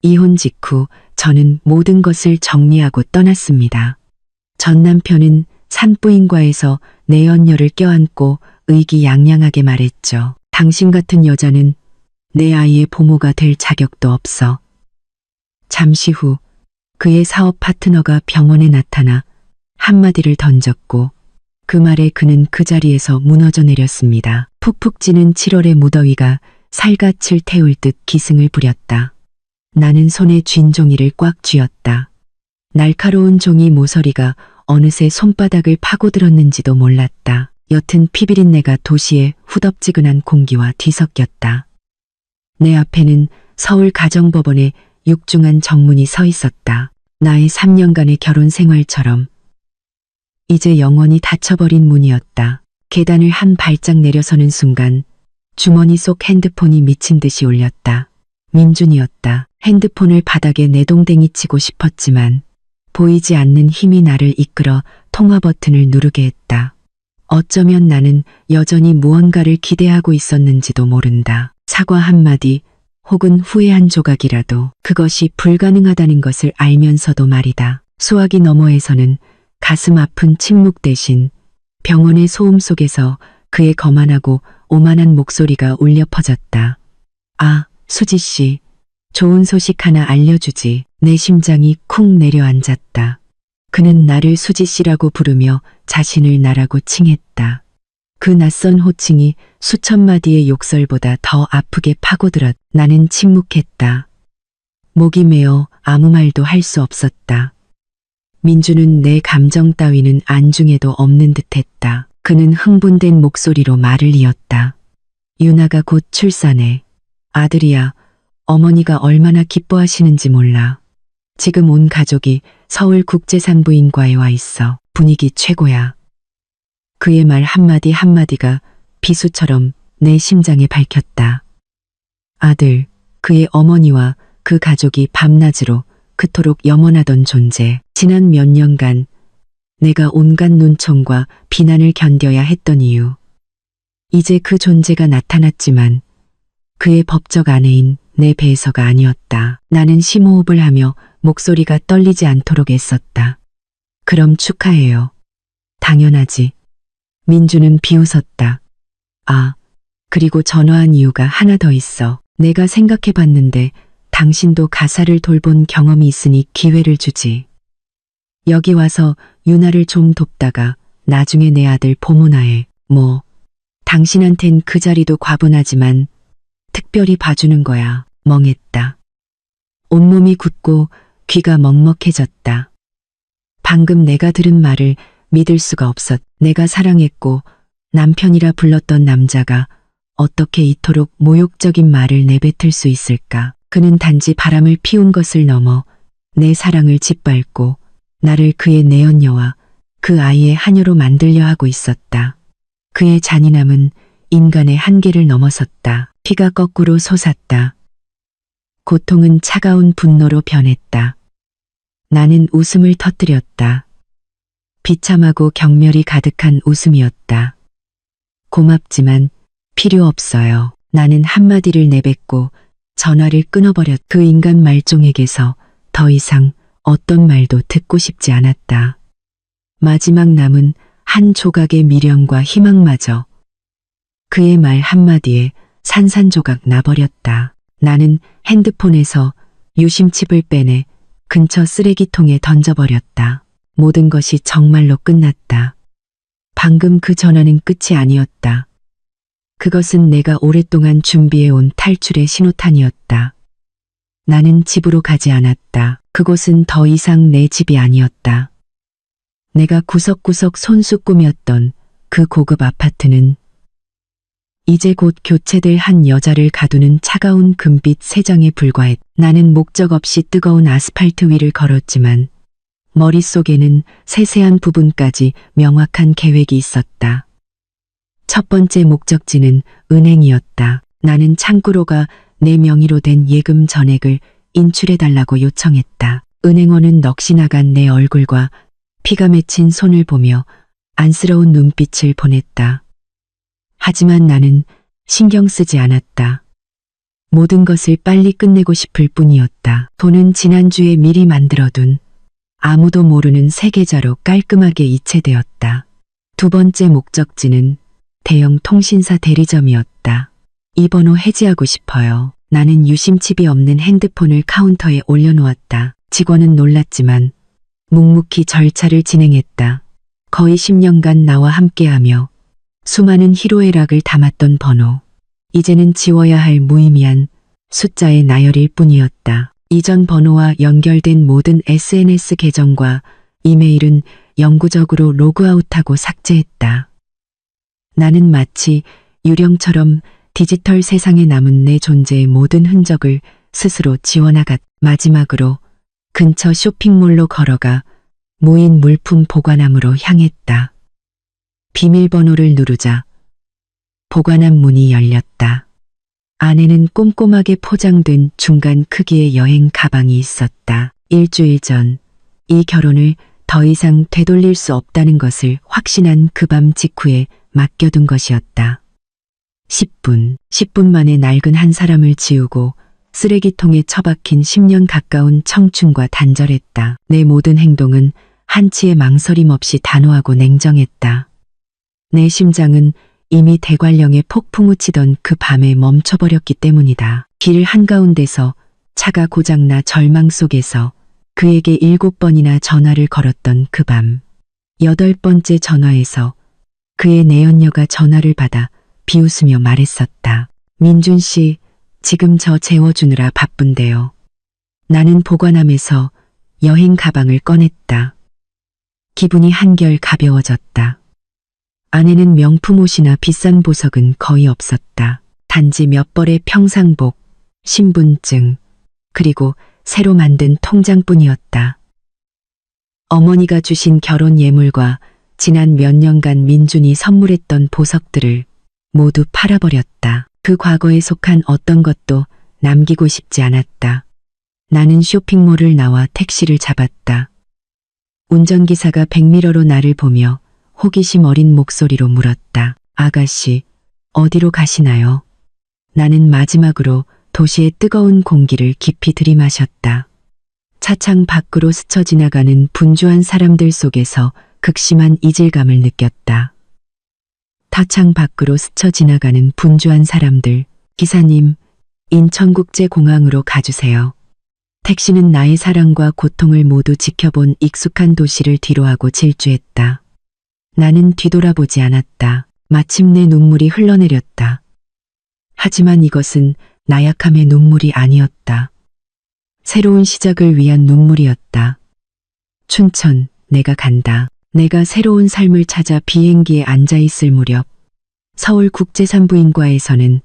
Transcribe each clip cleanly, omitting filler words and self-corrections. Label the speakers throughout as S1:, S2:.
S1: 이혼 직후 저는 모든 것을 정리하고 떠났습니다. 전 남편은 산부인과에서 내연녀를 껴안고 의기양양하게 말했죠. 당신 같은 여자는 내 아이의 부모가 될 자격도 없어. 잠시 후 그의 사업 파트너가 병원에 나타나 한마디를 던졌고 그 말에 그는 그 자리에서 무너져 내렸습니다. 푹푹 찌는 7월의 무더위가 살갗을 태울 듯 기승을 부렸다. 나는 손에 쥔 종이를 꽉 쥐었다. 날카로운 종이 모서리가 어느새 손바닥을 파고들었는지도 몰랐다. 옅은 피비린내가 도시의 후덥지근한 공기와 뒤섞였다. 내 앞에는 서울 가정법원의 육중한 정문이 서 있었다. 나의 3년간의 결혼 생활처럼 이제 영원히 닫혀버린 문이었다. 계단을 한 발짝 내려서는 순간 주머니 속 핸드폰이 미친 듯이 울렸다. 민준이었다. 핸드폰을 바닥에 내동댕이 치고 싶었지만 보이지 않는 힘이 나를 이끌어 통화 버튼을 누르게 했다. 어쩌면 나는 여전히 무언가를 기대하고 있었는지도 모른다. 사과 한마디 혹은 후회 한 조각이라도 그것이 불가능하다는 것을 알면서도 말이다. 수화기 너머에서는 가슴 아픈 침묵 대신 병원의 소음 속에서 그의 거만하고 오만한 목소리가 울려 퍼졌다. 아, 수지 씨. 좋은 소식 하나 알려주지. 내 심장이 쿵 내려앉았다. 그는 나를 수지 씨라고 부르며 자신을 나라고 칭했다. 그 낯선 호칭이 수천 마디의 욕설보다 더 아프게 파고들었. 나는 침묵했다. 목이 메어 아무 말도 할 수 없었다. 민주는 내 감정 따위는 안중에도 없는 듯했다. 그는 흥분된 목소리로 말을 이었다. 유나가 곧 출산해. 아들이야. 어머니가 얼마나 기뻐하시는지 몰라. 지금 온 가족이 서울국제산부인과에 와 있어. 분위기 최고야. 그의 말 한마디 한마디가 비수처럼 내 심장에 밝혔다. 아들, 그의 어머니와 그 가족이 밤낮으로 그토록 염원하던 존재. 지난 몇 년간 내가 온갖 눈총과 비난을 견뎌야 했던 이유. 이제 그 존재가 나타났지만 그의 법적 아내인 내 배에서가 아니었다. 나는 심호흡을 하며 목소리가 떨리지 않도록 애썼다. 그럼 축하해요. 당연하지. 민주는 비웃었다. 아, 그리고 전화한 이유가 하나 더 있어. 내가 생각해봤는데 당신도 가사를 돌본 경험이 있으니 기회를 주지. 여기 와서 유나를 좀 돕다가 나중에 내 아들 보문화해. 뭐, 당신한텐 그 자리도 과분하지만 특별히 봐주는 거야. 멍했다. 온몸이 굳고 귀가 먹먹해졌다. 방금 내가 들은 말을 믿을 수가 없었. 내가 사랑했고 남편이라 불렀던 남자가 어떻게 이토록 모욕적인 말을 내뱉을 수 있을까. 그는 단지 바람을 피운 것을 넘어 내 사랑을 짓밟고 나를 그의 내연녀와 그 아이의 하녀로 만들려 하고 있었다. 그의 잔인함은 인간의 한계를 넘어섰다. 피가 거꾸로 솟았다. 고통은 차가운 분노로 변했다. 나는 웃음을 터뜨렸다. 비참하고 경멸이 가득한 웃음이었다. 고맙지만 필요 없어요. 나는 한마디를 내뱉고 전화를 끊어버렸. 그 인간 말종에게서 더 이상 어떤 말도 듣고 싶지 않았다. 마지막 남은 한 조각의 미련과 희망마저 그의 말 한마디에 산산조각 나버렸다. 나는 핸드폰에서 유심칩을 빼내 근처 쓰레기통에 던져버렸다. 모든 것이 정말로 끝났다. 방금 그 전화는 끝이 아니었다. 그것은 내가 오랫동안 준비해온 탈출의 신호탄이었다. 나는 집으로 가지 않았다. 그곳은 더 이상 내 집이 아니었다. 내가 구석구석 손수 꾸몄던 그 고급 아파트는 이제 곧 교체될 한 여자를 가두는 차가운 금빛 세정에 불과했. 나는 목적 없이 뜨거운 아스팔트 위를 걸었지만 머릿속에는 세세한 부분까지 명확한 계획이 있었다. 첫 번째 목적지는 은행이었다. 나는 창구로 가 내 명의로 된 예금 전액을 인출해달라고 요청했다. 은행원은 넋이 나간 내 얼굴과 피가 맺힌 손을 보며 안쓰러운 눈빛을 보냈다. 하지만 나는 신경 쓰지 않았다. 모든 것을 빨리 끝내고 싶을 뿐이었다. 돈은 지난주에 미리 만들어둔 아무도 모르는 새 계좌로 깔끔하게 이체되었다. 두 번째 목적지는 대형 통신사 대리점이었다. 이 번호 해지하고 싶어요. 나는 유심칩이 없는 핸드폰을 카운터에 올려놓았다. 직원은 놀랐지만 묵묵히 절차를 진행했다. 거의 10년간 나와 함께하며 수많은 희로애락을 담았던 번호. 이제는 지워야 할 무의미한 숫자의 나열일 뿐이었다. 이전 번호와 연결된 모든 SNS 계정과 이메일은 영구적으로 로그아웃하고 삭제했다. 나는 마치 유령처럼 디지털 세상에 남은 내 존재의 모든 흔적을 스스로 지워나갔. 마지막으로 근처 쇼핑몰로 걸어가 무인 물품 보관함으로 향했다. 비밀번호를 누르자 보관함 문이 열렸다. 안에는 꼼꼼하게 포장된 중간 크기의 여행 가방이 있었다. 일주일 전 이 결혼을 더 이상 되돌릴 수 없다는 것을 확신한 그 밤 직후에 맡겨둔 것이었다. 10분 만에 낡은 한 사람을 지우고 쓰레기통에 처박힌 10년 가까운 청춘과 단절했다. 내 모든 행동은 한치의 망설임 없이 단호하고 냉정했다. 내 심장은 이미 대관령에 폭풍우 치던 그 밤에 멈춰버렸기 때문이다. 길 한가운데서 차가 고장나 절망 속에서 그에게 7번이나 전화를 걸었던 그 밤. 8번째 전화에서 그의 내연녀가 전화를 받아 비웃으며 말했었다. 민준 씨, 지금 저 재워주느라 바쁜데요. 나는 보관함에서 여행 가방을 꺼냈다. 기분이 한결 가벼워졌다. 안에는 명품 옷이나 비싼 보석은 거의 없었다. 단지 몇 벌의 평상복, 신분증, 그리고 새로 만든 통장뿐이었다. 어머니가 주신 결혼 예물과 지난 몇 년간 민준이 선물했던 보석들을 모두 팔아버렸다. 그 과거에 속한 어떤 것도 남기고 싶지 않았다. 나는 쇼핑몰을 나와 택시를 잡았다. 운전기사가 백미러로 나를 보며 호기심 어린 목소리로 물었다. 아가씨, 어디로 가시나요? 나는 마지막으로 도시의 뜨거운 공기를 깊이 들이마셨다. 차창 밖으로 스쳐 지나가는 분주한 사람들 속에서 극심한 이질감을 느꼈다. 타창 밖으로 스쳐 지나가는 분주한 사람들. 기사님, 인천국제공항으로 가주세요. 택시는 나의 사랑과 고통을 모두 지켜본 익숙한 도시를 뒤로하고 질주했다. 나는 뒤돌아보지 않았다. 마침내 눈물이 흘러내렸다. 하지만 이것은 나약함의 눈물이 아니었다. 새로운 시작을 위한 눈물이었다. 춘천, 내가 간다. 내가 새로운 삶을 찾아 비행기에 앉아있을 무렵 서울국제산부인과에서는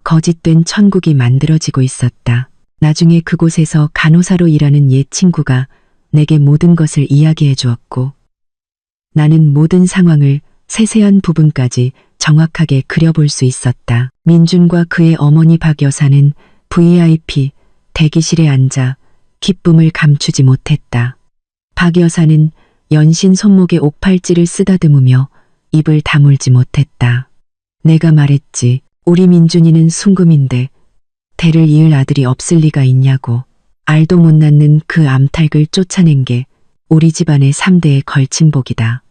S1: 거짓된 천국이 만들어지고 있었다. 나중에 그곳에서 간호사로 일하는 옛 친구가 내게 모든 것을 이야기해 주었고 나는 모든 상황을 세세한 부분까지 정확하게 그려볼 수 있었다. 민준과 그의 어머니 박 여사는 VIP 대기실에 앉아 기쁨을 감추지 못했다. 박 여사는 연신 손목에 옥팔찌를 쓰다듬으며 입을 다물지 못했다. 내가 말했지. 우리 민준이는 순금인데 대를 이을 아들이 없을 리가 있냐고. 알도 못 낳는 그 암탉을 쫓아낸 게 우리 집안의 3대의 걸친 복이다.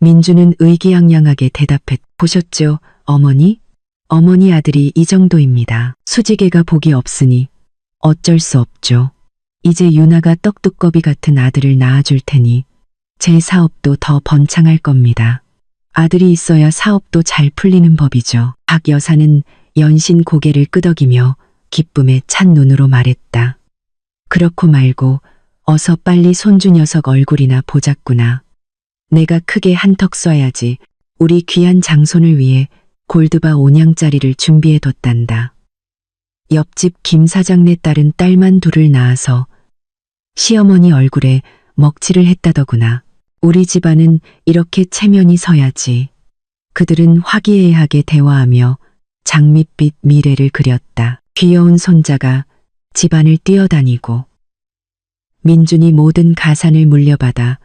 S1: 민준은 의기양양하게 대답했. 보셨죠, 어머니? 어머니 아들이 이 정도입니다. 수지개가 복이 없으니 어쩔 수 없죠. 이제 유나가 떡두꺼비 같은 아들을 낳아줄 테니 제 사업도 더 번창할 겁니다. 아들이 있어야 사업도 잘 풀리는 법이죠. 박 여사는 연신 고개를 끄덕이며 기쁨에 찬 눈으로 말했다. 그렇고 말고 어서 빨리 손주 녀석 얼굴이나 보자꾸나. 내가 크게 한턱 쏴야지. 우리 귀한 장손을 위해 골드바 5냥짜리를 준비해뒀단다. 옆집 김 사장네 딸은 딸만 둘을 낳아서 시어머니 얼굴에 먹칠을 했다더구나. 우리 집안은 이렇게 체면이 서야지. 그들은 화기애애하게 대화하며 장밋빛 미래를 그렸다. 귀여운 손자가 집안을 뛰어다니고 민준이 모든 가산을 물려받아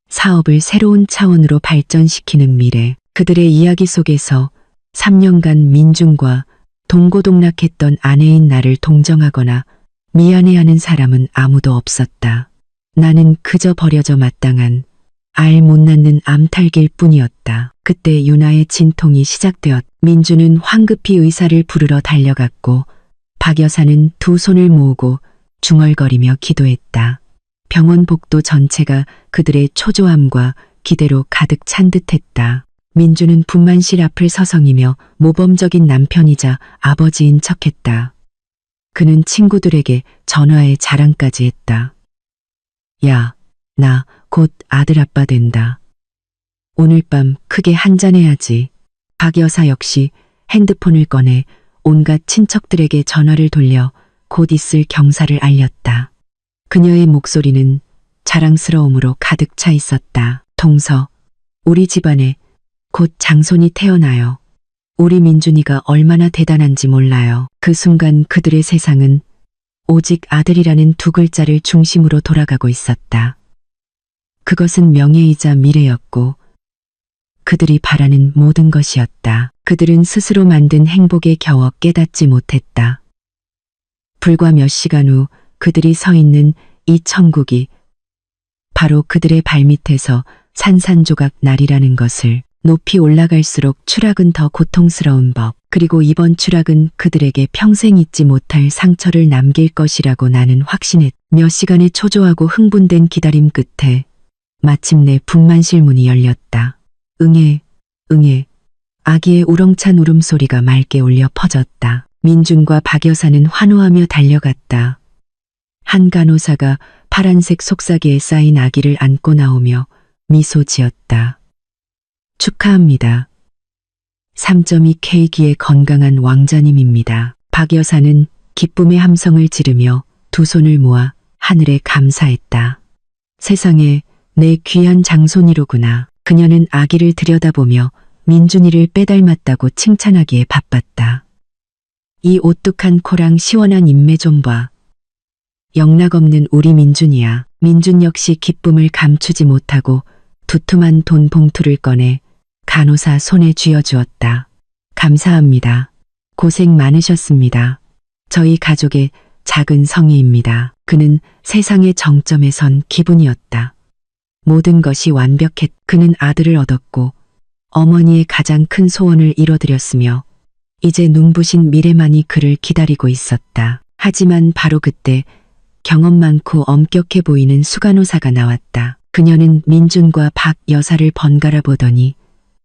S1: 사업을 새로운 차원으로 발전시키는 미래. 그들의 이야기 속에서 3년간 민준과 동고동락했던 아내인 나를 동정하거나 미안해하는 사람은 아무도 없었다. 나는 그저 버려져 마땅한 알 못 낳는 암탉일 뿐이었다. 그때 유나의 진통이 시작되었. 민주는 황급히 의사를 부르러 달려갔고 박 여사는 두 손을 모으고 중얼거리며 기도했다. 병원 복도 전체가 그들의 초조함과 기대로 가득 찬 듯했다. 민주는 분만실 앞을 서성이며 모범적인 남편이자 아버지인 척했다. 그는 친구들에게 전화에 자랑까지 했다. 야, 나 곧 아들 아빠 된다. 오늘 밤 크게 한잔해야지. 박 여사 역시 핸드폰을 꺼내 온갖 친척들에게 전화를 돌려 곧 있을 경사를 알렸다. 그녀의 목소리는 자랑스러움으로 가득 차 있었다. 동서, 우리 집안에 곧 장손이 태어나요. 우리 민준이가 얼마나 대단한지 몰라요. 그 순간 그들의 세상은 오직 아들이라는 두 글자를 중심으로 돌아가고 있었다. 그것은 명예이자 미래였고 그들이 바라는 모든 것이었다. 그들은 스스로 만든 행복에 겨워 깨닫지 못했다. 불과 몇 시간 후 그들이 서 있는 이 천국이 바로 그들의 발밑에서 산산조각 날이라는 것을. 높이 올라갈수록 추락은 더 고통스러운 법. 그리고 이번 추락은 그들에게 평생 잊지 못할 상처를 남길 것이라고 나는 확신했. 몇 시간의 초조하고 흥분된 기다림 끝에 마침내 분만실 문이 열렸다. 응애, 응애. 아기의 우렁찬 울음소리가 맑게 울려 퍼졌다. 민준과 박 여사는 환호하며 달려갔다. 한 간호사가 파란색 속삭이에 쌓인 아기를 안고 나오며 미소 지었다. 축하합니다. 3.2kg의 건강한 왕자님입니다. 박 여사는 기쁨의 함성을 지르며 두 손을 모아 하늘에 감사했다. 세상에 내 귀한 장손이로구나. 그녀는 아기를 들여다보며 민준이를 빼닮았다고 칭찬하기에 바빴다. 이 오뚝한 코랑 시원한 인매 좀 봐. 영락없는 우리 민준이야. 민준 역시 기쁨을 감추지 못하고 두툼한 돈 봉투를 꺼내 간호사 손에 쥐어주었다. 감사합니다. 고생 많으셨습니다. 저희 가족의 작은 성의입니다. 그는 세상의 정점에 선 기분이었다. 모든 것이 완벽했. 그는 아들을 얻었고 어머니의 가장 큰 소원을 이뤄드렸으며 이제 눈부신 미래만이 그를 기다리고 있었다. 하지만 바로 그때 경험 많고 엄격해 보이는 수간호사가 나왔다. 그녀는 민준과 박 여사를 번갈아 보더니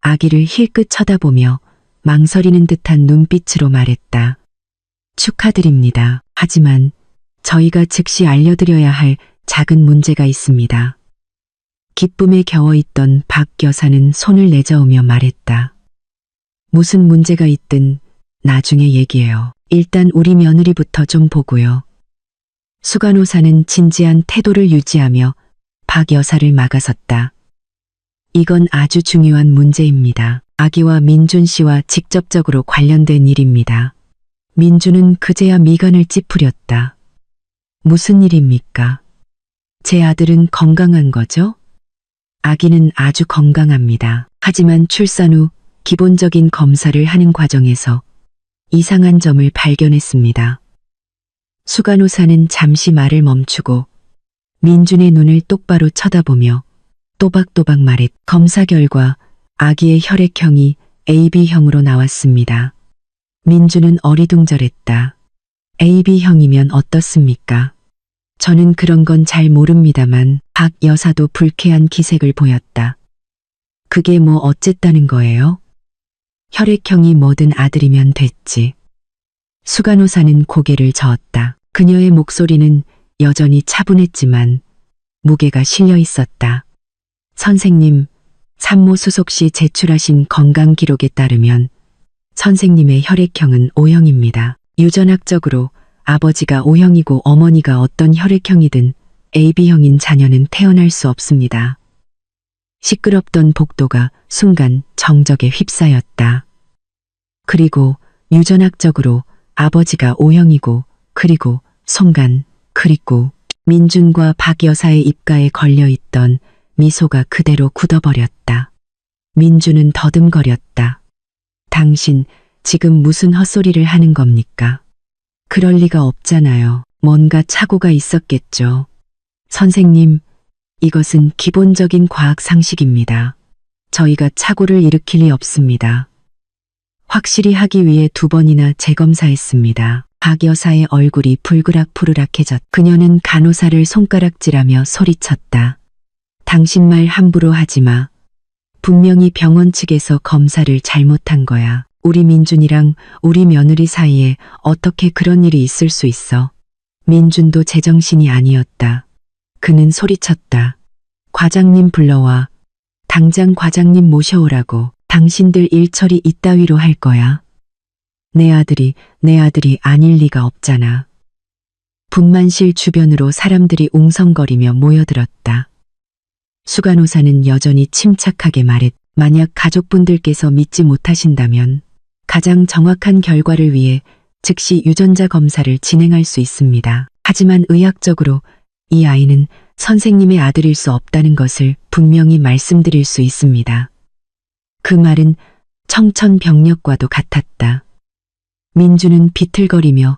S1: 아기를 힐끗 쳐다보며 망설이는 듯한 눈빛으로 말했다. 축하드립니다. 하지만 저희가 즉시 알려드려야 할 작은 문제가 있습니다. 기쁨에 겨워있던 박 여사는 손을 내저으며 말했다. 무슨 문제가 있든 나중에 얘기해요. 일단 우리 며느리부터 좀 보고요. 수간호사는 진지한 태도를 유지하며 박 여사를 막아섰다. 이건 아주 중요한 문제입니다. 아기와 민준 씨와 직접적으로 관련된 일입니다. 민준은 그제야 미간을 찌푸렸다. 무슨 일입니까? 제 아들은 건강한 거죠? 아기는 아주 건강합니다. 하지만 출산 후 기본적인 검사를 하는 과정에서 이상한 점을 발견했습니다. 수간호사는 잠시 말을 멈추고 민준의 눈을 똑바로 쳐다보며 또박또박 말했. 검사 결과 아기의 혈액형이 AB형으로 나왔습니다. 민준은 어리둥절했다. AB형이면 어떻습니까? 저는 그런 건 잘 모릅니다만 박 여사도 불쾌한 기색을 보였다. 그게 뭐 어쨌다는 거예요? 혈액형이 뭐든 아들이면 됐지. 수간호사는 고개를 저었다. 그녀의 목소리는 여전히 차분했지만 무게가 실려 있었다. 선생님, 산모 수속 시 제출하신 건강 기록에 따르면 선생님의 혈액형은 O형입니다. 유전학적으로 아버지가 O형이고 어머니가 어떤 혈액형이든 AB형인 자녀는 태어날 수 없습니다. 시끄럽던 복도가 순간 정적에 휩싸였다. 그리고 유전학적으로 아버지가 O형이고 그리고 송간 그리고 민준과 박 여사의 입가에 걸려있던 미소가 그대로 굳어버렸다. 민준은 더듬거렸다. 당신 지금 무슨 헛소리를 하는 겁니까? 그럴 리가 없잖아요. 뭔가 착오가 있었겠죠. 선생님, 이것은 기본적인 과학 상식입니다. 저희가 착오를 일으킬 리 없습니다. 확실히 하기 위해 2번이나 재검사했습니다. 박 여사의 얼굴이 불그락푸르락해졌. 그녀는 간호사를 손가락질하며 소리쳤다. 당신 말 함부로 하지 마. 분명히 병원 측에서 검사를 잘못한 거야. 우리 민준이랑 우리 며느리 사이에 어떻게 그런 일이 있을 수 있어. 민준도 제정신이 아니었다. 그는 소리쳤다. 과장님 불러와. 당장 과장님 모셔오라고. 당신들 일 처리 이따위로 할 거야. 내 아들이 아닐 리가 없잖아. 분만실 주변으로 사람들이 웅성거리며 모여들었다. 수간호사는 여전히 침착하게 말했. 만약 가족분들께서 믿지 못하신다면 가장 정확한 결과를 위해 즉시 유전자 검사를 진행할 수 있습니다. 하지만 의학적으로 이 아이는 선생님의 아들일 수 없다는 것을 분명히 말씀드릴 수 있습니다. 그 말은 청천벽력과도 같았다. 민주는 비틀거리며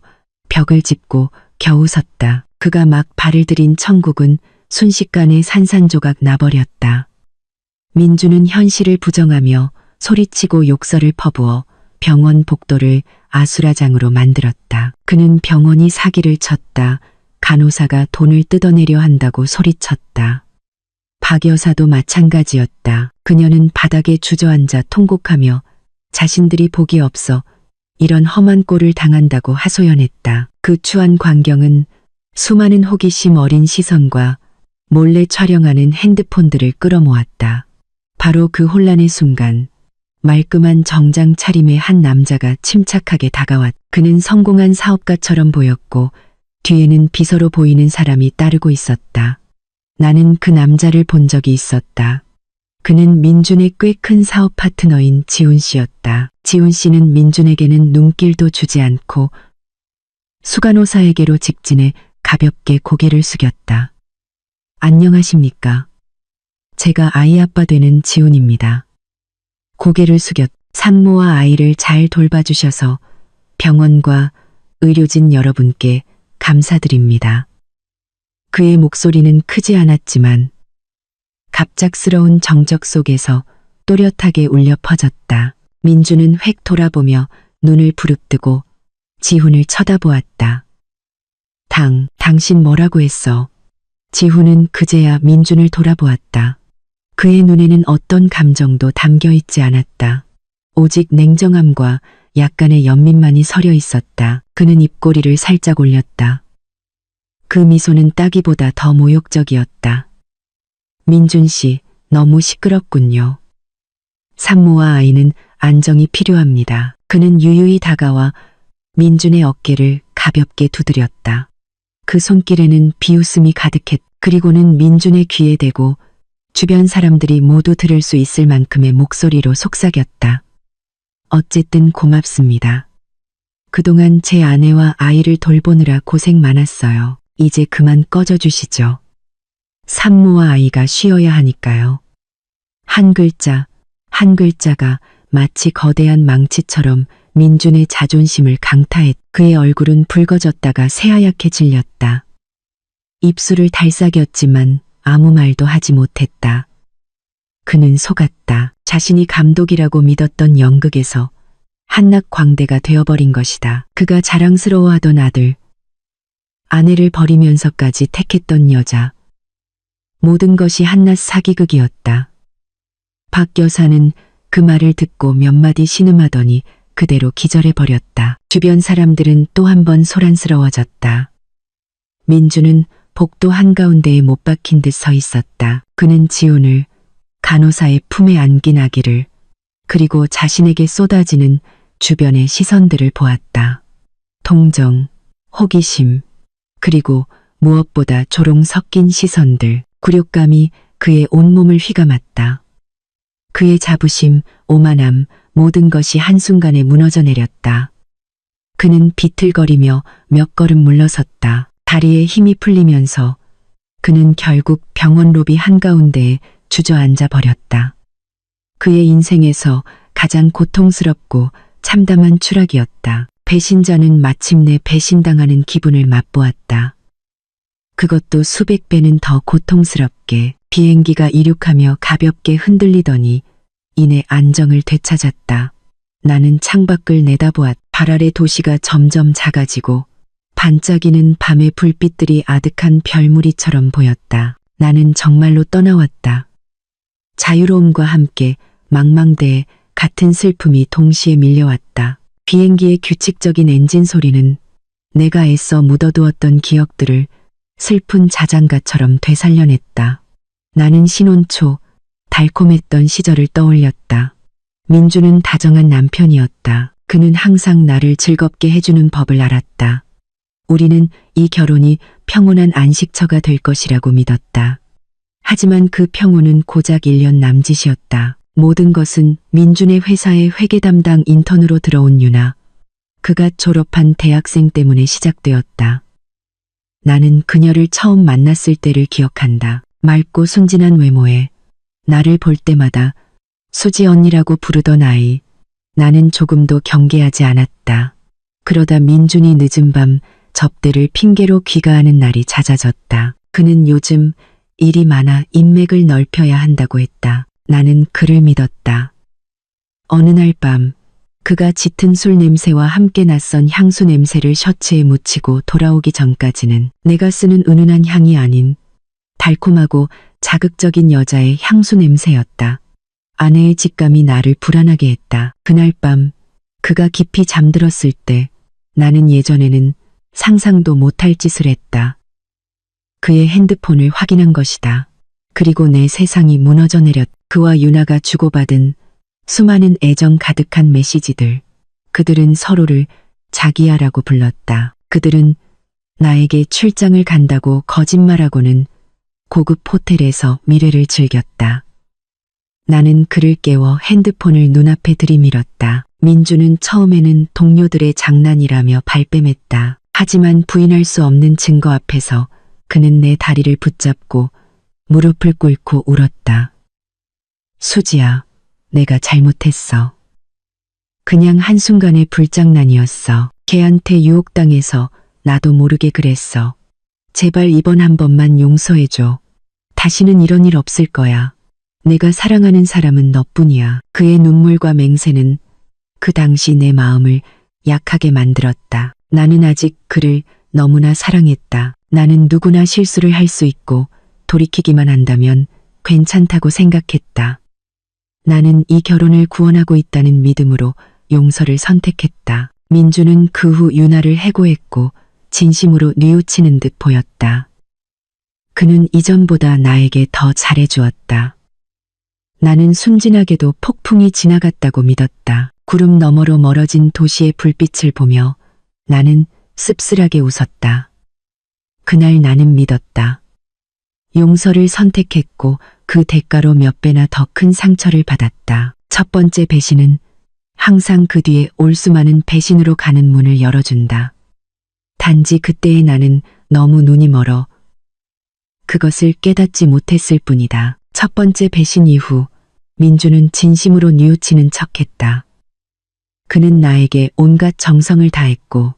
S1: 벽을 짚고 겨우 섰다. 그가 막 발을 들인 천국은 순식간에 산산조각 나버렸다. 민주는 현실을 부정하며 소리치고 욕설을 퍼부어 병원 복도를 아수라장으로 만들었다. 그는 병원이 사기를 쳤다. 간호사가 돈을 뜯어내려 한다고 소리쳤다. 박 여사도 마찬가지였다. 그녀는 바닥에 주저앉아 통곡하며 자신들이 복이 없어 이런 험한 꼴을 당한다고 하소연했다. 그 추한 광경은 수많은 호기심 어린 시선과 몰래 촬영하는 핸드폰들을 끌어모았다. 바로 그 혼란의 순간 말끔한 정장 차림의 한 남자가 침착하게 다가왔. 그는 성공한 사업가처럼 보였고 뒤에는 비서로 보이는 사람이 따르고 있었다. 나는 그 남자를 본 적이 있었다. 그는 민준의 꽤 큰 사업 파트너인 지훈 씨였다. 지훈 씨는 민준에게는 눈길도 주지 않고 수간호사에게로 직진해 가볍게 고개를 숙였다. 안녕하십니까? 제가 아이 아빠 되는 지훈입니다. 고개를 숙였. 산모와 아이를 잘 돌봐주셔서 병원과 의료진 여러분께 감사드립니다. 그의 목소리는 크지 않았지만 갑작스러운 정적 속에서 또렷하게 울려 퍼졌다. 민주는 획 돌아보며 눈을 부릅뜨고 지훈을 쳐다보았다. 당신 뭐라고 했어? 지훈은 그제야 민준을 돌아보았다. 그의 눈에는 어떤 감정도 담겨 있지 않았다. 오직 냉정함과 약간의 연민만이 서려 있었다. 그는 입꼬리를 살짝 올렸다. 그 미소는 따기보다 더 모욕적이었다. 민준 씨, 너무 시끄럽군요. 산모와 아이는 안정이 필요합니다. 그는 유유히 다가와 민준의 어깨를 가볍게 두드렸다. 그 손길에는 비웃음이 가득했다. 그리고는 민준의 귀에 대고 주변 사람들이 모두 들을 수 있을 만큼의 목소리로 속삭였다. 어쨌든 고맙습니다. 그동안 제 아내와 아이를 돌보느라 고생 많았어요. 이제 그만 꺼져주시죠. 산모와 아이가 쉬어야 하니까요. 한 글자, 한 글자가 마치 거대한 망치처럼 민준의 자존심을 강타했. 그의 얼굴은 붉어졌다가 새하얗게 질렸다. 입술을 달싹였지만 아무 말도 하지 못했다. 그는 속았다. 자신이 감독이라고 믿었던 연극에서 한낱 광대가 되어버린 것이다. 그가 자랑스러워하던 아들, 아내를 버리면서까지 택했던 여자. 모든 것이 한낱 사기극이었다. 박 여사는 그 말을 듣고 몇 마디 신음하더니 그대로 기절해버렸다. 주변 사람들은 또 한 번 소란스러워졌다. 민주는 복도 한가운데에 못 박힌 듯 서 있었다. 그는 지훈을 간호사의 품에 안긴 아기를 그리고 자신에게 쏟아지는 주변의 시선들을 보았다. 동정, 호기심, 그리고 무엇보다 조롱 섞인 시선들, 굴욕감이 그의 온몸을 휘감았다. 그의 자부심, 오만함, 모든 것이 한순간에 무너져 내렸다. 그는 비틀거리며 몇 걸음 물러섰다. 다리에 힘이 풀리면서 그는 결국 병원 로비 한가운데에 주저앉아 버렸다. 그의 인생에서 가장 고통스럽고 참담한 추락이었다. 배신자는 마침내 배신당하는 기분을 맛보았다. 그것도 수백 배는 더 고통스럽게. 비행기가 이륙하며 가볍게 흔들리더니 이내 안정을 되찾았다. 나는 창밖을 내다보았다. 발 아래 도시가 점점 작아지고 반짝이는 밤의 불빛들이 아득한 별무리처럼 보였다. 나는 정말로 떠나왔다. 자유로움과 함께 망망대해 같은 슬픔이 동시에 밀려왔다. 비행기의 규칙적인 엔진 소리는 내가 애써 묻어두었던 기억들을 슬픈 자장가처럼 되살려냈다. 나는 신혼 초 달콤했던 시절을 떠올렸다. 민주는 다정한 남편이었다. 그는 항상 나를 즐겁게 해주는 법을 알았다. 우리는 이 결혼이 평온한 안식처가 될 것이라고 믿었다. 하지만 그 평온은 고작 1년 남짓이었다. 모든 것은 민준의 회사의 회계 담당 인턴으로 들어온 유나, 그가 졸업한 대학생 때문에 시작되었다. 나는 그녀를 처음 만났을 때를 기억한다. 맑고 순진한 외모에 나를 볼 때마다 수지 언니라고 부르던 아이. 나는 조금도 경계하지 않았다. 그러다 민준이 늦은 밤 접대를 핑계로 귀가하는 날이 잦아졌다. 그는 요즘 일이 많아 인맥을 넓혀야 한다고 했다. 나는 그를 믿었다. 어느 날 밤 그가 짙은 술 냄새와 함께 낯선 향수 냄새를 셔츠에 묻히고 돌아오기 전까지는 내가 쓰는 은은한 향이 아닌 달콤하고 자극적인 여자의 향수 냄새였다. 아내의 직감이 나를 불안하게 했다. 그날 밤 그가 깊이 잠들었을 때 나는 예전에는 상상도 못할 짓을 했다. 그의 핸드폰을 확인한 것이다. 그리고 내 세상이 무너져 내렸다. 그와 유나가 주고받은 수많은 애정 가득한 메시지들. 그들은 서로를 자기야라고 불렀다. 그들은 나에게 출장을 간다고 거짓말하고는 고급 호텔에서 미래를 즐겼다. 나는 그를 깨워 핸드폰을 눈앞에 들이밀었다. 민주는 처음에는 동료들의 장난이라며 발뺌했다. 하지만 부인할 수 없는 증거 앞에서 그는 내 다리를 붙잡고 무릎을 꿇고 울었다. 수지야, 내가 잘못했어. 그냥 한순간의 불장난이었어. 걔한테 유혹당해서 나도 모르게 그랬어. 제발 이번 한 번만 용서해줘. 다시는 이런 일 없을 거야. 내가 사랑하는 사람은 너뿐이야. 그의 눈물과 맹세는 그 당시 내 마음을 약하게 만들었다. 나는 아직 그를 너무나 사랑했다. 나는 누구나 실수를 할 수 있고 돌이키기만 한다면 괜찮다고 생각했다. 나는 이 결혼을 구원하고 있다는 믿음으로 용서를 선택했다. 민주는 그 후 유나를 해고했고 진심으로 뉘우치는 듯 보였다. 그는 이전보다 나에게 더 잘해주었다. 나는 순진하게도 폭풍이 지나갔다고 믿었다. 구름 너머로 멀어진 도시의 불빛을 보며 나는 씁쓸하게 웃었다. 그날 나는 믿었다. 용서를 선택했고 그 대가로 몇 배나 더 큰 상처를 받았다. 첫 번째 배신은 항상 그 뒤에 올 수많은 배신으로 가는 문을 열어준다. 단지 그때의 나는 너무 눈이 멀어 그것을 깨닫지 못했을 뿐이다. 첫 번째 배신 이후 민주는 진심으로 뉘우치는 척했다. 그는 나에게 온갖 정성을 다했고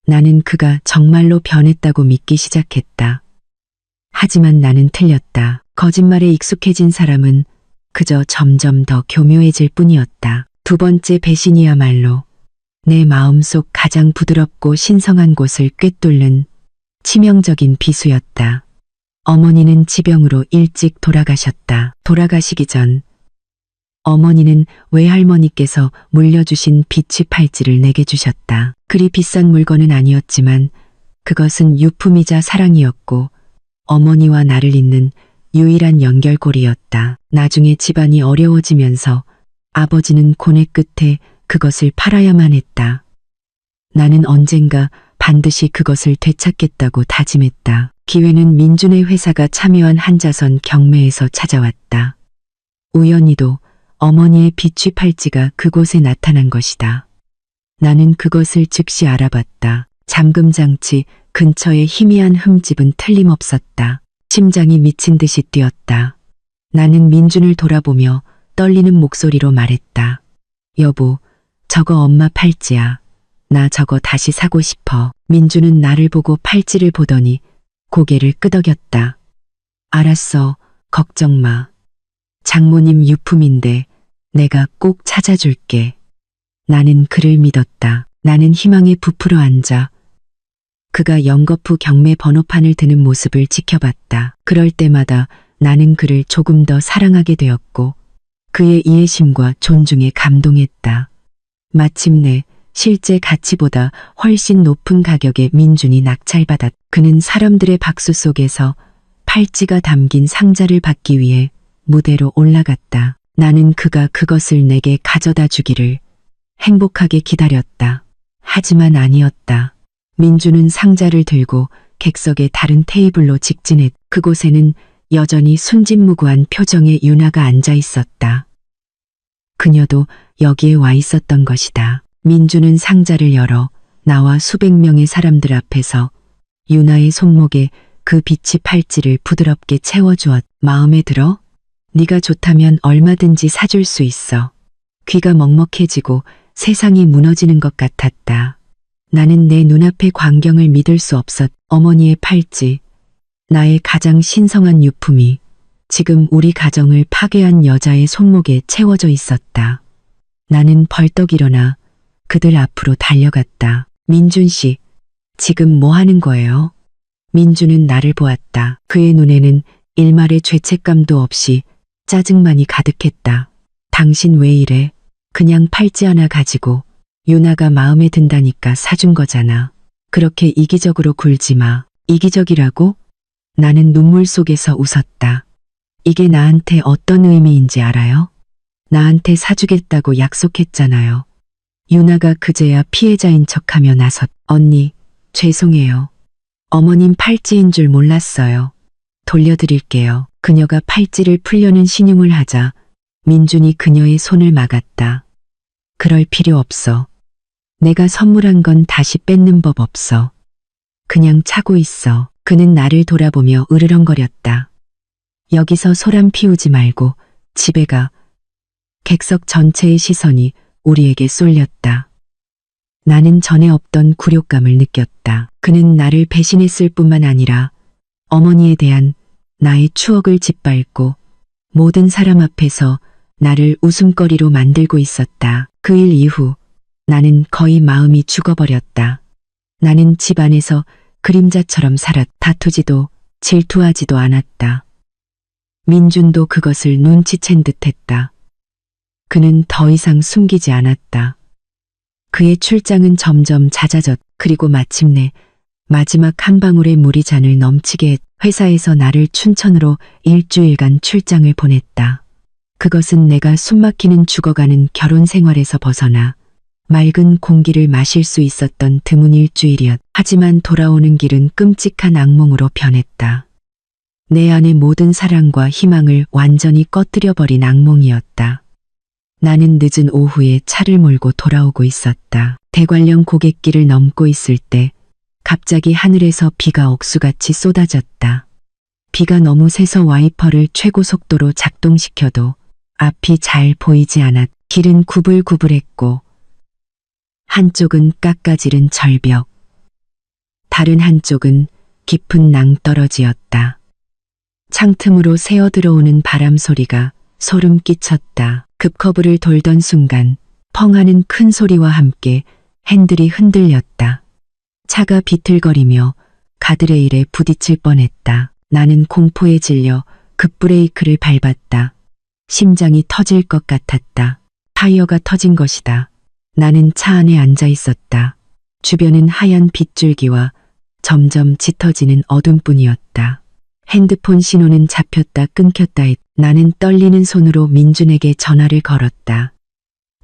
S1: 나는 그가 정말로 변했다고 믿기 시작했다. 하지만 나는 틀렸다. 거짓말에 익숙해진 사람은 그저 점점 더 교묘해질 뿐이었다. 두 번째 배신이야말로 내 마음속 가장 부드럽고 신성한 곳을 꿰뚫는 치명적인 비수였다. 어머니는 지병으로 일찍 돌아가셨다. 돌아가시기 전 어머니는 외할머니께서 물려주신 비취 팔찌를 내게 주셨다. 그리 비싼 물건은 아니었지만 그것은 유품이자 사랑이었고 어머니와 나를 잇는 유일한 연결고리였다. 나중에 집안이 어려워지면서 아버지는 고뇌 끝에 그것을 팔아야만 했다. 나는 언젠가 반드시 그것을 되찾겠다고 다짐했다. 기회는 민준의 회사가 참여한 한자선 경매에서 찾아왔다. 우연히도 어머니의 비취 팔찌가 그곳에 나타난 것이다. 나는 그것을 즉시 알아봤다. 잠금장치 근처에 희미한 흠집은 틀림없었다. 심장이 미친 듯이 뛰었다. 나는 민준을 돌아보며 떨리는 목소리로 말했다. 여보, 저거 엄마 팔찌야. 나 저거 다시 사고 싶어. 민주는 나를 보고 팔찌를 보더니 고개를 끄덕였다. 알았어. 걱정 마. 장모님 유품인데 내가 꼭 찾아줄게. 나는 그를 믿었다. 나는 희망에 부풀어 앉아 그가 연거푸 경매 번호판을 드는 모습을 지켜봤다. 그럴 때마다 나는 그를 조금 더 사랑하게 되었고 그의 이해심과 존중에 감동했다. 마침내 실제 가치보다 훨씬 높은 가격에 민준이 낙찰받았다. 그는 사람들의 박수 속에서 팔찌가 담긴 상자를 받기 위해 무대로 올라갔다. 나는 그가 그것을 내게 가져다 주기를 행복하게 기다렸다. 하지만 아니었다. 민주는 상자를 들고 객석의 다른 테이블로 직진했. 그곳에는 여전히 순진무구한 표정의 유나가 앉아 있었다. 그녀도 여기에 와 있었던 것이다. 민주는 상자를 열어 나와 수백 명의 사람들 앞에서 유나의 손목에 그 빛이 팔찌를 부드럽게 채워주었. 마음에 들어? 네가 좋다면 얼마든지 사줄 수 있어. 귀가 먹먹해지고 세상이 무너지는 것 같았다. 나는 내 눈앞의 광경을 믿을 수 없었. 어머니의 팔찌, 나의 가장 신성한 유품이 지금 우리 가정을 파괴한 여자의 손목에 채워져 있었다. 나는 벌떡 일어나 그들 앞으로 달려갔다. 민준 씨, 지금 뭐 하는 거예요? 민준은 나를 보았다. 그의 눈에는 일말의 죄책감도 없이 짜증만이 가득했다. 당신 왜 이래? 그냥 팔찌 하나 가지고 유나가 마음에 든다니까 사준 거잖아. 그렇게 이기적으로 굴지 마. 이기적이라고? 나는 눈물 속에서 웃었다. 이게 나한테 어떤 의미인지 알아요? 나한테 사주겠다고 약속했잖아요. 유나가 그제야 피해자인 척하며 나섰. 언니, 죄송해요. 어머님 팔찌인 줄 몰랐어요. 돌려드릴게요. 그녀가 팔찌를 풀려는 신용을 하자 민준이 그녀의 손을 막았다. 그럴 필요 없어. 내가 선물한 건 다시 뺏는 법 없어. 그냥 차고 있어. 그는 나를 돌아보며 으르렁거렸다. 여기서 소란 피우지 말고 집에 가. 객석 전체의 시선이 우리에게 쏠렸다. 나는 전에 없던 굴욕감을 느꼈다. 그는 나를 배신했을 뿐만 아니라 어머니에 대한 나의 추억을 짓밟고 모든 사람 앞에서 나를 웃음거리로 만들고 있었다. 그 일 이후 나는 거의 마음이 죽어버렸다. 나는 집 안에서 그림자처럼 살았. 다투지도 질투하지도 않았다. 민준도 그것을 눈치챈 듯했다. 그는 더 이상 숨기지 않았다. 그의 출장은 점점 잦아졌. 그리고 마침내 마지막 한 방울의 물이 잔을 넘치게 했. 회사에서 나를 춘천으로 일주일간 출장을 보냈다. 그것은 내가 숨막히는 죽어가는 결혼 생활에서 벗어나 맑은 공기를 마실 수 있었던 드문 일주일이었. 하지만 돌아오는 길은 끔찍한 악몽으로 변했다. 내 안의 모든 사랑과 희망을 완전히 꺼뜨려버린 악몽이었다. 나는 늦은 오후에 차를 몰고 돌아오고 있었다. 대관령 고갯길을 넘고 있을 때 갑자기 하늘에서 비가 억수같이 쏟아졌다. 비가 너무 세서 와이퍼를 최고 속도로 작동시켜도 앞이 잘 보이지 않았. 길은 구불구불했고 한쪽은 깎아지른 절벽, 다른 한쪽은 깊은 낭떠러지였다. 창틈으로 새어 들어오는 바람 소리가 소름 끼쳤다. 급커브를 돌던 순간 펑 하는 큰 소리와 함께 핸들이 흔들렸다. 차가 비틀거리며 가드레일에 부딪힐 뻔했다. 나는 공포에 질려 급브레이크를 밟았다. 심장이 터질 것 같았다. 타이어가 터진 것이다. 나는 차 안에 앉아 있었다. 주변은 하얀 빗줄기와 점점 짙어지는 어둠뿐이었다. 핸드폰 신호는 잡혔다 끊겼다 했. 나는 떨리는 손으로 민준에게 전화를 걸었다.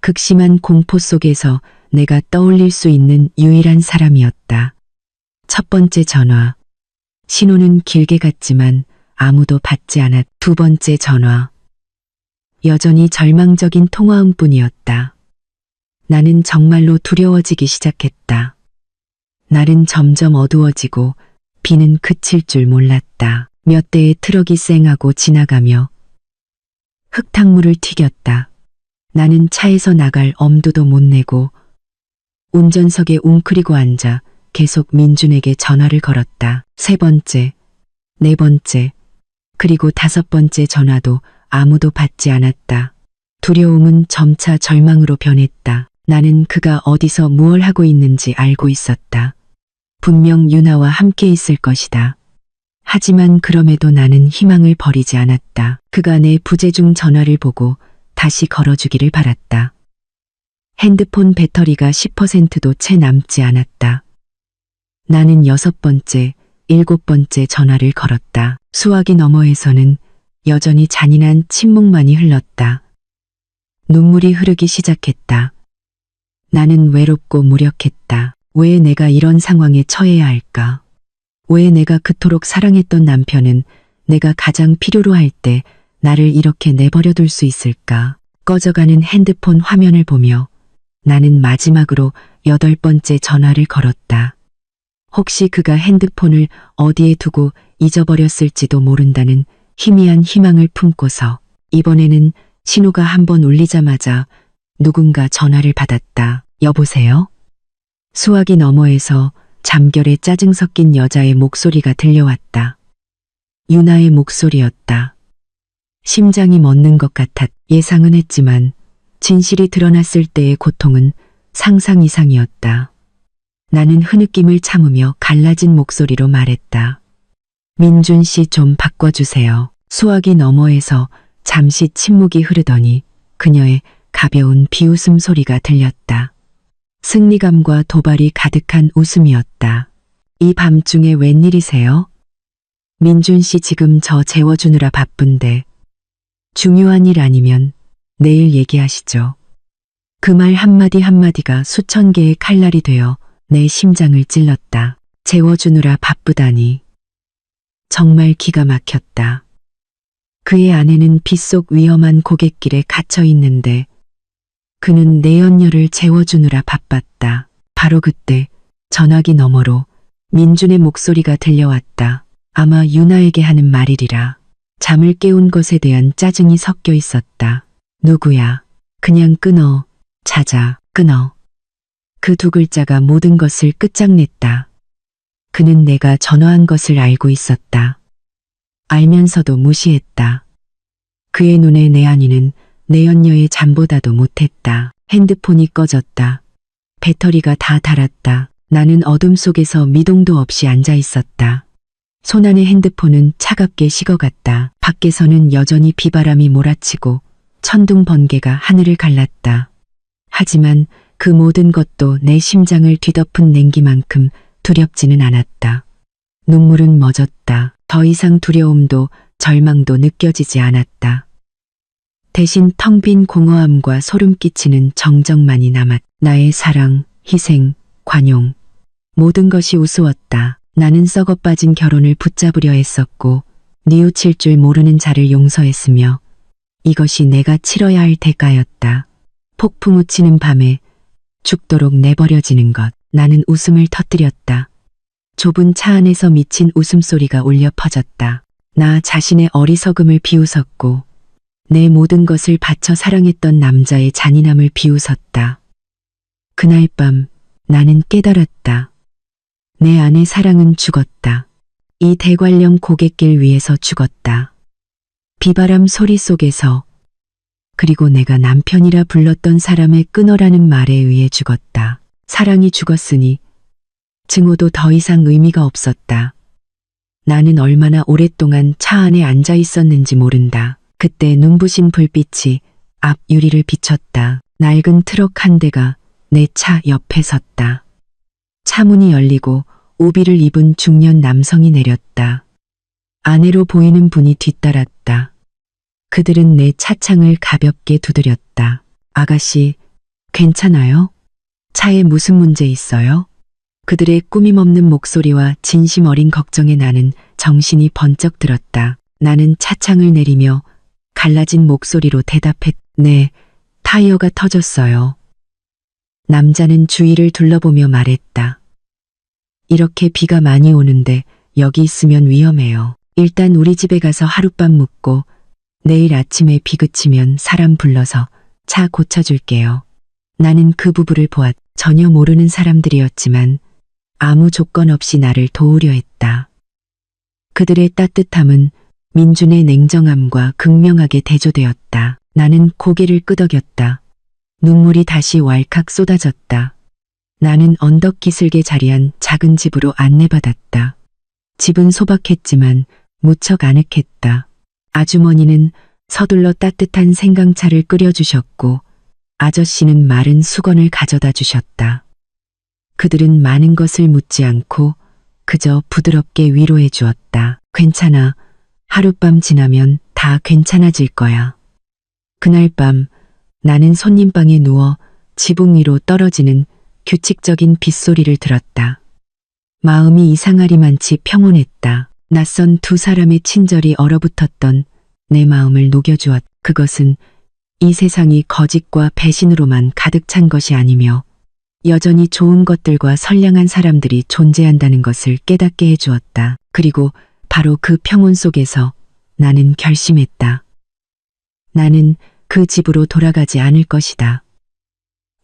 S1: 극심한 공포 속에서 내가 떠올릴 수 있는 유일한 사람이었다. 첫 번째 전화. 신호는 길게 갔지만 아무도 받지 않았. 두 번째 전화. 여전히 절망적인 통화음뿐이었다. 나는 정말로 두려워지기 시작했다. 날은 점점 어두워지고 비는 그칠 줄 몰랐다. 몇 대의 트럭이 쌩하고 지나가며 흙탕물을 튀겼다. 나는 차에서 나갈 엄두도 못 내고 운전석에 웅크리고 앉아 계속 민준에게 전화를 걸었다. 3번째, 4번째, 그리고 5번째 전화도 아무도 받지 않았다. 두려움은 점차 절망으로 변했다. 나는 그가 어디서 무얼 하고 있는지 알고 있었다. 분명 유나와 함께 있을 것이다. 하지만 그럼에도 나는 희망을 버리지 않았다. 그가 내 부재중 전화를 보고 다시 걸어주기를 바랐다. 핸드폰 배터리가 10%도 채 남지 않았다. 나는 6번째, 7번째 전화를 걸었다. 수화기 너머에서는 여전히 잔인한 침묵만이 흘렀다. 눈물이 흐르기 시작했다. 나는 외롭고 무력했다. 왜 내가 이런 상황에 처해야 할까? 왜 내가 그토록 사랑했던 남편은 내가 가장 필요로 할 때 나를 이렇게 내버려둘 수 있을까? 꺼져가는 핸드폰 화면을 보며 나는 마지막으로 8번째 전화를 걸었다. 혹시 그가 핸드폰을 어디에 두고 잊어버렸을지도 모른다는 희미한 희망을 품고서 이번에는 신호가 한번 울리자마자 누군가 전화를 받았다. 여보세요? 수화기 너머에서 잠결에 짜증 섞인 여자의 목소리가 들려왔다. 유나의 목소리였다. 심장이 멎는 것 같았. 예상은 했지만 진실이 드러났을 때의 고통은 상상 이상이었다. 나는 흐느낌을 참으며 갈라진 목소리로 말했다. 민준 씨 좀 바꿔주세요. 수화기 너머에서 잠시 침묵이 흐르더니 그녀의 가벼운 비웃음 소리가 들렸다. 승리감과 도발이 가득한 웃음이었다. 이 밤중에 웬일이세요? 민준 씨 지금 저 재워주느라 바쁜데 중요한 일 아니면 내일 얘기하시죠. 그 말 한마디 한마디가 수천 개의 칼날이 되어 내 심장을 찔렀다. 재워주느라 바쁘다니. 정말 기가 막혔다. 그의 아내는 빗속 위험한 고갯길에 갇혀 있는데 그는 내연녀를 재워주느라 바빴다. 바로 그때 전화기 너머로 민준의 목소리가 들려왔다. 아마 유나에게 하는 말이리라. 잠을 깨운 것에 대한 짜증이 섞여 있었다. 누구야? 그냥 끊어. 자자, 끊어. 그 두 글자가 모든 것을 끝장냈다. 그는 내가 전화한 것을 알고 있었다. 알면서도 무시했다. 그의 눈에 내 아내는 내연녀의 잠보다도 못했다. 핸드폰이 꺼졌다. 배터리가 다 닳았다. 나는 어둠 속에서 미동도 없이 앉아 있었다. 손안의 핸드폰은 차갑게 식어갔다. 밖에서는 여전히 비바람이 몰아치고 천둥 번개가 하늘을 갈랐다. 하지만 그 모든 것도 내 심장을 뒤덮은 냉기만큼 두렵지는 않았다. 눈물은 멎었다. 더 이상 두려움도 절망도 느껴지지 않았다. 대신 텅 빈 공허함과 소름 끼치는 정적만이 남았. 나의 사랑, 희생, 관용, 모든 것이 우스웠다. 나는 썩어 빠진 결혼을 붙잡으려 했었고 뉘우칠 줄 모르는 자를 용서했으며 이것이 내가 치러야 할 대가였다. 폭풍 우치는 밤에 죽도록 내버려지는 것. 나는 웃음을 터뜨렸다. 좁은 차 안에서 미친 웃음소리가 울려 퍼졌다. 나 자신의 어리석음을 비웃었고 내 모든 것을 바쳐 사랑했던 남자의 잔인함을 비웃었다. 그날 밤 나는 깨달았다. 내 아내 사랑은 죽었다. 이 대관령 고갯길 위에서 죽었다. 비바람 소리 속에서 그리고 내가 남편이라 불렀던 사람의 끊어라는 말에 의해 죽었다. 사랑이 죽었으니 증오도 더 이상 의미가 없었다. 나는 얼마나 오랫동안 차 안에 앉아 있었는지 모른다. 그때 눈부신 불빛이 앞 유리를 비췄다. 낡은 트럭 한 대가 내 차 옆에 섰다. 차 문이 열리고 우비를 입은 중년 남성이 내렸다. 아내로 보이는 분이 뒤따랐다. 그들은 내 차창을 가볍게 두드렸다. 아가씨, 괜찮아요? 차에 무슨 문제 있어요? 그들의 꾸밈없는 목소리와 진심 어린 걱정에 나는 정신이 번쩍 들었다. 나는 차창을 내리며 갈라진 목소리로 대답했. 네, 타이어가 터졌어요. 남자는 주위를 둘러보며 말했다. 이렇게 비가 많이 오는데 여기 있으면 위험해요. 일단 우리 집에 가서 하룻밤 묵고 내일 아침에 비 그치면 사람 불러서 차 고쳐줄게요. 나는 그 부부를 보았. 전혀 모르는 사람들이었지만 아무 조건 없이 나를 도우려 했다. 그들의 따뜻함은 민준의 냉정함과 극명하게 대조되었다. 나는 고개를 끄덕였다. 눈물이 다시 왈칵 쏟아졌다. 나는 언덕 기슭에 자리한 작은 집으로 안내받았다. 집은 소박했지만 무척 아늑했다. 아주머니는 서둘러 따뜻한 생강차를 끓여주셨고 아저씨는 마른 수건을 가져다 주셨다. 그들은 많은 것을 묻지 않고 그저 부드럽게 위로해 주었다. 괜찮아. 하룻밤 지나면 다 괜찮아질 거야. 그날 밤 나는 손님방에 누워 지붕 위로 떨어지는 규칙적인 빗소리를 들었다. 마음이 이상하리만치 평온했다. 낯선 두 사람의 친절이 얼어붙었던 내 마음을 녹여주었. 그것은 이 세상이 거짓과 배신으로만 가득 찬 것이 아니며 여전히 좋은 것들과 선량한 사람들이 존재한다는 것을 깨닫게 해주었다. 그리고 바로 그 평온 속에서 나는 결심했다. 나는 그 집으로 돌아가지 않을 것이다.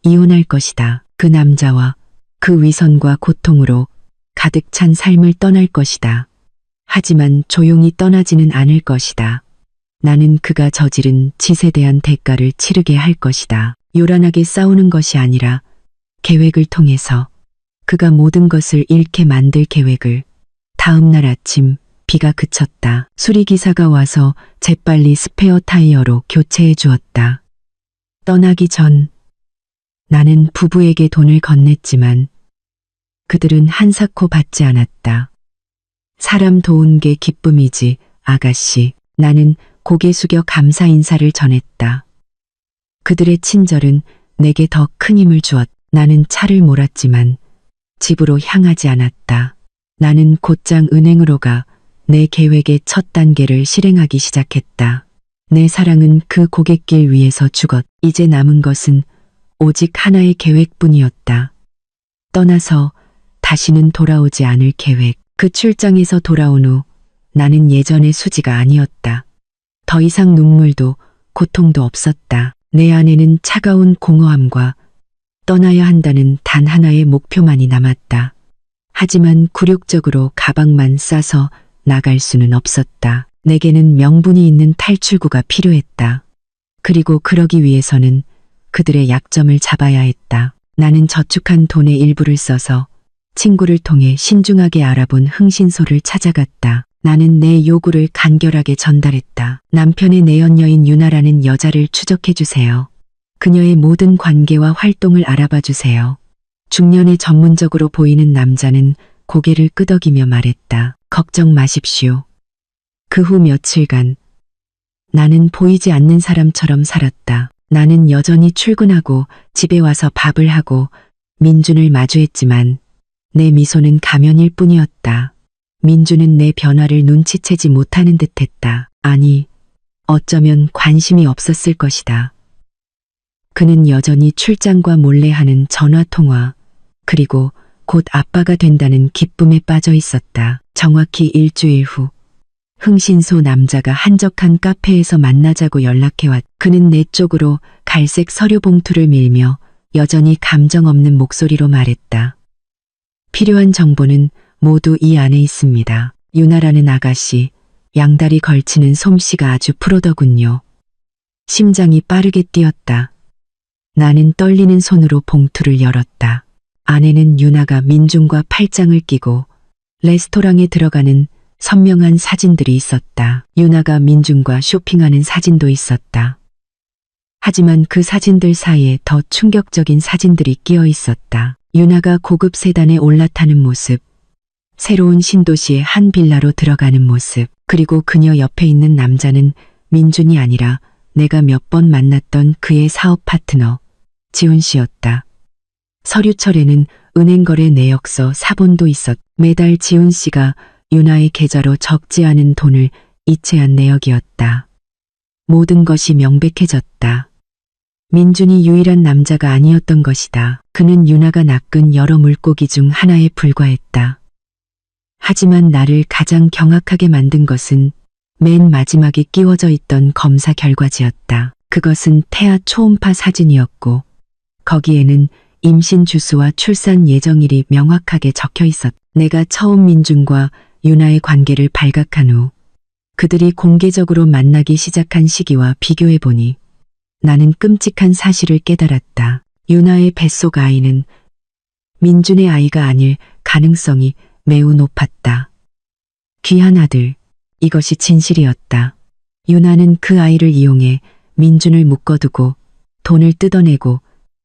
S1: 이혼할 것이다. 그 남자와 그 위선과 고통으로 가득 찬 삶을 떠날 것이다. 하지만 조용히 떠나지는 않을 것이다. 나는 그가 저지른 짓에 대한 대가를 치르게 할 것이다. 요란하게 싸우는 것이 아니라 계획을 통해서 그가 모든 것을 잃게 만들 계획을. 다음 날 아침 비가 그쳤다. 수리기사가 와서 재빨리 스페어 타이어로 교체해 주었다. 떠나기 전 나는 부부에게 돈을 건넸지만 그들은 한사코 받지 않았다. 사람 도운 게 기쁨이지, 아가씨. 나는 고개 숙여 감사 인사를 전했다. 그들의 친절은 내게 더 큰 힘을 주었다. 나는 차를 몰았지만 집으로 향하지 않았다. 나는 곧장 은행으로 가 내 계획의 첫 단계를 실행하기 시작했다. 내 사랑은 그 고갯길 위에서 죽었. 이제 남은 것은 오직 하나의 계획뿐이었다. 떠나서 다시는 돌아오지 않을 계획. 그 출장에서 돌아온 후 나는 예전의 수지가 아니었다. 더 이상 눈물도 고통도 없었다. 내 안에는 차가운 공허함과 떠나야 한다는 단 하나의 목표만이 남았다. 하지만 굴욕적으로 가방만 싸서 나갈 수는 없었다. 내게는 명분이 있는 탈출구가 필요했다. 그리고 그러기 위해서는 그들의 약점을 잡아야 했다. 나는 저축한 돈의 일부를 써서 친구를 통해 신중하게 알아본 흥신소를 찾아갔다. 나는 내 요구를 간결하게 전달했다. 남편의 내연녀인 유나라는 여자를 추적해 주세요. 그녀의 모든 관계와 활동을 알아봐 주세요. 중년에 전문적으로 보이는 남자는 고개를 끄덕이며 말했다. 걱정 마십시오. 그 후 며칠간 나는 보이지 않는 사람처럼 살았다. 나는 여전히 출근하고 집에 와서 밥을 하고 민준을 마주했지만 내 미소는 가면일 뿐이었다. 민준은 내 변화를 눈치채지 못하는 듯했다. 아니, 어쩌면 관심이 없었을 것이다. 그는 여전히 출장과 몰래 하는 전화통화, 그리고 곧 아빠가 된다는 기쁨에 빠져 있었다. 정확히 일주일 후 흥신소 남자가 한적한 카페에서 만나자고 연락해왔. 그는 내 쪽으로 갈색 서류 봉투를 밀며 여전히 감정 없는 목소리로 말했다. 필요한 정보는 모두 이 안에 있습니다. 유나라는 아가씨, 양다리 걸치는 솜씨가 아주 프로더군요. 심장이 빠르게 뛰었다. 나는 떨리는 손으로 봉투를 열었다. 안에는 유나가 민준과 팔짱을 끼고 레스토랑에 들어가는 선명한 사진들이 있었다. 유나가 민준과 쇼핑하는 사진도 있었다. 하지만 그 사진들 사이에 더 충격적인 사진들이 끼어 있었다. 유나가 고급 세단에 올라타는 모습, 새로운 신도시의 한 빌라로 들어가는 모습, 그리고 그녀 옆에 있는 남자는 민준이 아니라 내가 몇 번 만났던 그의 사업 파트너, 지훈 씨였다. 서류철에는 은행거래 내역서 사본도 있었. 매달 지훈 씨가 유나의 계좌로 적지 않은 돈을 이체한 내역이었다. 모든 것이 명백해졌다. 민준이 유일한 남자가 아니었던 것이다. 그는 유나가 낚은 여러 물고기 중 하나에 불과했다. 하지만 나를 가장 경악하게 만든 것은 맨 마지막에 끼워져 있던 검사 결과지였다. 그것은 태아 초음파 사진이었고 거기에는 임신 주수와 출산 예정일이 명확하게 적혀 있었다. 내가 처음 민준과 유나의 관계를 발각한 후 그들이 공개적으로 만나기 시작한 시기와 비교해보니 나는 끔찍한 사실을 깨달았다. 유나의 뱃속 아이는 민준의 아이가 아닐 가능성이 매우 높았다. 귀한 아들, 이것이 진실이었다. 유나는 그 아이를 이용해 민준을 묶어두고 돈을 뜯어내고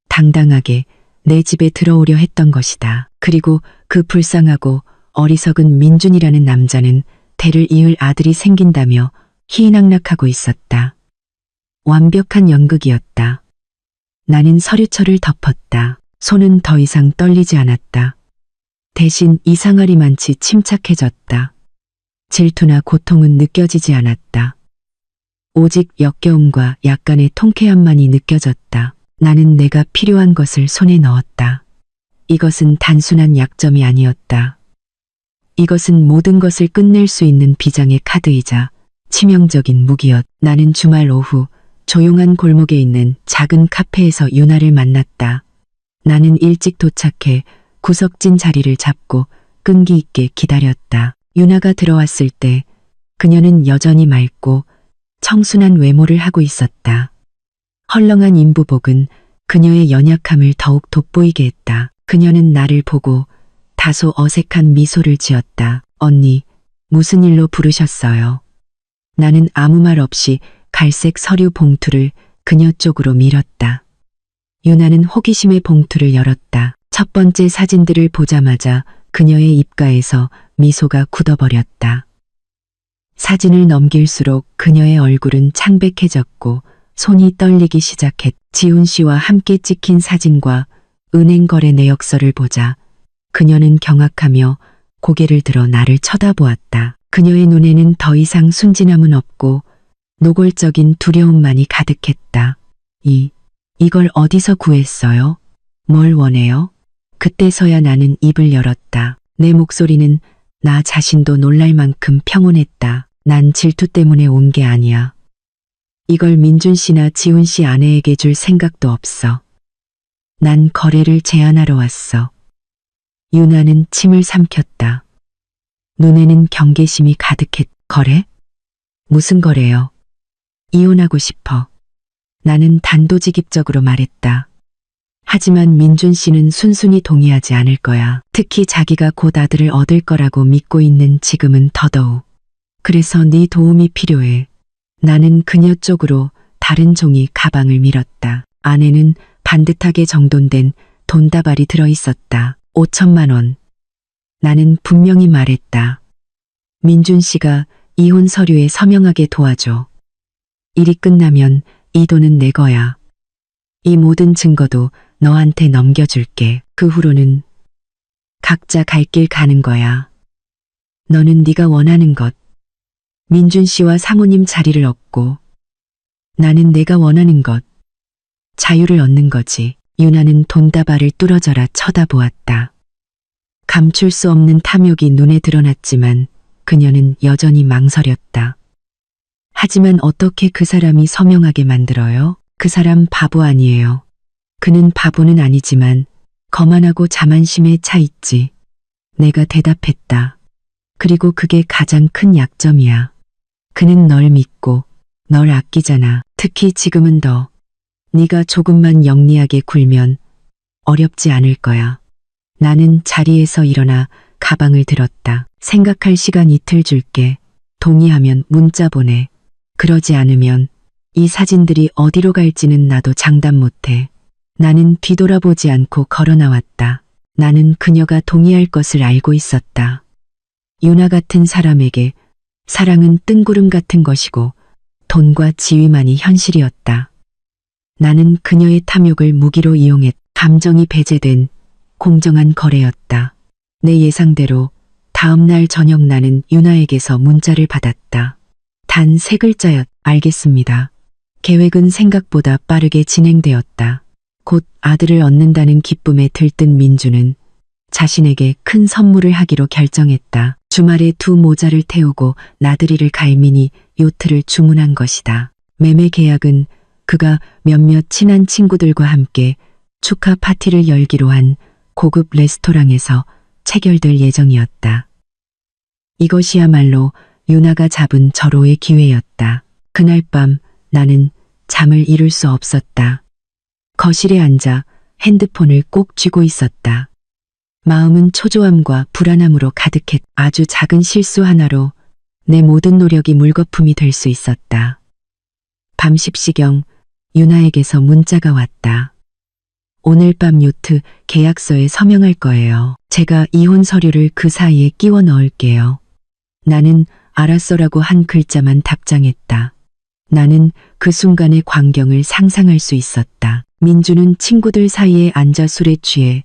S1: 당당하게 내 집에 들어오려 했던 것이다. 그리고 그 불쌍하고 어리석은 민준이라는 남자는 대를 이을 아들이 생긴다며 희낙락하고 있었다. 완벽한 연극이었다. 나는 서류철을 덮었다. 손은 더 이상 떨리지 않았다. 대신 이상하리만치 침착해졌다. 질투나 고통은 느껴지지 않았다. 오직 역겨움과 약간의 통쾌함만이 느껴졌다. 나는 내가 필요한 것을 손에 넣었다. 이것은 단순한 약점이 아니었다. 이것은 모든 것을 끝낼 수 있는 비장의 카드이자 치명적인 무기였다. 나는 주말 오후 조용한 골목에 있는 작은 카페에서 유나를 만났다. 나는 일찍 도착해 구석진 자리를 잡고 끈기 있게 기다렸다. 유나가 들어왔을 때 그녀는 여전히 맑고 청순한 외모를 하고 있었다. 헐렁한 인부복은 그녀의 연약함을 더욱 돋보이게 했다. 그녀는 나를 보고 다소 어색한 미소를 지었다. 언니, 무슨 일로 부르셨어요? 나는 아무 말 없이 갈색 서류 봉투를 그녀 쪽으로 밀었다. 유나는 호기심에 봉투를 열었다. 첫 번째 사진들을 보자마자 그녀의 입가에서 미소가 굳어버렸다. 사진을 넘길수록 그녀의 얼굴은 창백해졌고 손이 떨리기 시작했다. 지훈 씨와 함께 찍힌 사진과 은행 거래 내역서를 보자 그녀는 경악하며 고개를 들어 나를 쳐다보았다. 그녀의 눈에는 더 이상 순진함은 없고 노골적인 두려움만이 가득했다. 이걸 어디서 구했어요? 뭘 원해요? 그때서야 나는 입을 열었다. 내 목소리는 나 자신도 놀랄 만큼 평온했다. 난 질투 때문에 온 게 아니야. 이걸 민준 씨나 지훈 씨 아내에게 줄 생각도 없어. 난 거래를 제안하러 왔어. 유나는 침을 삼켰다. 눈에는 경계심이 가득했다. 거래? 무슨 거래요? 이혼하고 싶어. 나는 단도직입적으로 말했다. 하지만 민준 씨는 순순히 동의하지 않을 거야. 특히 자기가 곧 아들을 얻을 거라고 믿고 있는 지금은 더더욱. 그래서 네 도움이 필요해. 나는 그녀 쪽으로 다른 종이 가방을 밀었다. 안에는 반듯하게 정돈된 돈다발이 들어있었다. 5천만 원. 나는 분명히 말했다. 민준 씨가 이혼 서류에 서명하게 도와줘. 일이 끝나면 이 돈은 내 거야. 이 모든 증거도 너한테 넘겨줄게. 그 후로는 각자 갈 길 가는 거야. 너는 네가 원하는 것, 민준 씨와 사모님 자리를 얻고 나는 내가 원하는 것, 자유를 얻는 거지. 유나는 돈다발을 뚫어져라 쳐다보았다. 감출 수 없는 탐욕이 눈에 드러났지만 그녀는 여전히 망설였다. 하지만 어떻게 그 사람이 서명하게 만들어요? 그 사람 바보 아니에요. 그는 바보는 아니지만 거만하고 자만심에 차 있지. 내가 대답했다. 그리고 그게 가장 큰 약점이야. 그는 널 믿고 널 아끼잖아. 특히 지금은 더. 네가 조금만 영리하게 굴면 어렵지 않을 거야. 나는 자리에서 일어나 가방을 들었다. 생각할 시간 이틀 줄게. 동의하면 문자 보내. 그러지 않으면 이 사진들이 어디로 갈지는 나도 장담 못해. 나는 뒤돌아보지 않고 걸어 나왔다. 나는 그녀가 동의할 것을 알고 있었다. 유나 같은 사람에게 사랑은 뜬구름 같은 것이고 돈과 지위만이 현실이었다. 나는 그녀의 탐욕을 무기로 이용했. 감정이 배제된 공정한 거래였다. 내 예상대로 다음 날 저녁 나는 유나에게서 문자를 받았다. 단 3글자였. 알겠습니다. 계획은 생각보다 빠르게 진행되었다. 곧 아들을 얻는다는 기쁨에 들뜬 민주는 자신에게 큰 선물을 하기로 결정했다. 주말에 2 모자를 태우고 나들이를 갈 미니 요트를 주문한 것이다. 매매 계약은 그가 몇몇 친한 친구들과 함께 축하 파티를 열기로 한 고급 레스토랑에서 체결될 예정이었다. 이것이야말로 유나가 잡은 절호의 기회였다. 그날 밤 나는 잠을 이룰 수 없었다. 거실에 앉아 핸드폰을 꼭 쥐고 있었다. 마음은 초조함과 불안함으로 가득했. 아주 작은 실수 하나로 내 모든 노력이 물거품이 될 수 있었다. 밤 10시경 유나에게서 문자가 왔다. 오늘 밤 요트 계약서에 서명할 거예요. 제가 이혼 서류를 그 사이에 끼워 넣을게요. 나는 알았어라고 한 글자만 답장했다. 나는 그 순간의 광경을 상상할 수 있었다. 민주는 친구들 사이에 앉아 술에 취해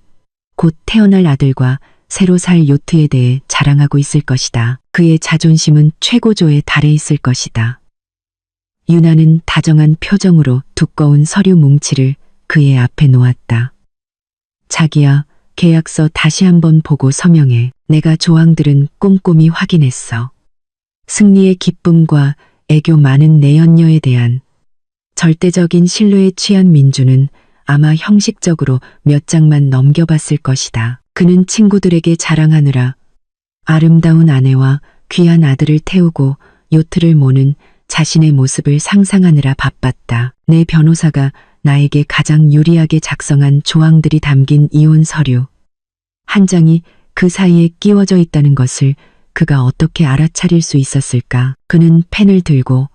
S1: 곧 태어날 아들과 새로 살 요트에 대해 자랑하고 있을 것이다. 그의 자존심은 최고조에 달해 있을 것이다. 유나는 다정한 표정으로 두꺼운 서류 뭉치를 그의 앞에 놓았다. 자기야, 계약서 다시 한번 보고 서명해. 내가 조항들은 꼼꼼히 확인했어. 승리의 기쁨과 애교 많은 내연녀에 대한 절대적인 신뢰에 취한 민주는 아마 형식적으로 몇 장만 넘겨봤을 것이다. 그는 친구들에게 자랑하느라 아름다운 아내와 귀한 아들을 태우고 요트를 모는 자신의 모습을 상상하느라 바빴다. 내 변호사가 나에게 가장 유리하게 작성한 조항들이 담긴 이혼 서류 한 장이 그 사이에 끼워져 있다는 것을 그가 어떻게 알아차릴 수 있었을까? 그는 펜을 들고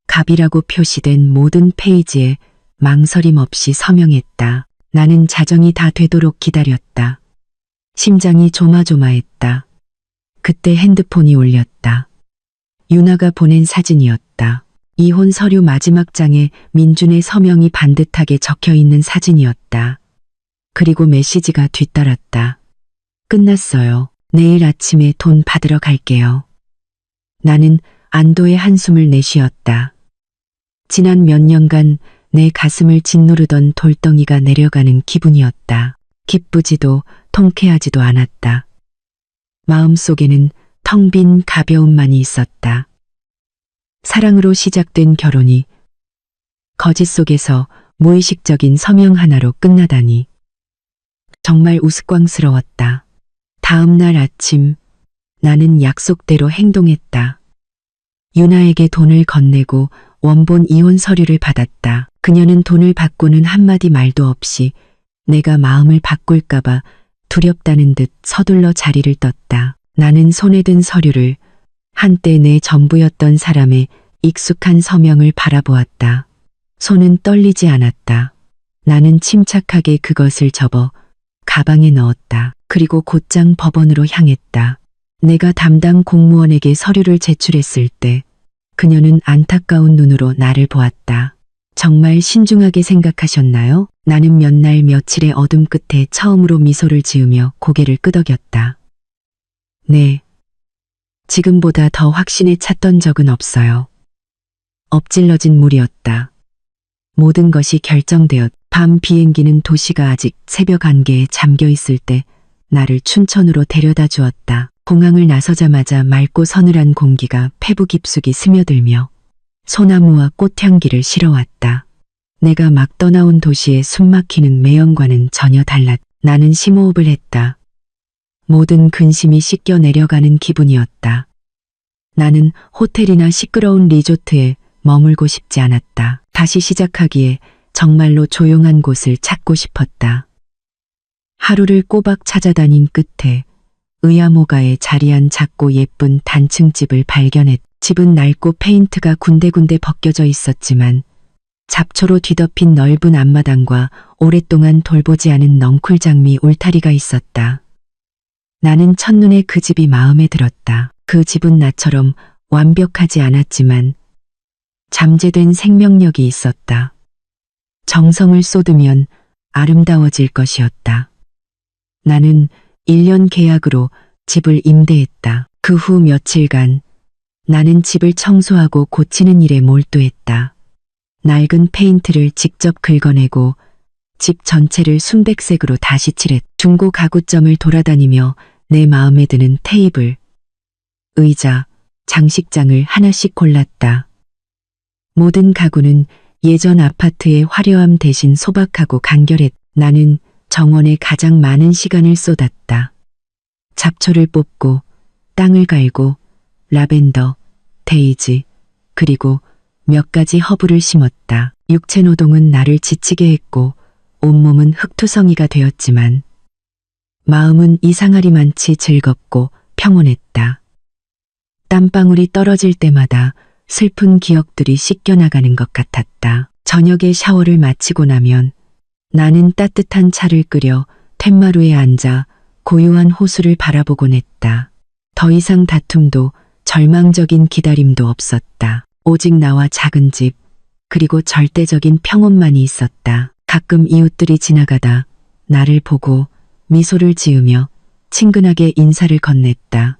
S1: 갑이라고 표시된 모든 페이지에 망설임 없이 서명했다. 나는 자정이 다 되도록 기다렸다. 심장이 조마조마했다. 그때 핸드폰이 울렸다. 유나가 보낸 사진이었다. 이혼 서류 마지막 장에 민준의 서명이 반듯하게 적혀 있는 사진이었다. 그리고 메시지가 뒤따랐다. 끝났어요. 내일 아침에 돈 받으러 갈게요. 나는 안도의 한숨을 내쉬었다. 지난 몇 년간 내 가슴을 짓누르던 돌덩이가 내려가는 기분이었다. 기쁘지도 통쾌하지도 않았다. 마음속에는 텅 빈 가벼움만이 있었다. 사랑으로 시작된 결혼이 거짓 속에서 무의식적인 서명 하나로 끝나다니. 정말 우스꽝스러웠다. 다음 날 아침 나는 약속대로 행동했다. 유나에게 돈을 건네고 원본 이혼 서류를 받았다. 그녀는 돈을 받고는 한마디 말도 없이 내가 마음을 바꿀까봐 두렵다는 듯 서둘러 자리를 떴다. 나는 손에 든 서류를 한때 내 전부였던 사람의 익숙한 서명을 바라보았다. 손은 떨리지 않았다. 나는 침착하게 그것을 접어 가방에 넣었다. 그리고 곧장 법원으로 향했다. 내가 담당 공무원에게 서류를 제출했을 때 그녀는 안타까운 눈으로 나를 보았다. 정말 신중하게 생각하셨나요? 나는 몇 날 며칠의 어둠 끝에 처음으로 미소를 지으며 고개를 끄덕였다. 네. 지금보다 더 확신에 찼던 적은 없어요. 엎질러진 물이었다. 모든 것이 결정되었. 밤 비행기는 도시가 아직 새벽 안개에 잠겨 있을 때 나를 춘천으로 데려다 주었다. 공항을 나서자마자 맑고 서늘한 공기가 폐부 깊숙이 스며들며 소나무와 꽃향기를 실어왔다. 내가 막 떠나온 도시의 숨막히는 매연과는 전혀 달랐. 나는 심호흡을 했다. 모든 근심이 씻겨 내려가는 기분이었다. 나는 호텔이나 시끄러운 리조트에 머물고 싶지 않았다. 다시 시작하기에 정말로 조용한 곳을 찾고 싶었다. 하루를 꼬박 찾아다닌 끝에 의아모가에 자리한 작고 예쁜 단층집을 발견했. 집은 낡고 페인트가 군데군데 벗겨져 있었지만 잡초로 뒤덮인 넓은 앞마당과 오랫동안 돌보지 않은 넝쿨 장미 울타리가 있었다. 나는 첫눈에 그 집이 마음에 들었다. 그 집은 나처럼 완벽하지 않았지만 잠재된 생명력이 있었다. 정성을 쏟으면 아름다워질 것이었다. 나는 1년 계약으로 집을 임대했다. 그 후 며칠간 나는 집을 청소하고 고치는 일에 몰두했다. 낡은 페인트를 직접 긁어내고 집 전체를 순백색으로 다시 칠했. 중고 가구점을 돌아다니며 내 마음에 드는 테이블, 의자, 장식장을 하나씩 골랐다. 모든 가구는 예전 아파트의 화려함 대신 소박하고 간결했. 나는 정원에 가장 많은 시간을 쏟았다. 잡초를 뽑고 땅을 갈고 라벤더, 데이지, 그리고 몇 가지 허브를 심었다. 육체 노동은 나를 지치게 했고 온몸은 흙투성이가 되었지만 마음은 이상하리만치 즐겁고 평온했다. 땀방울이 떨어질 때마다 슬픈 기억들이 씻겨나가는 것 같았다. 저녁에 샤워를 마치고 나면 나는 따뜻한 차를 끓여 툇마루에 앉아 고요한 호수를 바라보곤 했다. 더 이상 다툼도 절망적인 기다림도 없었다. 오직 나와 작은 집, 그리고 절대적인 평온만이 있었다. 가끔 이웃들이 지나가다 나를 보고 미소를 지으며 친근하게 인사를 건넸다.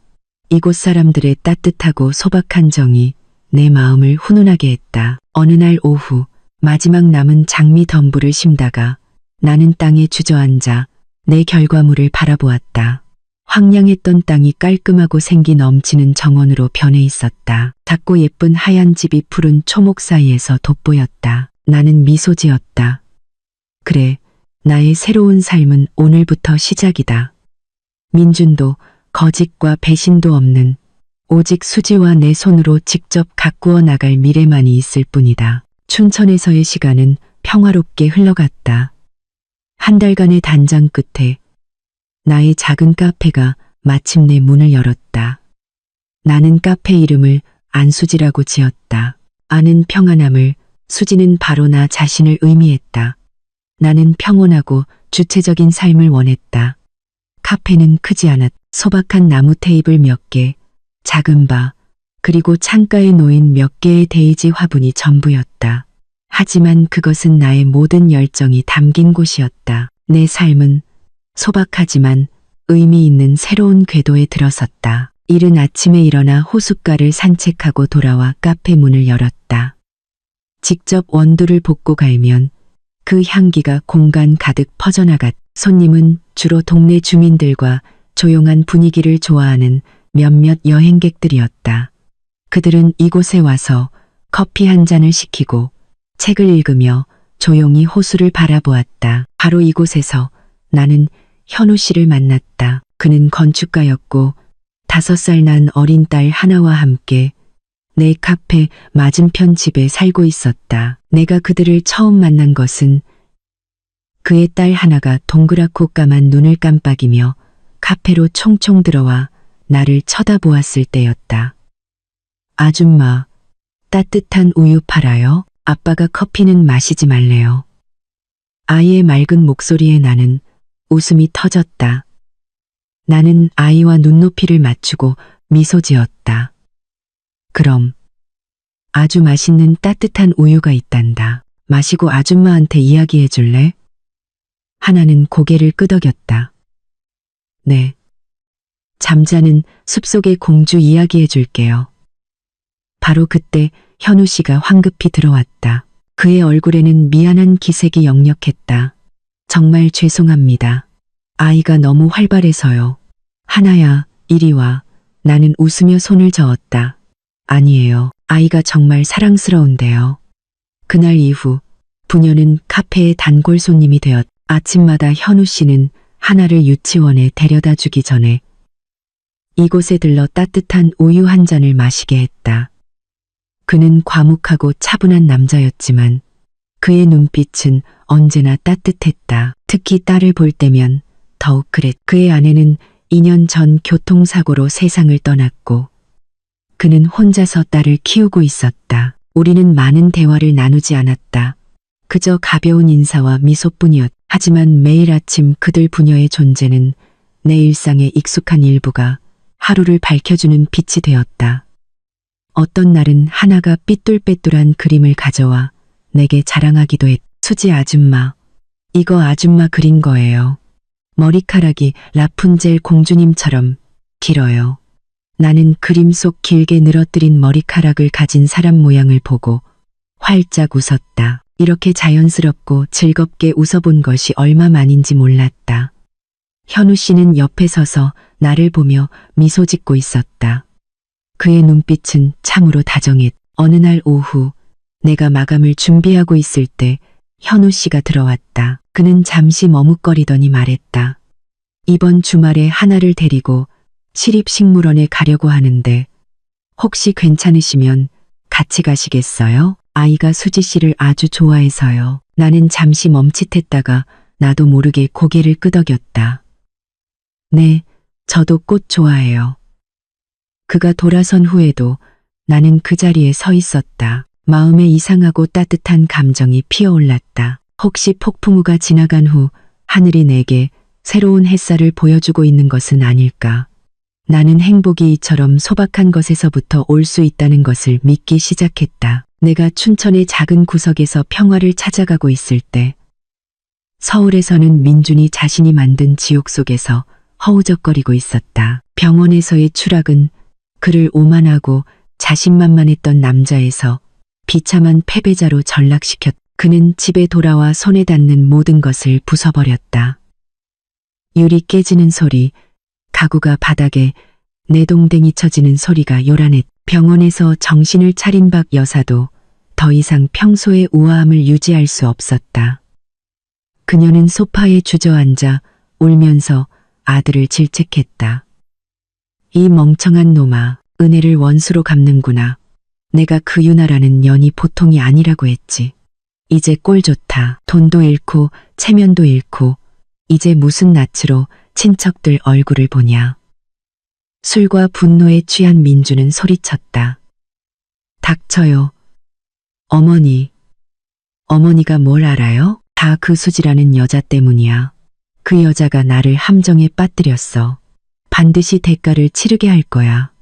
S1: 이곳 사람들의 따뜻하고 소박한 정이 내 마음을 훈훈하게 했다. 어느 날 오후 마지막 남은 장미 덤불을 심다가 나는 땅에 주저앉아 내 결과물을 바라보았다. 황량했던 땅이 깔끔하고 생기 넘치는 정원으로 변해 있었다. 작고 예쁜 하얀 집이 푸른 초목 사이에서 돋보였다. 나는 미소 지었다. 그래, 나의 새로운 삶은 오늘부터 시작이다. 민준도 거짓과 배신도 없는 오직 수지와 내 손으로 직접 가꾸어 나갈 미래만이 있을 뿐이다. 춘천에서의 시간은 평화롭게 흘러갔다. 한 달간의 단장 끝에 나의 작은 카페가 마침내 문을 열었다. 나는 카페 이름을 안수지라고 지었다. 안은 평안함을, 수지는 바로 나 자신을 의미했다. 나는 평온하고 주체적인 삶을 원했다. 카페는 크지 않았. 소박한 나무 테이블 몇 개, 작은 바, 그리고 창가에 놓인 몇 개의 데이지 화분이 전부였다. 하지만 그것은 나의 모든 열정이 담긴 곳이었다. 내 삶은 소박하지만 의미 있는 새로운 궤도에 들어섰다. 이른 아침에 일어나 호숫가를 산책하고 돌아와 카페 문을 열었다. 직접 원두를 볶고 갈면 그 향기가 공간 가득 퍼져나갔. 손님은 주로 동네 주민들과 조용한 분위기를 좋아하는 몇몇 여행객들이었다. 그들은 이곳에 와서 커피 한 잔을 시키고 책을 읽으며 조용히 호수를 바라보았다. 바로 이곳에서 나는 현우 씨를 만났다. 그는 건축가였고 5살 난 어린 딸 하나와 함께 내 카페 맞은편 집에 살고 있었다. 내가 그들을 처음 만난 것은 그의 딸 하나가 동그랗고 까만 눈을 깜빡이며 카페로 총총 들어와 나를 쳐다보았을 때였다. 아줌마, 따뜻한 우유 팔아요? 아빠가 커피는 마시지 말래요. 아이의 맑은 목소리에 나는 웃음이 터졌다. 나는 아이와 눈높이를 맞추고 미소 지었다. 그럼 아주 맛있는 따뜻한 우유가 있단다. 마시고 아줌마한테 이야기해 줄래? 하나는 고개를 끄덕였다. 네. 잠자는 숲속의 공주 이야기해 줄게요. 바로 그때 현우 씨가 황급히 들어왔다. 그의 얼굴에는 미안한 기색이 역력했다. 정말 죄송합니다. 아이가 너무 활발해서요. 하나야, 이리 와. 나는 웃으며 손을 저었다. 아니에요. 아이가 정말 사랑스러운데요. 그날 이후 부녀는 카페의 단골 손님이 되었다. 아침마다 현우 씨는 하나를 유치원에 데려다 주기 전에 이곳에 들러 따뜻한 우유 한 잔을 마시게 했다. 그는 과묵하고 차분한 남자였지만 그의 눈빛은 언제나 따뜻했다. 특히 딸을 볼 때면 더욱 그랬. 그의 아내는 2년 전 교통사고로 세상을 떠났고 그는 혼자서 딸을 키우고 있었다. 우리는 많은 대화를 나누지 않았다. 그저 가벼운 인사와 미소뿐이었다. 하지만 매일 아침 그들 부녀의 존재는 내 일상의 익숙한 일부가 하루를 밝혀주는 빛이 되었다. 어떤 날은 하나가 삐뚤빼뚤한 그림을 가져와 내게 자랑하기도 했다. 수지 아줌마, 이거 아줌마 그린 거예요. 머리카락이 라푼젤 공주님처럼 길어요. 나는 그림 속 길게 늘어뜨린 머리카락을 가진 사람 모양을 보고 활짝 웃었다. 이렇게 자연스럽고 즐겁게 웃어본 것이 얼마만인지 몰랐다. 현우 씨는 옆에 서서 나를 보며 미소 짓고 있었다. 그의 눈빛은 참으로 다정했다. 어느 날 오후 내가 마감을 준비하고 있을 때 현우 씨가 들어왔다. 그는 잠시 머뭇거리더니 말했다. 이번 주말에 하나를 데리고 시립식물원에 가려고 하는데 혹시 괜찮으시면 같이 가시겠어요? 아이가 수지 씨를 아주 좋아해서요. 나는 잠시 멈칫했다가 나도 모르게 고개를 끄덕였다. 네, 저도 꽃 좋아해요. 그가 돌아선 후에도 나는 그 자리에 서 있었다. 마음에 이상하고 따뜻한 감정이 피어올랐다. 혹시 폭풍우가 지나간 후 하늘이 내게 새로운 햇살을 보여주고 있는 것은 아닐까. 나는 행복이 이처럼 소박한 것에서부터 올 수 있다는 것을 믿기 시작했다. 내가 춘천의 작은 구석에서 평화를 찾아가고 있을 때 서울에서는 민준이 자신이 만든 지옥 속에서 허우적거리고 있었다. 병원에서의 추락은 그를 오만하고 자신만만했던 남자에서 비참한 패배자로 전락시켰다. 그는 집에 돌아와 손에 닿는 모든 것을 부숴버렸다. 유리 깨지는 소리, 가구가 바닥에 내동댕이 쳐지는 소리가 요란했다. 병원에서 정신을 차린 박 여사도 더 이상 평소의 우아함을 유지할 수 없었다. 그녀는 소파에 주저앉아 울면서 아들을 질책했다. 이 멍청한 놈아, 은혜를 원수로 갚는구나. 내가 그 유나라는 년이 보통이 아니라고 했지. 이제 꼴 좋다. 돈도 잃고 체면도 잃고 이제 무슨 낯으로 친척들 얼굴을 보냐. 술과 분노에 취한 민주는 소리쳤다. 닥쳐요. 어머니. 어머니가 뭘 알아요? 다 그 수지라는 여자 때문이야. 그 여자가 나를 함정에 빠뜨렸어. 반드시 대가를 치르게 할 거야.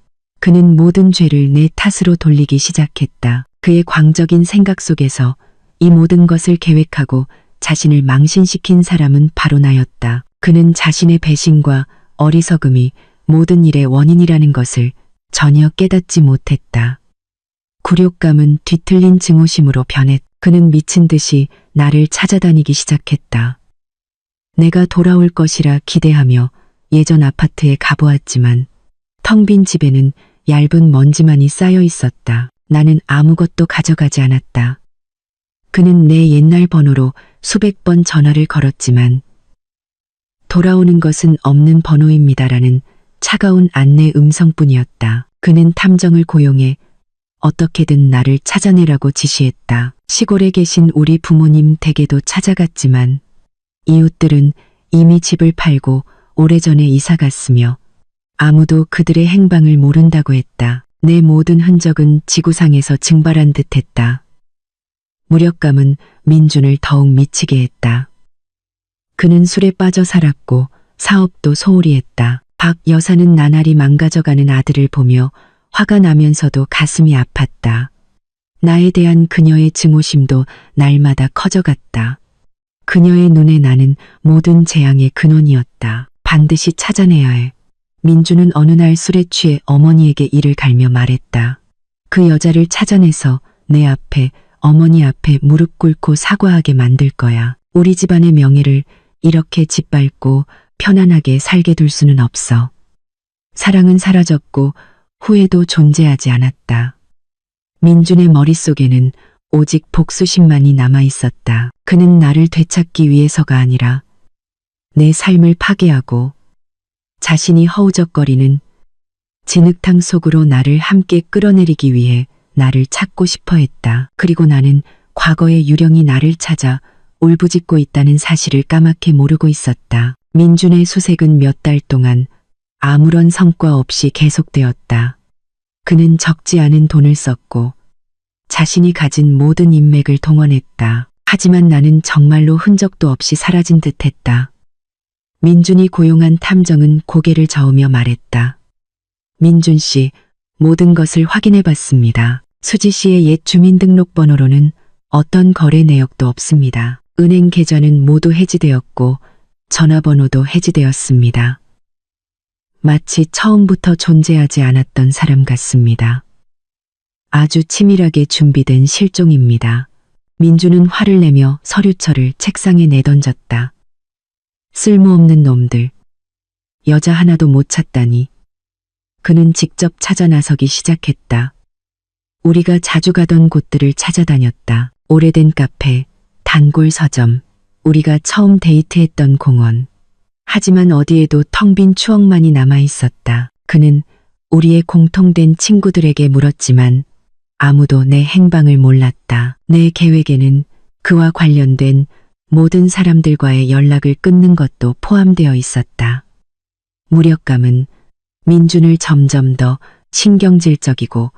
S1: 그는 모든 죄를 내 탓으로 돌리기 시작했다. 그의 광적인 생각 속에서 이 모든 것을 계획하고 자신을 망신시킨 사람은 바로 나였다. 그는 자신의 배신과 어리석음이 모든 일의 원인이라는 것을 전혀 깨닫지 못했다. 굴욕감은 뒤틀린 증오심으로 변했다. 그는 미친 듯이 나를 찾아다니기 시작했다. 내가 돌아올 것이라 기대하며 예전 아파트에 가보았지만 텅 빈 집에는 얇은 먼지만이 쌓여 있었다. 나는 아무것도 가져가지 않았다. 그는 내 옛날 번호로 수백 번 전화를 걸었지만 돌아오는 것은 없는 번호입니다라는 차가운 안내 음성뿐이었다. 그는 탐정을 고용해 어떻게든 나를 찾아내라고 지시했다. 시골에 계신 우리 부모님 댁에도 찾아갔지만 이웃들은 이미 집을 팔고 오래전에 이사 갔으며 아무도 그들의 행방을 모른다고 했다. 내 모든 흔적은 지구상에서 증발한 듯했다. 무력감은 민준을 더욱 미치게 했다. 그는 술에 빠져 살았고 사업도 소홀히 했다. 박 여사는 나날이 망가져가는 아들을 보며 화가 나면서도 가슴이 아팠다. 나에 대한 그녀의 증오심도 날마다 커져갔다. 그녀의 눈에 나는 모든 재앙의 근원이었다. 반드시 찾아내야 해. 민주는 어느 날 술에 취해 어머니에게 이를 갈며 말했다. 그 여자를 찾아내서 내 앞에 어머니 앞에 무릎 꿇고 사과하게 만들 거야. 우리 집안의 명예를 이렇게 짓밟고 편안하게 살게 둘 수는 없어. 사랑은 사라졌고 후회도 존재하지 않았다. 민준의 머릿속에는 오직 복수심만이 남아 있었다. 그는 나를 되찾기 위해서가 아니라 내 삶을 파괴하고 자신이 허우적거리는 진흙탕 속으로 나를 함께 끌어내리기 위해 나를 찾고 싶어 했다. 그리고 나는 과거의 유령이 나를 찾아 울부짖고 있다는 사실을 까맣게 모르고 있었다. 민준의 수색은 몇 달 동안 아무런 성과 없이 계속되었다. 그는 적지 않은 돈을 썼고 자신이 가진 모든 인맥을 동원했다. 하지만 나는 정말로 흔적도 없이 사라진 듯했다. 민준이 고용한 탐정은 고개를 저으며 말했다. 민준 씨, 모든 것을 확인해 봤습니다. 수지 씨의 옛 주민등록번호로는 어떤 거래 내역도 없습니다. 은행 계좌는 모두 해지되었고 전화번호도 해지되었습니다. 마치 처음부터 존재하지 않았던 사람 같습니다. 아주 치밀하게 준비된 실종입니다. 민주는 화를 내며 서류철을 책상에 내던졌다. 쓸모없는 놈들. 여자 하나도 못 찾다니. 그는 직접 찾아 나서기 시작했다. 우리가 자주 가던 곳들을 찾아다녔다. 오래된 카페, 단골 서점, 우리가 처음 데이트했던 공원. 하지만 어디에도 텅 빈 추억만이 남아 있었다. 그는 우리의 공통된 친구들에게 물었지만 아무도 내 행방을 몰랐다. 내 계획에는 그와 관련된 모든 사람들과의 연락을 끊는 것도 포함되어 있었다. 무력감은 민준을 점점 더 신경질적이고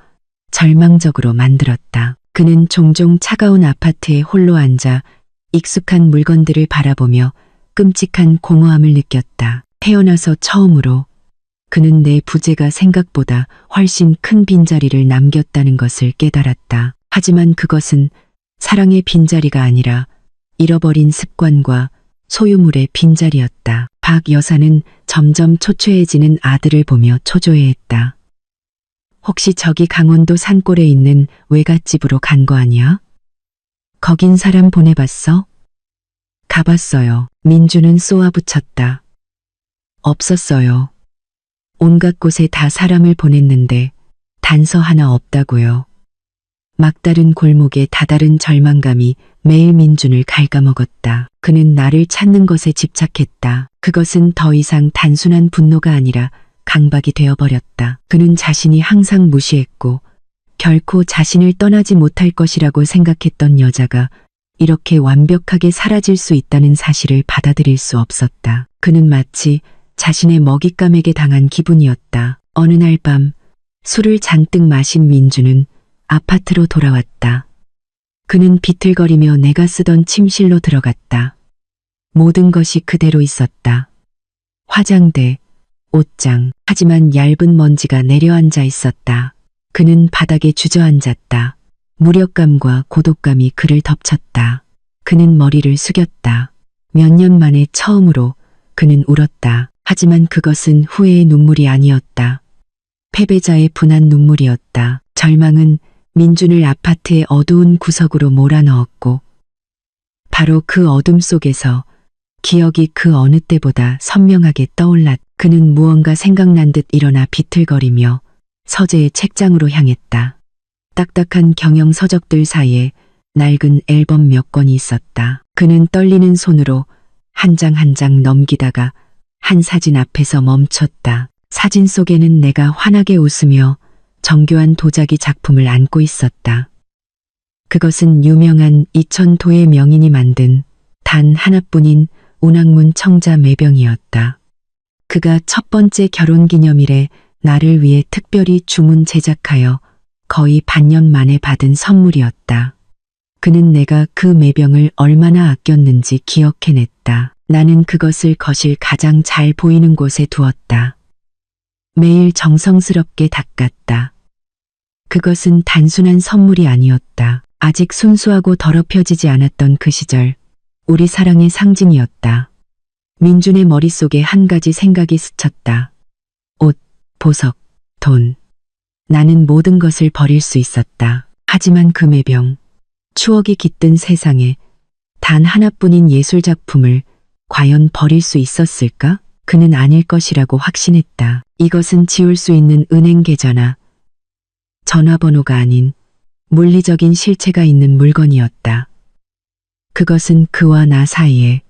S1: 절망적으로 만들었다. 그는 종종 차가운 아파트에 홀로 앉아 익숙한 물건들을 바라보며 끔찍한 공허함을 느꼈다. 태어나서 처음으로 그는 내 부재가 생각보다 훨씬 큰 빈자리를 남겼다는 것을 깨달았다. 하지만 그것은 사랑의 빈자리가 아니라 잃어버린 습관과 소유물의 빈자리였다. 박 여사는 점점 초췌해지는 아들을 보며 초조해했다. 혹시 저기 강원도 산골에 있는 외갓집으로 간 거 아니야? 거긴 사람 보내봤어? 가봤어요. 민주는 쏘아붙였다. 없었어요. 온갖 곳에 다 사람을 보냈는데 단서 하나 없다고요. 막다른 골목에 다다른 절망감이 매일 민준을 갉아먹었다. 그는 나를 찾는 것에 집착했다. 그것은 더 이상 단순한 분노가 아니라 강박이 되어버렸다. 그는 자신이 항상 무시했고 결코 자신을 떠나지 못할 것이라고 생각했던 여자가 이렇게 완벽하게 사라질 수 있다는 사실을 받아들일 수 없었다. 그는 마치 자신의 먹잇감에게 당한 기분이었다. 어느 날 밤 술을 잔뜩 마신 민주는 아파트로 돌아왔다. 그는 비틀거리며 내가 쓰던 침실로 들어갔다. 모든 것이 그대로 있었다. 화장대, 옷장, 하지만 얇은 먼지가 내려앉아 있었다. 그는 바닥에 주저앉았다. 무력감과 고독감이 그를 덮쳤다. 그는 머리를 숙였다. 몇 년 만에 처음으로 그는 울었다. 하지만 그것은 후회의 눈물이 아니었다. 패배자의 분한 눈물이었다. 절망은 민준을 아파트의 어두운 구석으로 몰아넣었고 바로 그 어둠 속에서 기억이 그 어느 때보다 선명하게 떠올랐다. 그는 무언가 생각난 듯 일어나 비틀거리며 서재의 책장으로 향했다. 딱딱한 경영 서적들 사이에 낡은 앨범 몇 권이 있었다. 그는 떨리는 손으로 한 장 한 장 넘기다가 한 사진 앞에서 멈췄다. 사진 속에는 내가 환하게 웃으며 정교한 도자기 작품을 안고 있었다. 그것은 유명한 이천도의 명인이 만든 단 하나뿐인 운항문 청자 매병이었다. 그가 첫 번째 결혼기념일에 나를 위해 특별히 주문 제작하여 거의 반년 만에 받은 선물이었다. 그는 내가 그 매병을 얼마나 아꼈는지 기억해냈다. 나는 그것을 거실 가장 잘 보이는 곳에 두었다. 매일 정성스럽게 닦았다. 그것은 단순한 선물이 아니었다. 아직 순수하고 더럽혀지지 않았던 그 시절, 우리 사랑의 상징이었다. 민준의 머릿속에 한 가지 생각이 스쳤다. 옷, 보석, 돈. 나는 모든 것을 버릴 수 있었다. 하지만 그 매병, 추억이 깃든 세상에 단 하나뿐인 예술작품을 과연 버릴 수 있었을까? 그는 아닐 것이라고 확신했다. 이것은 지울 수 있는 은행 계좌나 전화번호가 아닌 물리적인 실체가 있는 물건이었다. 그것은 그와 나 사이에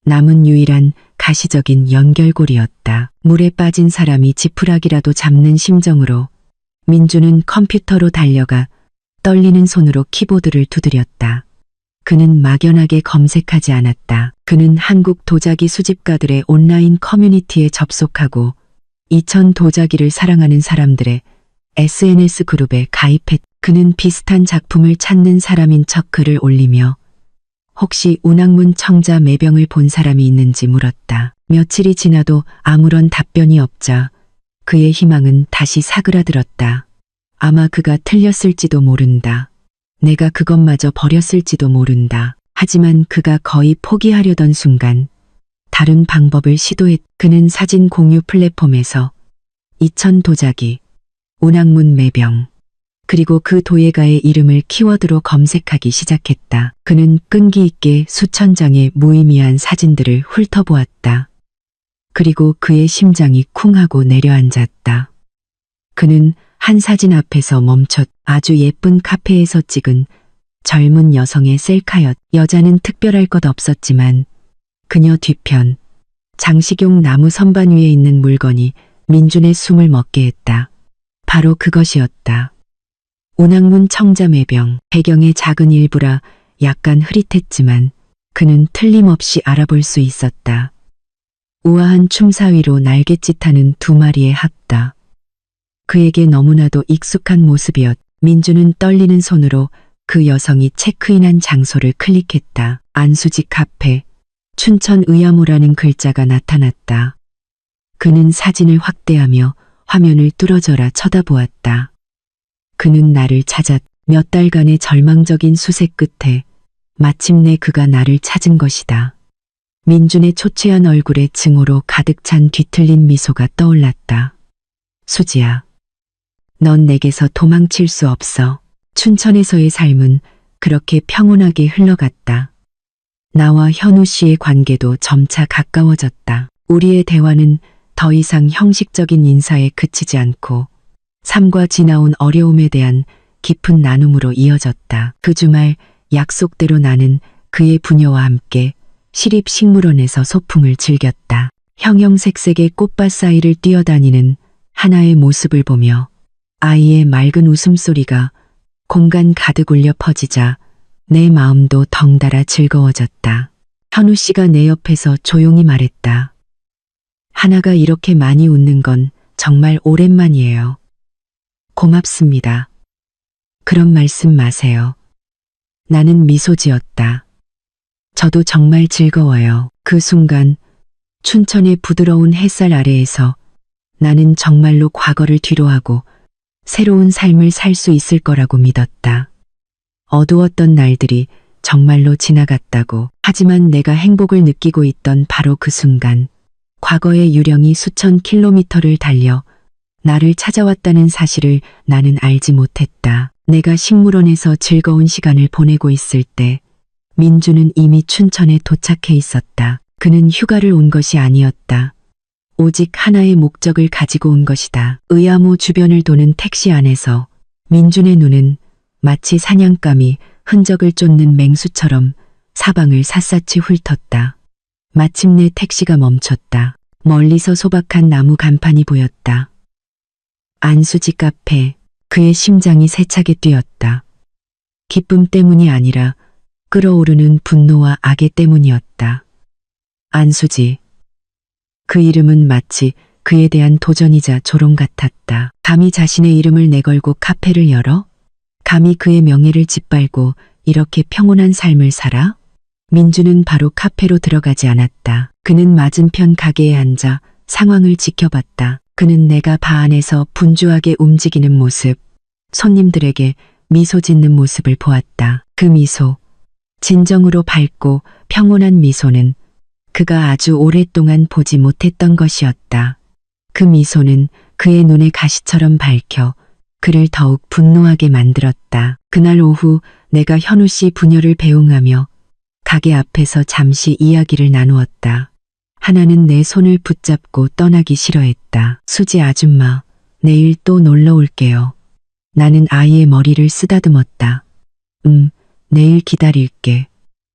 S1: 남은 유일한 가시적인 연결고리였다. 물에 빠진 사람이 지푸라기라도 잡는 심정으로 민주는 컴퓨터로 달려가 떨리는 손으로 키보드를 두드렸다. 그는 막연하게 검색하지 않았다. 그는 한국 도자기 수집가들의 온라인 커뮤니티에 접속하고 이천 도자기를 사랑하는 사람들의 SNS 그룹에 가입했다. 그는 비슷한 작품을 찾는 사람인 척 글을 올리며 혹시 운항문 청자 매병을 본 사람이 있는지 물었다. 며칠이 지나도 아무런 답변이 없자 그의 희망은 다시 사그라들었다. 아마 그가 틀렸을지도 모른다. 내가 그것마저 버렸을지도 모른다. 하지만 그가 거의 포기하려던 순간 다른 방법을 시도했다. 그는 사진 공유 플랫폼에서 이천 도자기, 운항문 매병, 그리고 그 도예가의 이름을 키워드로 검색하기 시작했다. 그는 끈기 있게 수천 장의 무의미한 사진들을 훑어보았다. 그리고 그의 심장이 쿵 하고 내려앉았다. 그는 한 사진 앞에서 멈췄. 아주 예쁜 카페에서 찍은 젊은 여성의 셀카였. 여자는 특별할 것 없었지만 그녀 뒤편 장식용 나무 선반 위에 있는 물건이 민준의 숨을 멎게 했다. 바로 그것이었다. 오낙문 청자매병. 배경의 작은 일부라 약간 흐릿했지만 그는 틀림없이 알아볼 수 있었다. 우아한 춤사 위로 날갯짓하는 두 마리의 학다. 그에게 너무나도 익숙한 모습이었. 민주는 떨리는 손으로 그 여성이 체크인한 장소를 클릭했다. 안수지 카페. 춘천 의아모라는 글자가 나타났다. 그는 사진을 확대하며 화면을 뚫어져라 쳐다보았다. 그는 나를 찾았. 몇 달간의 절망적인 수색 끝에 마침내 그가 나를 찾은 것이다. 민준의 초췌한 얼굴에 증오로 가득 찬 뒤틀린 미소가 떠올랐다. 수지야. 넌 내게서 도망칠 수 없어. 춘천에서의 삶은 그렇게 평온하게 흘러갔다. 나와 현우 씨의 관계도 점차 가까워졌다. 우리의 대화는 더 이상 형식적인 인사에 그치지 않고 삶과 지나온 어려움에 대한 깊은 나눔으로 이어졌다. 그 주말 약속대로 나는 그의 부녀와 함께 시립식물원에서 소풍을 즐겼다. 형형색색의 꽃밭 사이를 뛰어다니는 하나의 모습을 보며 아이의 맑은 웃음소리가 공간 가득 울려 퍼지자 내 마음도 덩달아 즐거워졌다. 현우 씨가 내 옆에서 조용히 말했다. 하나가 이렇게 많이 웃는 건 정말 오랜만이에요. 고맙습니다. 그런 말씀 마세요. 나는 미소 지었다. 저도 정말 즐거워요. 그 순간 춘천의 부드러운 햇살 아래에서 나는 정말로 과거를 뒤로하고 새로운 삶을 살 수 있을 거라고 믿었다. 어두웠던 날들이 정말로 지나갔다고. 하지만 내가 행복을 느끼고 있던 바로 그 순간 과거의 유령이 수천 킬로미터를 달려 나를 찾아왔다는 사실을 나는 알지 못했다. 내가 식물원에서 즐거운 시간을 보내고 있을 때 민주는 이미 춘천에 도착해 있었다. 그는 휴가를 온 것이 아니었다. 오직 하나의 목적을 가지고 온 것이다. 의아모 주변을 도는 택시 안에서 민준의 눈은 마치 사냥감이 흔적을 쫓는 맹수처럼 사방을 샅샅이 훑었다. 마침내 택시가 멈췄다. 멀리서 소박한 나무 간판이 보였다. 안수지 카페. 그의 심장이 세차게 뛰었다. 기쁨 때문이 아니라 끓어오르는 분노와 악의 때문이었다. 안수지. 그 이름은 마치 그에 대한 도전이자 조롱 같았다. 감히 자신의 이름을 내걸고 카페를 열어? 감히 그의 명예를 짓밟고 이렇게 평온한 삶을 살아? 민주는 바로 카페로 들어가지 않았다. 그는 맞은편 가게에 앉아 상황을 지켜봤다. 그는 내가 바 안에서 분주하게 움직이는 모습, 손님들에게 미소 짓는 모습을 보았다. 그 미소, 진정으로 밝고 평온한 미소는 그가 아주 오랫동안 보지 못했던 것이었다. 그 미소는 그의 눈에 가시처럼 밝혀 그를 더욱 분노하게 만들었다. 그날 오후 내가 현우 씨 부녀를 배웅하며 가게 앞에서 잠시 이야기를 나누었다. 하나는 내 손을 붙잡고 떠나기 싫어했다. 수지 아줌마, 내일 또 놀러 올게요. 나는 아이의 머리를 쓰다듬었다. 내일 기다릴게.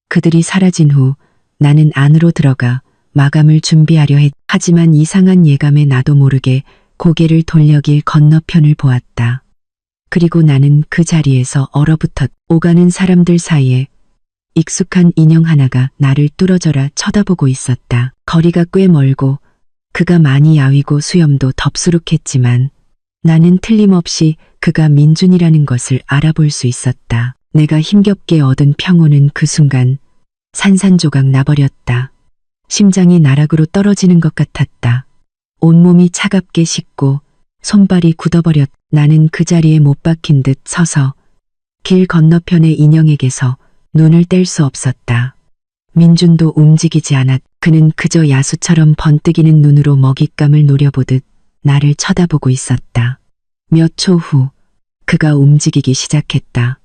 S1: 그들이 사라진 후 나는 안으로 들어가 마감을 준비하려 했. 하지만 이상한 예감에 나도 모르게 고개를 돌려 길 건너편을 보았다. 그리고 나는 그 자리에서 얼어붙었. 오가는 사람들 사이에 익숙한 인형 하나가 나를 뚫어져라 쳐다보고 있었다. 거리가 꽤 멀고 그가 많이 야위고 수염도 덥수룩했지만 나는 틀림없이 그가 민준이라는 것을 알아볼 수 있었다. 내가 힘겹게 얻은 평온은 그 순간 산산조각 나버렸다. 심장이 나락으로 떨어지는 것 같았다. 온몸이 차갑게 식고 손발이 굳어버렸. 나는 그 자리에 못 박힌 듯 서서 길 건너편의 인형에게서 눈을 뗄 수 없었다. 민준도 움직이지 않았. 그는 그저 야수처럼 번뜩이는 눈으로 먹잇감을 노려보듯 나를 쳐다보고 있었다. 몇 초 후 그가 움직이기 시작했다.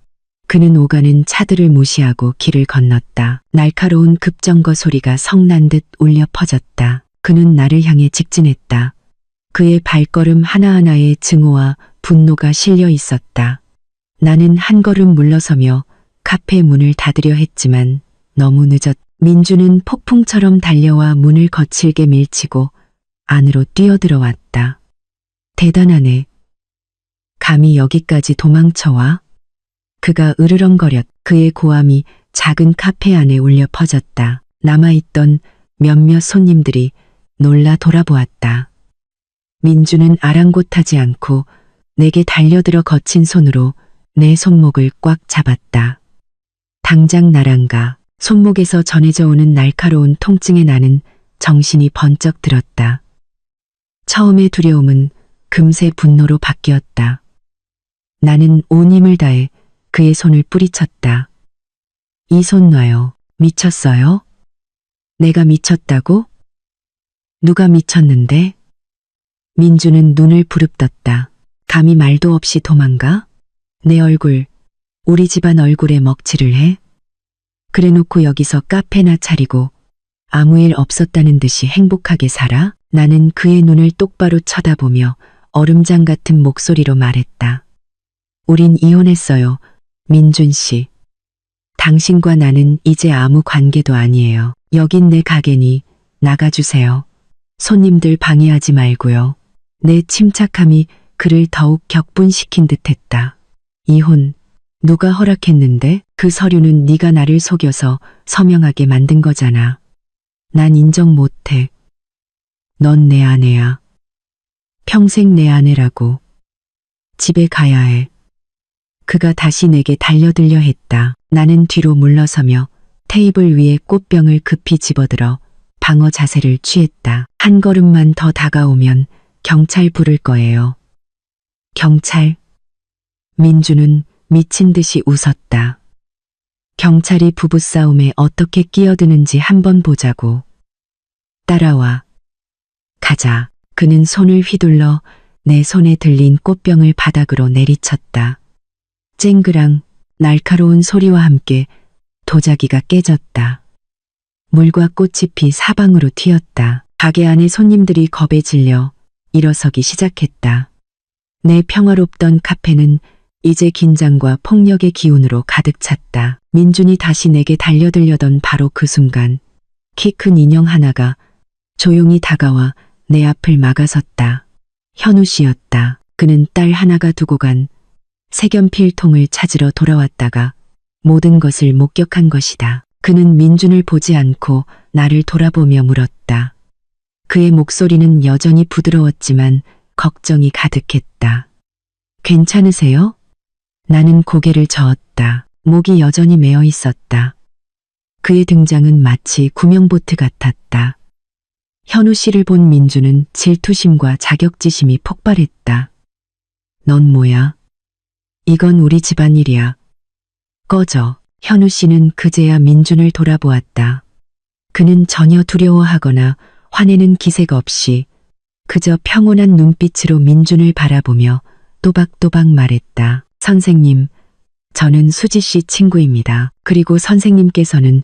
S1: 그는 오가는 차들을 무시하고 길을 건넜다. 날카로운 급정거 소리가 성난 듯 울려 퍼졌다. 그는 나를 향해 직진했다. 그의 발걸음 하나하나에 증오와 분노가 실려 있었다. 나는 한 걸음 물러서며 카페 문을 닫으려 했지만 너무 늦었. 민주는 폭풍처럼 달려와 문을 거칠게 밀치고 안으로 뛰어들어왔다. 대단하네. 감히 여기까지 도망쳐와? 그가 으르렁거렸. 그의 고함이 작은 카페 안에 울려 퍼졌다. 남아있던 몇몇 손님들이 놀라 돌아보았다. 민주는 아랑곳하지 않고 내게 달려들어 거친 손으로 내 손목을 꽉 잡았다. 당장 나랑 가. 손목에서 전해져 오는 날카로운 통증에 나는 정신이 번쩍 들었다. 처음의 두려움은 금세 분노로 바뀌었다. 나는 온 힘을 다해 그의 손을 뿌리쳤다. 이 손 놔요. 미쳤어요? 내가 미쳤다고? 누가 미쳤는데? 민주는 눈을 부릅떴다. 감히 말도 없이 도망가? 내 얼굴, 우리 집안 얼굴에 먹칠을 해? 그래놓고 여기서 카페나 차리고 아무 일 없었다는 듯이 행복하게 살아? 나는 그의 눈을 똑바로 쳐다보며 얼음장 같은 목소리로 말했다. 우린 이혼했어요, 민준 씨. 당신과 나는 이제 아무 관계도 아니에요. 여긴 내 가게니 나가주세요. 손님들 방해하지 말고요. 내 침착함이 그를 더욱 격분시킨 듯했다. 이혼, 누가 허락했는데? 그 서류는 네가 나를 속여서 서명하게 만든 거잖아. 난 인정 못해. 넌 내 아내야. 평생 내 아내라고. 집에 가야 해. 그가 다시 내게 달려들려 했다. 나는 뒤로 물러서며 테이블 위에 꽃병을 급히 집어들어 방어 자세를 취했다. 한 걸음만 더 다가오면 경찰 부를 거예요. 경찰? 민주는 미친 듯이 웃었다. 경찰이 부부싸움에 어떻게 끼어드는지 한번 보자고. 따라와. 가자. 그는 손을 휘둘러 내 손에 들린 꽃병을 바닥으로 내리쳤다. 쨍그랑 날카로운 소리와 함께 도자기가 깨졌다. 물과 꽃이 피 사방으로 튀었다. 가게 안에 손님들이 겁에 질려 일어서기 시작했다. 내 평화롭던 카페는 이제 긴장과 폭력의 기운으로 가득 찼다. 민준이 다시 내게 달려들려던 바로 그 순간 키 큰 인형 하나가 조용히 다가와 내 앞을 막아섰다. 현우 씨였다. 그는 딸 하나가 두고 간 색연필통을 찾으러 돌아왔다가 모든 것을 목격한 것이다. 그는 민준을 보지 않고 나를 돌아보며 물었다. 그의 목소리는 여전히 부드러웠지만 걱정이 가득했다. 괜찮으세요? 나는 고개를 저었다. 목이 여전히 메어 있었다. 그의 등장은 마치 구명보트 같았다. 현우 씨를 본 민주는 질투심과 자격지심이 폭발했다. 넌 뭐야? 이건 우리 집안일이야. 꺼져. 현우 씨는 그제야 민준을 돌아보았다. 그는 전혀 두려워하거나 화내는 기색 없이 그저 평온한 눈빛으로 민준을 바라보며 또박또박 말했다. 선생님, 저는 수지 씨 친구입니다. 그리고 선생님께서는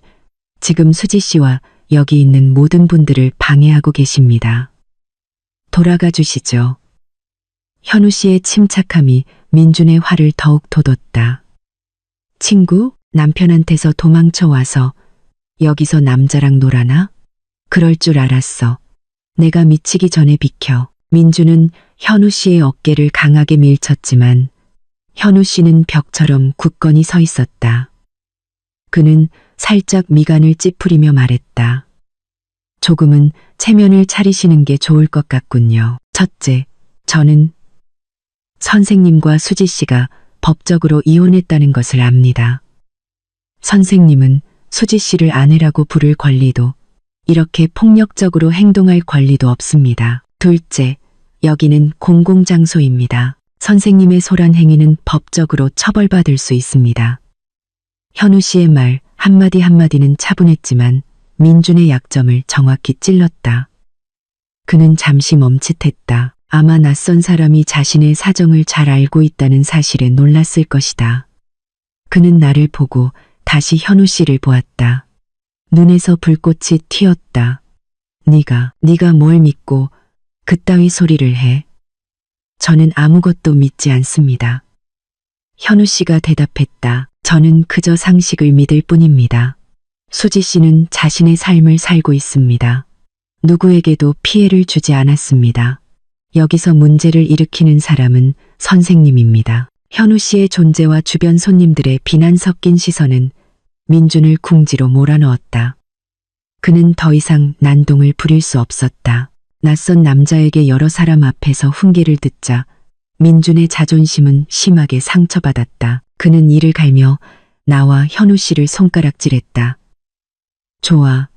S1: 지금 수지 씨와 여기 있는 모든 분들을 방해하고 계십니다. 돌아가 주시죠. 현우 씨의 침착함이 민준의 화를 더욱 돋웠다. 친구? 남편한테서 도망쳐 와서 여기서 남자랑 놀아나? 그럴 줄 알았어. 내가 미치기 전에 비켜. 민주는 현우 씨의 어깨를 강하게 밀쳤지만 현우 씨는 벽처럼 굳건히 서 있었다. 그는 살짝 미간을 찌푸리며 말했다. 조금은 체면을 차리시는 게 좋을 것 같군요. 첫째, 저는 선생님과 수지 씨가 법적으로 이혼했다는 것을 압니다. 선생님은 수지 씨를 아내라고 부를 권리도 이렇게 폭력적으로 행동할 권리도 없습니다. 둘째, 여기는 공공장소입니다. 선생님의 소란 행위는 법적으로 처벌받을 수 있습니다. 현우 씨의 말 한마디 한마디는 차분했지만 민준의 약점을 정확히 찔렀다. 그는 잠시 멈칫했다. 아마 낯선 사람이 자신의 사정을 잘 알고 있다는 사실에 놀랐을 것이다. 그는 나를 보고 다시 현우 씨를 보았다. 눈에서 불꽃이 튀었다. 네가 뭘 믿고 그따위 소리를 해? 저는 아무것도 믿지 않습니다. 현우 씨가 대답했다. 저는 그저 상식을 믿을 뿐입니다. 수지 씨는 자신의 삶을 살고 있습니다. 누구에게도 피해를 주지 않았습니다. 여기서 문제를 일으키는 사람은 선생님입니다. 현우 씨의 존재와 주변 손님들의 비난 섞인 시선은 민준을 궁지로 몰아넣었다. 그는 더 이상 난동을 부릴 수 없었다. 낯선 남자에게 여러 사람 앞에서 훈계를 듣자 민준의 자존심은 심하게 상처받았다. 그는 이를 갈며 나와 현우 씨를 손가락질했다. 좋아.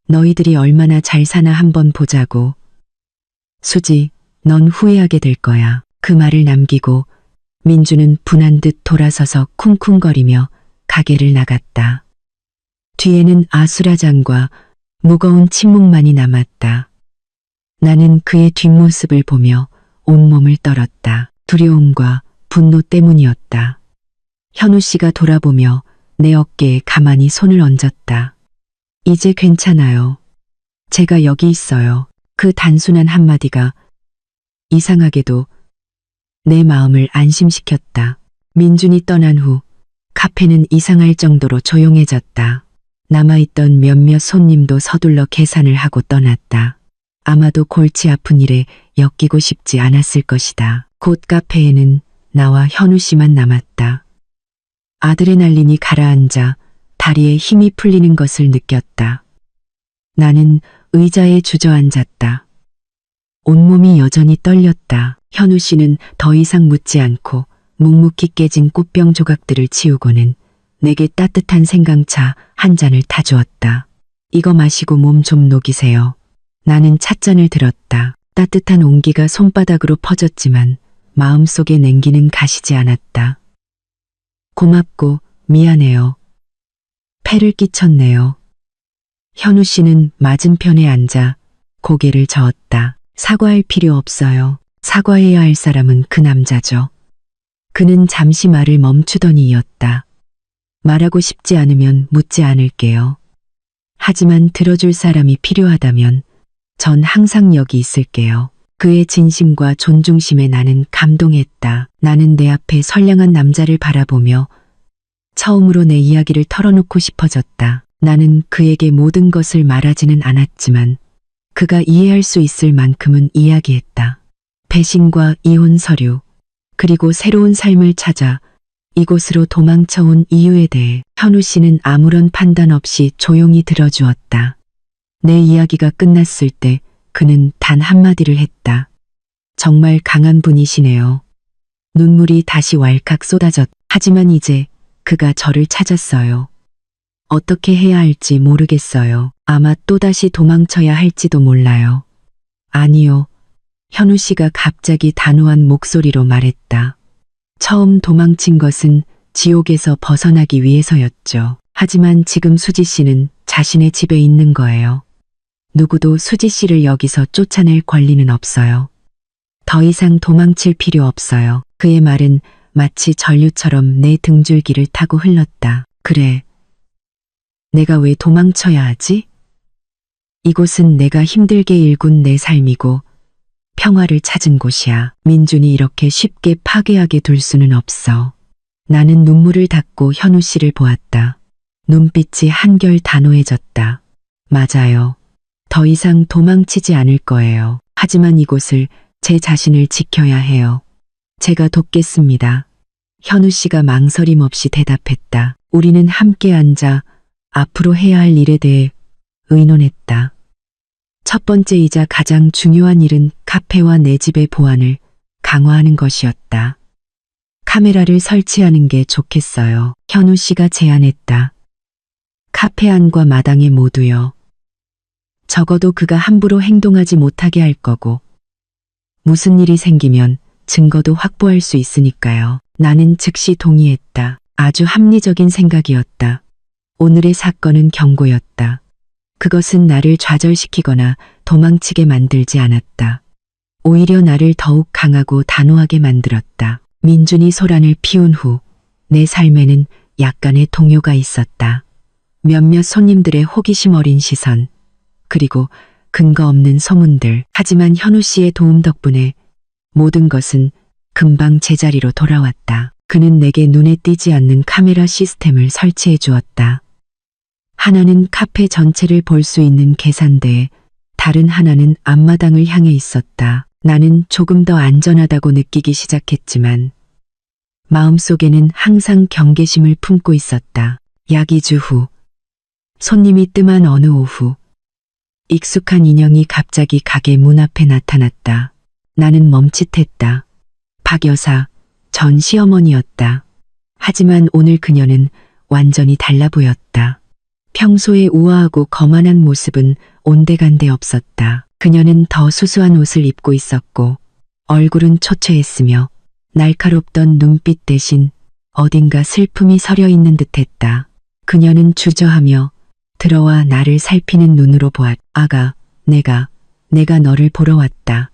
S1: 너희들이 얼마나 잘 사나 한번 보자고. 수지, 넌 후회하게 될 거야. 그 말을 남기고 민준은 분한 듯 돌아서서 쿵쿵거리며 가게를 나갔다. 뒤에는 아수라장과 무거운 침묵만이 남았다. 나는 그의 뒷모습을 보며 온몸을 떨었다. 두려움과 분노 때문이었다. 현우 씨가 돌아보며 내 어깨에 가만히 손을 얹었다. 이제 괜찮아요. 제가 여기 있어요. 그 단순한 한마디가 이상하게도 내 마음을 안심시켰다. 민준이 떠난 후 카페는 이상할 정도로 조용해졌다. 남아있던 몇몇 손님도 서둘러 계산을 하고 떠났다. 아마도 골치 아픈 일에 엮이고 싶지 않았을 것이다. 곧 카페에는 나와 현우 씨만 남았다. 아드레날린이 가라앉아 다리에 힘이 풀리는 것을 느꼈다. 나는 의자에 주저앉았다. 온몸이 여전히 떨렸다. 현우 씨는 더 이상 묻지 않고 묵묵히 깨진 꽃병 조각들을 치우고는 내게 따뜻한 생강차 한 잔을 타주었다. 이거 마시고 몸 좀 녹이세요. 나는 찻잔을 들었다. 따뜻한 온기가 손바닥으로 퍼졌지만 마음속의 냉기는 가시지 않았다. 고맙고 미안해요. 폐를 끼쳤네요. 현우 씨는 맞은편에 앉아 고개를 저었다. 사과할 필요 없어요. 사과해야 할 사람은 그 남자죠. 그는 잠시 말을 멈추더니 이었다. 말하고 싶지 않으면 묻지 않을게요. 하지만 들어줄 사람이 필요하다면 전 항상 여기 있을게요. 그의 진심과 존중심에 나는 감동했다. 나는 내 앞에 선량한 남자를 바라보며 처음으로 내 이야기를 털어놓고 싶어졌다. 나는 그에게 모든 것을 말하지는 않았지만 그가 이해할 수 있을 만큼은 이야기했다. 배신과 이혼 서류, 그리고 새로운 삶을 찾아 이곳으로 도망쳐온 이유에 대해 현우 씨는 아무런 판단 없이 조용히 들어주었다. 내 이야기가 끝났을 때 그는 단 한마디를 했다. 정말 강한 분이시네요. 눈물이 다시 왈칵 쏟아졌다. 하지만 이제 그가 저를 찾았어요. 어떻게 해야 할지 모르겠어요. 아마 또다시 도망쳐야 할지도 몰라요. 아니요. 현우 씨가 갑자기 단호한 목소리로 말했다. 처음 도망친 것은 지옥에서 벗어나기 위해서였죠. 하지만 지금 수지 씨는 자신의 집에 있는 거예요. 누구도 수지 씨를 여기서 쫓아낼 권리는 없어요. 더 이상 도망칠 필요 없어요. 그의 말은 마치 전류처럼 내 등줄기를 타고 흘렀다. 그래. 내가 왜 도망쳐야 하지? 이곳은 내가 힘들게 일군 내 삶이고 평화를 찾은 곳이야. 민준이 이렇게 쉽게 파괴하게 둘 수는 없어. 나는 눈물을 닦고 현우 씨를 보았다. 눈빛이 한결 단호해졌다. 맞아요. 더 이상 도망치지 않을 거예요. 하지만 이곳을 제 자신을 지켜야 해요. 제가 돕겠습니다. 현우 씨가 망설임 없이 대답했다. 우리는 함께 앉아 앞으로 해야 할 일에 대해 의논했다. 첫 번째이자 가장 중요한 일은 카페와 내 집의 보안을 강화하는 것이었다. 카메라를 설치하는 게 좋겠어요. 현우 씨가 제안했다. 카페 안과 마당에 모두요. 적어도 그가 함부로 행동하지 못하게 할 거고 무슨 일이 생기면 증거도 확보할 수 있으니까요. 나는 즉시 동의했다. 아주 합리적인 생각이었다. 오늘의 사건은 경고였다. 그것은 나를 좌절시키거나 도망치게 만들지 않았다. 오히려 나를 더욱 강하고 단호하게 만들었다. 민준이 소란을 피운 후 내 삶에는 약간의 동요가 있었다. 몇몇 손님들의 호기심 어린 시선, 그리고 근거 없는 소문들. 하지만 현우 씨의 도움 덕분에 모든 것은 금방 제자리로 돌아왔다. 그는 내게 눈에 띄지 않는 카메라 시스템을 설치해 주었다. 하나는 카페 전체를 볼 수 있는 계산대에 다른 하나는 앞마당을 향해 있었다. 나는 조금 더 안전하다고 느끼기 시작했지만 마음속에는 항상 경계심을 품고 있었다. 약 2주 후, 손님이 뜸한 어느 오후, 익숙한 인형이 갑자기 가게 문 앞에 나타났다. 나는 멈칫했다. 박 여사, 전 시어머니였다. 하지만 오늘 그녀는 완전히 달라 보였다. 평소에 우아하고 거만한 모습은 온데간데 없었다. 그녀는 더 수수한 옷을 입고 있었고 얼굴은 초췌했으며 날카롭던 눈빛 대신 어딘가 슬픔이 서려 있는 듯했다. 그녀는 주저하며 들어와 나를 살피는 눈으로 보았다. 아가, 내가 너를 보러 왔다.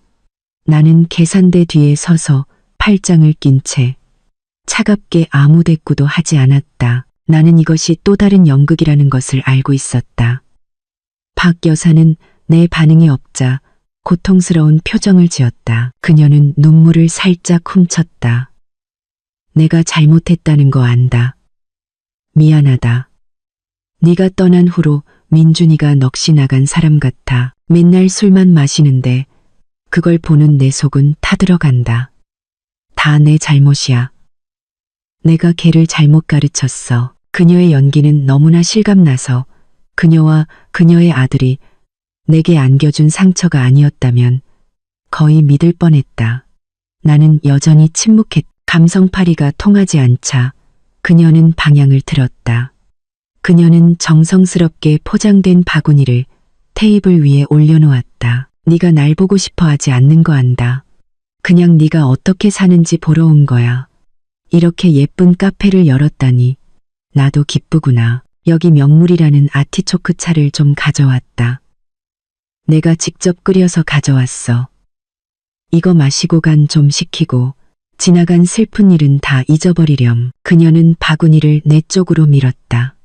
S1: 나는 계산대 뒤에 서서 팔짱을 낀 채 차갑게 아무 대꾸도 하지 않았다. 나는 이것이 또 다른 연극이라는 것을 알고 있었다. 박 여사는 내 반응이 없자 고통스러운 표정을 지었다. 그녀는 눈물을 살짝 훔쳤다. 내가 잘못했다는 거 안다. 미안하다. 네가 떠난 후로 민준이가 넋이 나간 사람 같아. 맨날 술만 마시는데 그걸 보는 내 속은 타들어간다. 다 내 잘못이야. 내가 걔를 잘못 가르쳤어. 그녀의 연기는 너무나 실감나서 그녀와 그녀의 아들이 내게 안겨준 상처가 아니었다면 거의 믿을 뻔했다. 나는 여전히 침묵했다. 감성파리가 통하지 않자 그녀는 방향을 틀었다. 그녀는 정성스럽게 포장된 바구니를 테이블 위에 올려놓았다. 네가 날 보고 싶어 하지 않는 거 안다. 그냥 네가 어떻게 사는지 보러 온 거야. 이렇게 예쁜 카페를 열었다니 나도 기쁘구나. 여기 명물이라는 아티초크 차를 좀 가져왔다. 내가 직접 끓여서 가져왔어. 이거 마시고 간 좀 식히고 지나간 슬픈 일은 다 잊어버리렴. 그녀는 바구니를 내 쪽으로 밀었다.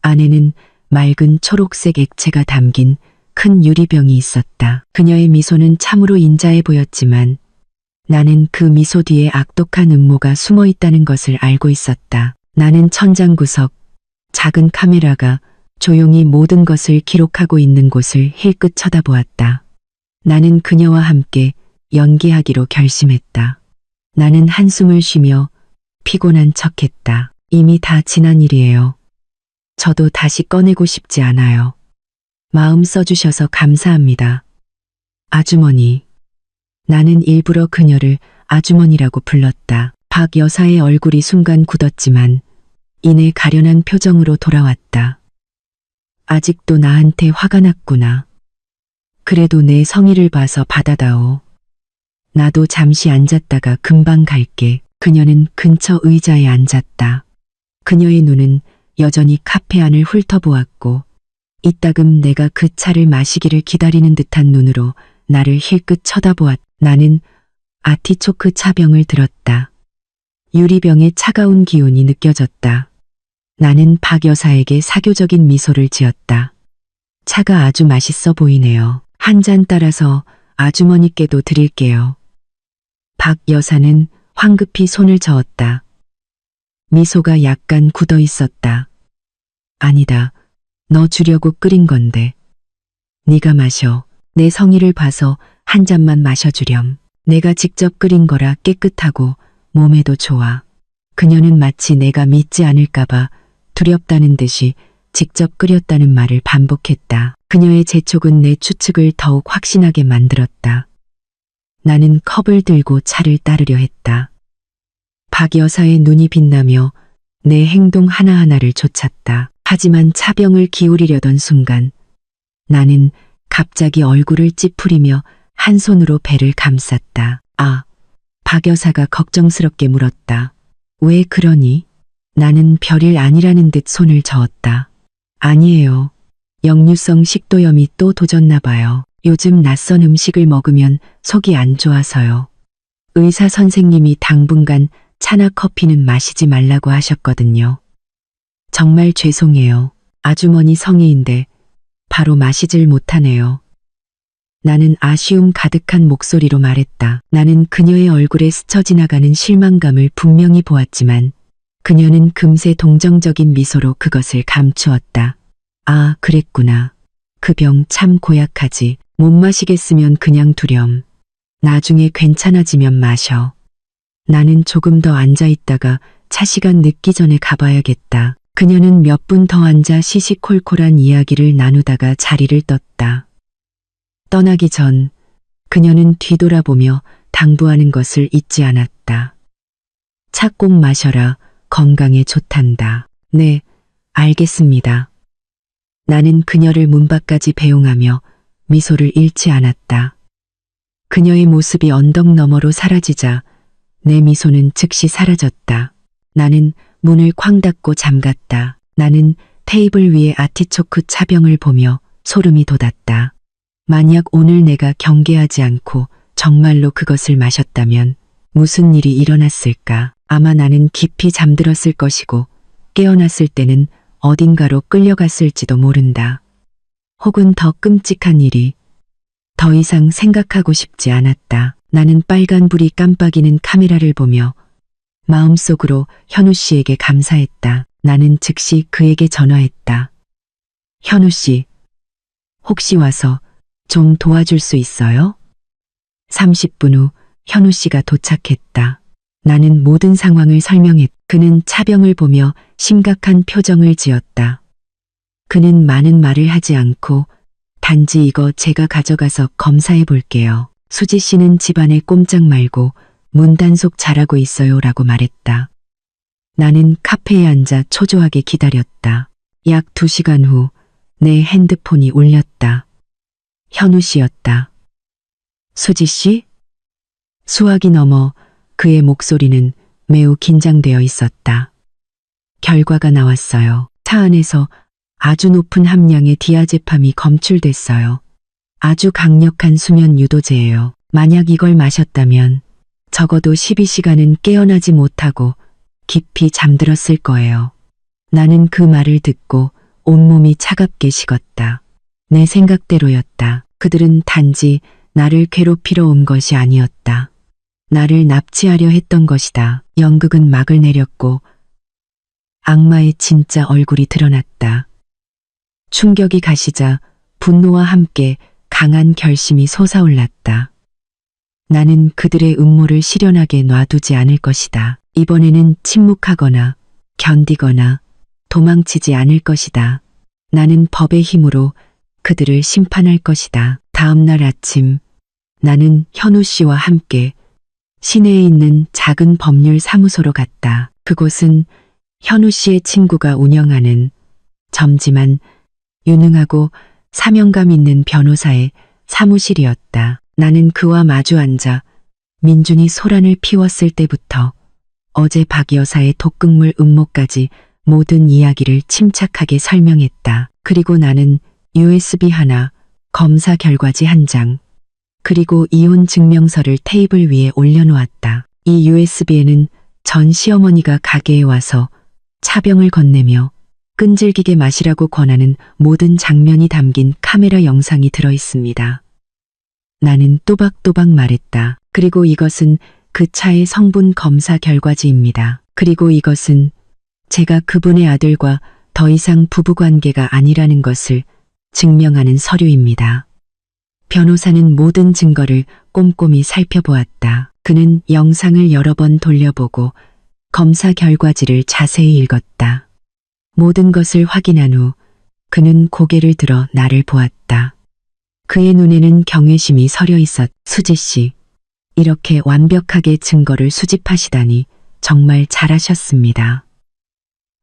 S1: 안에는 맑은 초록색 액체가 담긴 큰 유리병이 있었다. 그녀의 미소는 참으로 인자해 보였지만 나는 그 미소 뒤에 악독한 음모가 숨어 있다는 것을 알고 있었다. 나는 천장 구석, 작은 카메라가 조용히 모든 것을 기록하고 있는 곳을 힐끗 쳐다보았다. 나는 그녀와 함께 연기하기로 결심했다. 나는 한숨을 쉬며 피곤한 척했다. 이미 다 지난 일이에요. 저도 다시 꺼내고 싶지 않아요. 마음 써주셔서 감사합니다. 아주머니. 나는 일부러 그녀를 아주머니라고 불렀다. 박 여사의 얼굴이 순간 굳었지만 이내 가련한 표정으로 돌아왔다. 아직도 나한테 화가 났구나. 그래도 내 성의를 봐서 받아다오. 나도 잠시 앉았다가 금방 갈게. 그녀는 근처 의자에 앉았다. 그녀의 눈은 여전히 카페 안을 훑어보았고 이따금 내가 그 차를 마시기를 기다리는 듯한 눈으로 나를 힐끗 쳐다보았다. 나는 아티초크 차병을 들었다. 유리병의 차가운 기운이 느껴졌다. 나는 박 여사에게 사교적인 미소를 지었다. 차가 아주 맛있어 보이네요. 한 잔 따라서 아주머니께도 드릴게요. 박 여사는 황급히 손을 저었다. 미소가 약간 굳어 있었다. 아니다. 너 주려고 끓인 건데. 네가 마셔. 내 성의를 봐서 한 잔만 마셔주렴. 내가 직접 끓인 거라 깨끗하고 몸에도 좋아. 그녀는 마치 내가 믿지 않을까봐 두렵다는 듯이 직접 끓였다는 말을 반복했다. 그녀의 재촉은 내 추측을 더욱 확신하게 만들었다. 나는 컵을 들고 차를 따르려 했다. 박 여사의 눈이 빛나며 내 행동 하나하나를 좇았다. 하지만 차병을 기울이려던 순간 나는 갑자기 얼굴을 찌푸리며 한 손으로 배를 감쌌다. 아, 박 여사가 걱정스럽게 물었다. 왜 그러니? 나는 별일 아니라는 듯 손을 저었다. 아니에요. 역류성 식도염이 또 도졌나 봐요. 요즘 낯선 음식을 먹으면 속이 안 좋아서요. 의사 선생님이 당분간 차나 커피는 마시지 말라고 하셨거든요. 정말 죄송해요. 아주머니 성의인데 바로 마시질 못하네요. 나는 아쉬움 가득한 목소리로 말했다. 나는 그녀의 얼굴에 스쳐 지나가는 실망감을 분명히 보았지만 그녀는 금세 동정적인 미소로 그것을 감추었다. 아, 그랬구나. 그 병 참 고약하지. 못 마시겠으면 그냥 두렴. 나중에 괜찮아지면 마셔. 나는 조금 더 앉아 있다가 차 시간 늦기 전에 가봐야겠다. 그녀는 몇 분 더 앉아 시시콜콜한 이야기를 나누다가 자리를 떴다. 떠나기 전 그녀는 뒤돌아보며 당부하는 것을 잊지 않았다. 차 꼭 마셔라. 건강에 좋단다. 네, 알겠습니다. 나는 그녀를 문 밖까지 배웅하며 미소를 잃지 않았다. 그녀의 모습이 언덕 너머로 사라지자 내 미소는 즉시 사라졌다. 나는 문을 쾅 닫고 잠갔다. 나는 테이블 위에 아티초크 차병을 보며 소름이 돋았다. 만약 오늘 내가 경계하지 않고 정말로 그것을 마셨다면 무슨 일이 일어났을까? 아마 나는 깊이 잠들었을 것이고 깨어났을 때는 어딘가로 끌려갔을지도 모른다. 혹은 더 끔찍한 일이 더 이상 생각하고 싶지 않았다. 나는 빨간불이 깜빡이는 카메라를 보며 마음속으로 현우 씨에게 감사했다. 나는 즉시 그에게 전화했다. 현우 씨, 혹시 와서 좀 도와줄 수 있어요? 30분 후 현우 씨가 도착했다. 나는 모든 상황을 설명했다. 그는 차병을 보며 심각한 표정을 지었다. 그는 많은 말을 하지 않고 단지 이거 제가 가져가서 검사해 볼게요. 수지 씨는 집안에 꼼짝 말고 문단속 잘하고 있어요 라고 말했다. 나는 카페에 앉아 초조하게 기다렸다. 약 2시간 후 내 핸드폰이 울렸다. 현우 씨였다. 수지 씨? 수화기 넘어 그의 목소리는 매우 긴장되어 있었다. 결과가 나왔어요. 차 안에서 아주 높은 함량의 디아제팜이 검출됐어요. 아주 강력한 수면 유도제예요. 만약 이걸 마셨다면 적어도 12시간은 깨어나지 못하고 깊이 잠들었을 거예요. 나는 그 말을 듣고 온몸이 차갑게 식었다. 내 생각대로였다. 그들은 단지 나를 괴롭히러 온 것이 아니었다. 나를 납치하려 했던 것이다. 연극은 막을 내렸고 악마의 진짜 얼굴이 드러났다. 충격이 가시자 분노와 함께 강한 결심이 솟아올랐다. 나는 그들의 음모를 실현하게 놔두지 않을 것이다. 이번에는 침묵하거나 견디거나 도망치지 않을 것이다. 나는 법의 힘으로 그들을 심판할 것이다. 다음 날 아침 나는 현우 씨와 함께 시내에 있는 작은 법률 사무소로 갔다. 그곳은 현우 씨의 친구가 운영하는 젊지만 유능하고 사명감 있는 변호사의 사무실이었다. 나는 그와 마주 앉아 민준이 소란을 피웠을 때부터 어제 박 여사의 독극물 음모까지 모든 이야기를 침착하게 설명했다. 그리고 나는 USB 하나, 검사 결과지 한 장, 그리고 이혼 증명서를 테이블 위에 올려놓았다. 이 USB에는 전 시어머니가 가게에 와서 차병을 건네며 끈질기게 마시라고 권하는 모든 장면이 담긴 카메라 영상이 들어있습니다. 나는 또박또박 말했다. 그리고 이것은 그 차의 성분 검사 결과지입니다. 그리고 이것은 제가 그분의 아들과 더 이상 부부관계가 아니라는 것을 증명하는 서류입니다. 변호사는 모든 증거를 꼼꼼히 살펴보았다. 그는 영상을 여러 번 돌려보고 검사 결과지를 자세히 읽었다. 모든 것을 확인한 후 그는 고개를 들어 나를 보았다. 그의 눈에는 경외심이 서려 있었. 수지 씨, 이렇게 완벽하게 증거를 수집하시다니 정말 잘하셨습니다.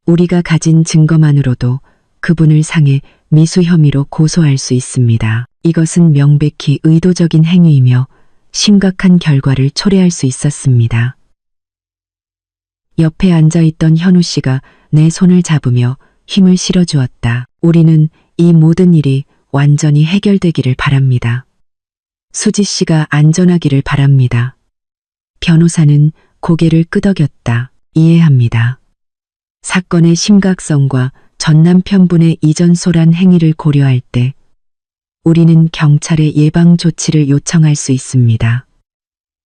S1: 우리가 가진 증거만으로도 그분을 상해 미수 혐의로 고소할 수 있습니다. 이것은 명백히 의도적인 행위이며 심각한 결과를 초래할 수 있었습니다. 옆에 앉아있던 현우 씨가 내 손을 잡으며 힘을 실어주었다. 우리는 이 모든 일이 완전히 해결되기를 바랍니다. 수지 씨가 안전하기를 바랍니다. 변호사는 고개를 끄덕였다. 이해합니다. 사건의 심각성과 전 남편분의 이전 소란 행위를 고려할 때 우리는 경찰에 예방 조치를 요청할 수 있습니다.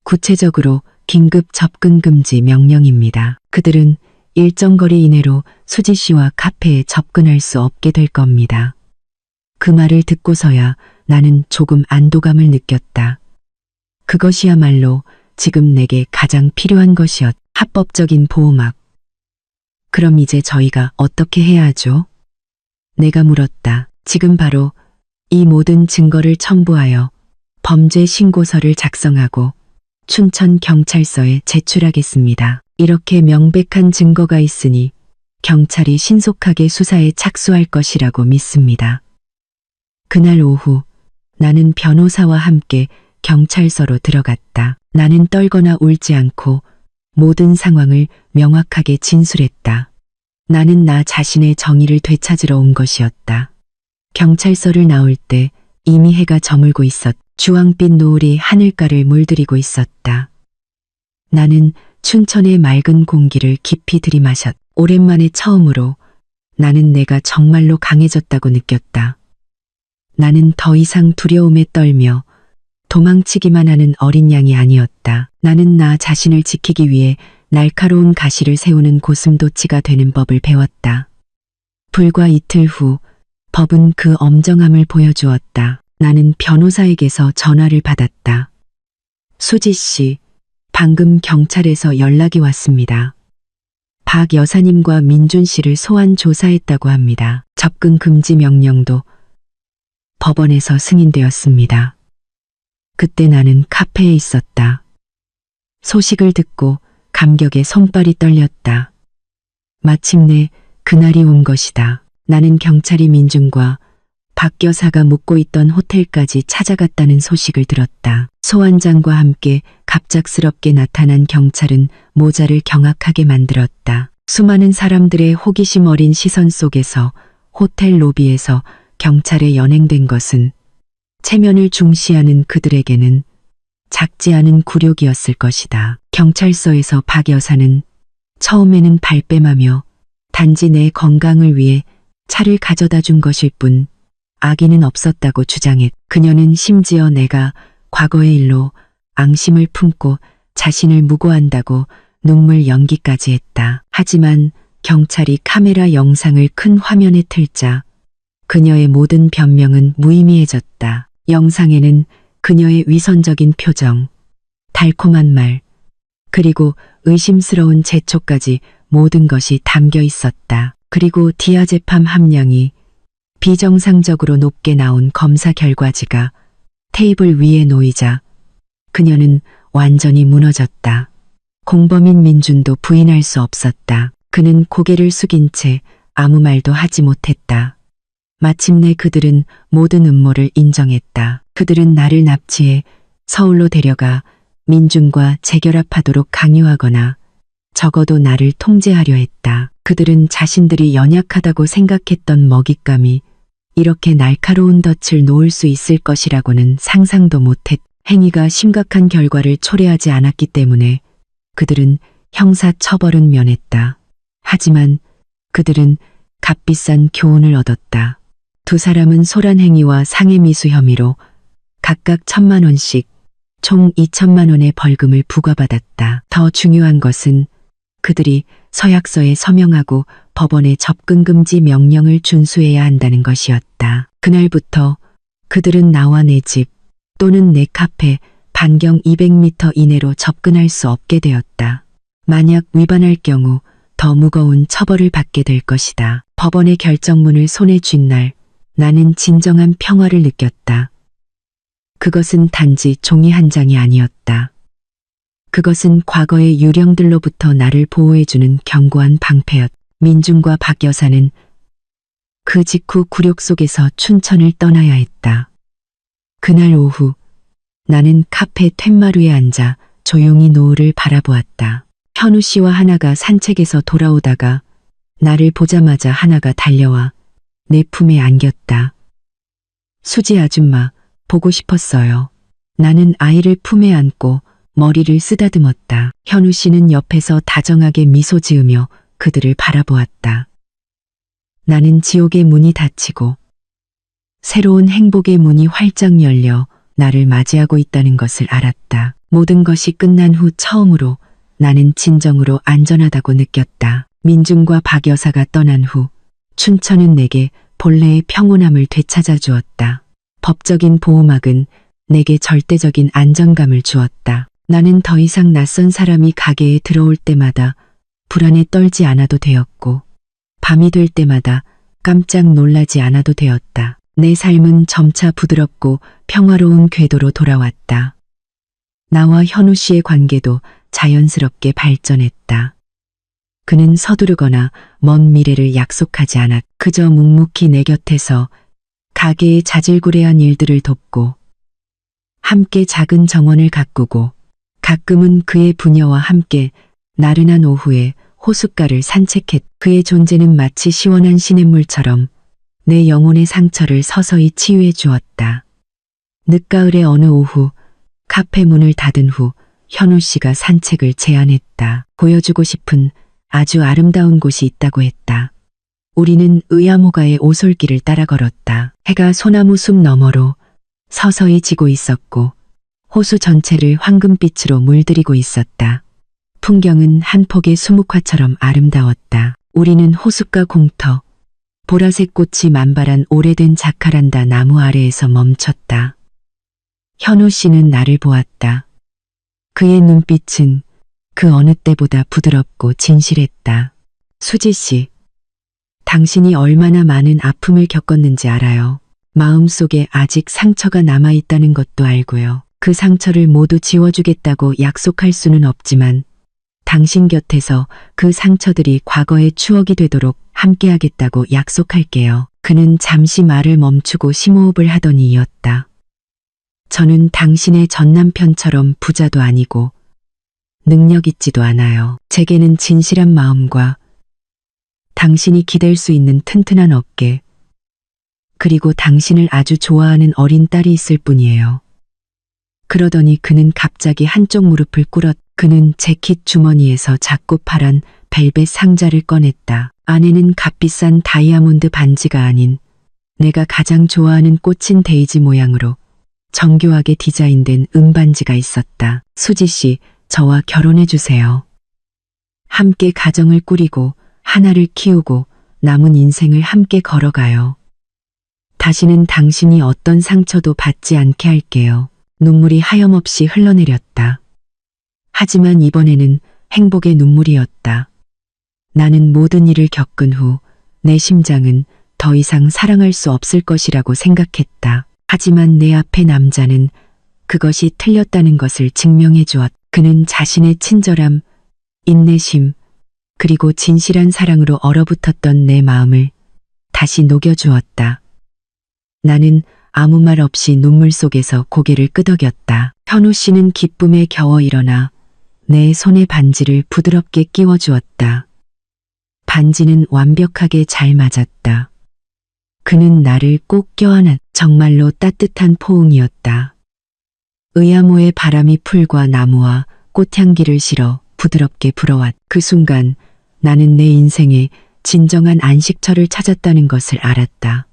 S1: 구체적으로 긴급 접근 금지 명령입니다. 그들은 일정 거리 이내로 수지 씨와 카페에 접근할 수 없게 될 겁니다. 그 말을 듣고서야 나는 조금 안도감을 느꼈다. 그것이야말로 지금 내게 가장 필요한 것이었다. 합법적인 보호막. 그럼 이제 저희가 어떻게 해야 하죠? 내가 물었다. 지금 바로 이 모든 증거를 첨부하여 범죄 신고서를 작성하고 춘천 경찰서에 제출하겠습니다. 이렇게 명백한 증거가 있으니 경찰이 신속하게 수사에 착수할 것이라고 믿습니다. 그날 오후 나는 변호사와 함께 경찰서로 들어갔다. 나는 떨거나 울지 않고 모든 상황을 명확하게 진술했다. 나는 나 자신의 정의를 되찾으러 온 것이었다. 경찰서를 나올 때 이미 해가 저물고 있었. 주황빛 노을이 하늘가를 물들이고 있었다. 나는 춘천의 맑은 공기를 깊이 들이마셨. 오랜만에 처음으로 나는 내가 정말로 강해졌다고 느꼈다. 나는 더 이상 두려움에 떨며 도망치기만 하는 어린 양이 아니었다. 나는 나 자신을 지키기 위해 날카로운 가시를 세우는 고슴도치가 되는 법을 배웠다. 불과 이틀 후 법은 그 엄정함을 보여주었다. 나는 변호사에게서 전화를 받았다. 수지 씨, 방금 경찰에서 연락이 왔습니다. 박 여사님과 민준 씨를 소환 조사했다고 합니다. 접근 금지 명령도 법원에서 승인되었습니다. 그때 나는 카페에 있었다. 소식을 듣고 감격에 손발이 떨렸다. 마침내 그날이 온 것이다. 나는 경찰이 민준과 박 여사가 묵고 있던 호텔까지 찾아갔다는 소식을 들었다. 소환장과 함께 갑작스럽게 나타난 경찰은 모자를 경악하게 만들었다. 수많은 사람들의 호기심 어린 시선 속에서 호텔 로비에서 경찰에 연행된 것은 체면을 중시하는 그들에게는 작지 않은 굴욕이었을 것이다. 경찰서에서 박 여사는 처음에는 발뺌하며 단지 내 건강을 위해 차를 가져다 준 것일 뿐 악의는 없었다고 주장했. 그녀는 심지어 내가 과거의 일로 앙심을 품고 자신을 무고한다고 눈물 연기까지 했다. 하지만 경찰이 카메라 영상을 큰 화면에 틀자 그녀의 모든 변명은 무의미해졌다. 영상에는 그녀의 위선적인 표정, 달콤한 말, 그리고 의심스러운 재촉까지 모든 것이 담겨 있었다. 그리고 디아제팜 함량이 비정상적으로 높게 나온 검사 결과지가 테이블 위에 놓이자 그녀는 완전히 무너졌다. 공범인 민준도 부인할 수 없었다. 그는 고개를 숙인 채 아무 말도 하지 못했다. 마침내 그들은 모든 음모를 인정했다. 그들은 나를 납치해 서울로 데려가 민준과 재결합하도록 강요하거나 적어도 나를 통제하려 했다. 그들은 자신들이 연약하다고 생각했던 먹잇감이 이렇게 날카로운 덫을 놓을 수 있을 것이라고는 상상도 못했. 행위가 심각한 결과를 초래하지 않았기 때문에 그들은 형사 처벌은 면했다. 하지만 그들은 값비싼 교훈을 얻었다. 두 사람은 소란 행위와 상해미수 혐의로 각각 1,000만 원씩 총 2천만 원의 벌금을 부과받았다. 더 중요한 것은 그들이 서약서에 서명하고 법원의 접근금지 명령을 준수해야 한다는 것이었다. 그날부터 그들은 나와 내 집 또는 내 카페 반경 200m 이내로 접근할 수 없게 되었다. 만약 위반할 경우 더 무거운 처벌을 받게 될 것이다. 법원의 결정문을 손에 쥔 날 나는 진정한 평화를 느꼈다. 그것은 단지 종이 한 장이 아니었다. 그것은 과거의 유령들로부터 나를 보호해주는 견고한 방패였다. 민준과 박 여사는 그 직후 굴욕 속에서 춘천을 떠나야 했다. 그날 오후 나는 카페 툇마루에 앉아 조용히 노을을 바라보았다. 현우 씨와 하나가 산책에서 돌아오다가 나를 보자마자 하나가 달려와 내 품에 안겼다. 수지 아줌마, 보고 싶었어요. 나는 아이를 품에 안고 머리를 쓰다듬었다. 현우 씨는 옆에서 다정하게 미소 지으며 그들을 바라보았다. 나는 지옥의 문이 닫히고 새로운 행복의 문이 활짝 열려 나를 맞이하고 있다는 것을 알았다. 모든 것이 끝난 후 처음으로 나는 진정으로 안전하다고 느꼈다. 민중과 박 여사가 떠난 후 춘천은 내게 본래의 평온함을 되찾아 주었다. 법적인 보호막은 내게 절대적인 안정감을 주었다. 나는 더 이상 낯선 사람이 가게에 들어올 때마다 불안에 떨지 않아도 되었고, 밤이 될 때마다 깜짝 놀라지 않아도 되었다. 내 삶은 점차 부드럽고 평화로운 궤도로 돌아왔다. 나와 현우 씨의 관계도 자연스럽게 발전했다. 그는 서두르거나 먼 미래를 약속하지 않았. 그저 묵묵히 내 곁에서 가게의 자질구레한 일들을 돕고 함께 작은 정원을 가꾸고 가끔은 그의 부녀와 함께 나른한 오후에 호숫가를 산책했. 그의 존재는 마치 시원한 시냇물처럼 내 영혼의 상처를 서서히 치유해 주었다. 늦가을의 어느 오후 카페 문을 닫은 후 현우 씨가 산책을 제안했다. 보여주고 싶은 아주 아름다운 곳이 있다고 했다. 우리는 의암호가의 오솔길을 따라 걸었다. 해가 소나무 숲 너머로 서서히 지고 있었고 호수 전체를 황금빛으로 물들이고 있었다. 풍경은 한 폭의 수묵화처럼 아름다웠다. 우리는 호숫가 공터, 보라색 꽃이 만발한 오래된 자카란다 나무 아래에서 멈췄다. 현우 씨는 나를 보았다. 그의 눈빛은 그 어느 때보다 부드럽고 진실했다. 수지 씨, 당신이 얼마나 많은 아픔을 겪었는지 알아요. 마음속에 아직 상처가 남아있다는 것도 알고요. 그 상처를 모두 지워주겠다고 약속할 수는 없지만 당신 곁에서 그 상처들이 과거의 추억이 되도록 함께하겠다고 약속할게요. 그는 잠시 말을 멈추고 심호흡을 하더니 이었다. 저는 당신의 전 남편처럼 부자도 아니고 능력 있지도 않아요. 제게는 진실한 마음과 당신이 기댈 수 있는 튼튼한 어깨, 그리고 당신을 아주 좋아하는 어린 딸이 있을 뿐이에요. 그러더니 그는 갑자기 한쪽 무릎을 꿇었. 그는 재킷 주머니에서 작고 파란 벨벳 상자를 꺼냈다. 안에는 값비싼 다이아몬드 반지가 아닌 내가 가장 좋아하는 꽂힌 데이지 모양으로 정교하게 디자인된 은반지가 있었다. 수지 씨, 저와 결혼해 주세요. 함께 가정을 꾸리고 하나를 키우고 남은 인생을 함께 걸어가요. 다시는 당신이 어떤 상처도 받지 않게 할게요. 눈물이 하염없이 흘러내렸다. 하지만 이번에는 행복의 눈물이었다. 나는 모든 일을 겪은 후 내 심장은 더 이상 사랑할 수 없을 것이라고 생각했다. 하지만 내 앞의 남자는 그것이 틀렸다는 것을 증명해 주었다. 그는 자신의 친절함, 인내심, 그리고 진실한 사랑으로 얼어붙었던 내 마음을 다시 녹여주었다. 나는 아무 말 없이 눈물 속에서 고개를 끄덕였다. 현우 씨는 기쁨에 겨워 일어나 내 손에 반지를 부드럽게 끼워주었다. 반지는 완벽하게 잘 맞았다. 그는 나를 꼭 껴안았. 정말로 따뜻한 포옹이었다. 의암호의 바람이 풀과 나무와 꽃향기를 실어 부드럽게 불어왔. 그 순간 나는 내 인생에 진정한 안식처를 찾았다는 것을 알았다.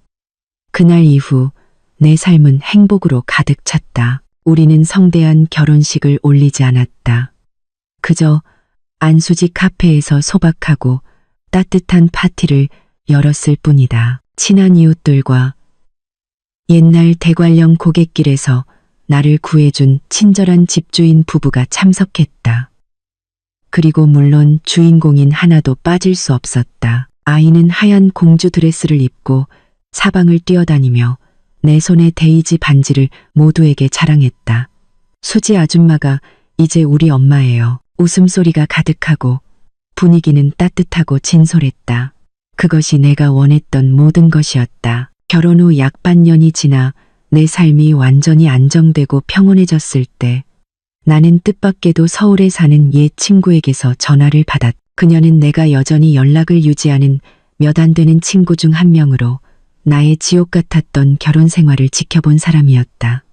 S1: 그날 이후 내 삶은 행복으로 가득 찼다. 우리는 성대한 결혼식을 올리지 않았다. 그저 안수지 카페에서 소박하고 따뜻한 파티를 열었을 뿐이다. 친한 이웃들과 옛날 대관령 고갯길에서 나를 구해준 친절한 집주인 부부가 참석했다. 그리고 물론 주인공인 하나도 빠질 수 없었다. 아이는 하얀 공주 드레스를 입고 사방을 뛰어다니며 내 손에 데이지 반지를 모두에게 자랑했다. 수지 아줌마가 이제 우리 엄마예요. 웃음소리가 가득하고 분위기는 따뜻하고 진솔했다. 그것이 내가 원했던 모든 것이었다. 결혼 후 약 반년이 지나 내 삶이 완전히 안정되고 평온해졌을 때 나는 뜻밖에도 서울에 사는 옛 친구에게서 전화를 받았. 그녀는 내가 여전히 연락을 유지하는 몇 안 되는 친구 중 한 명으로 나의 지옥 같았던 결혼 생활을 지켜본 사람이었다.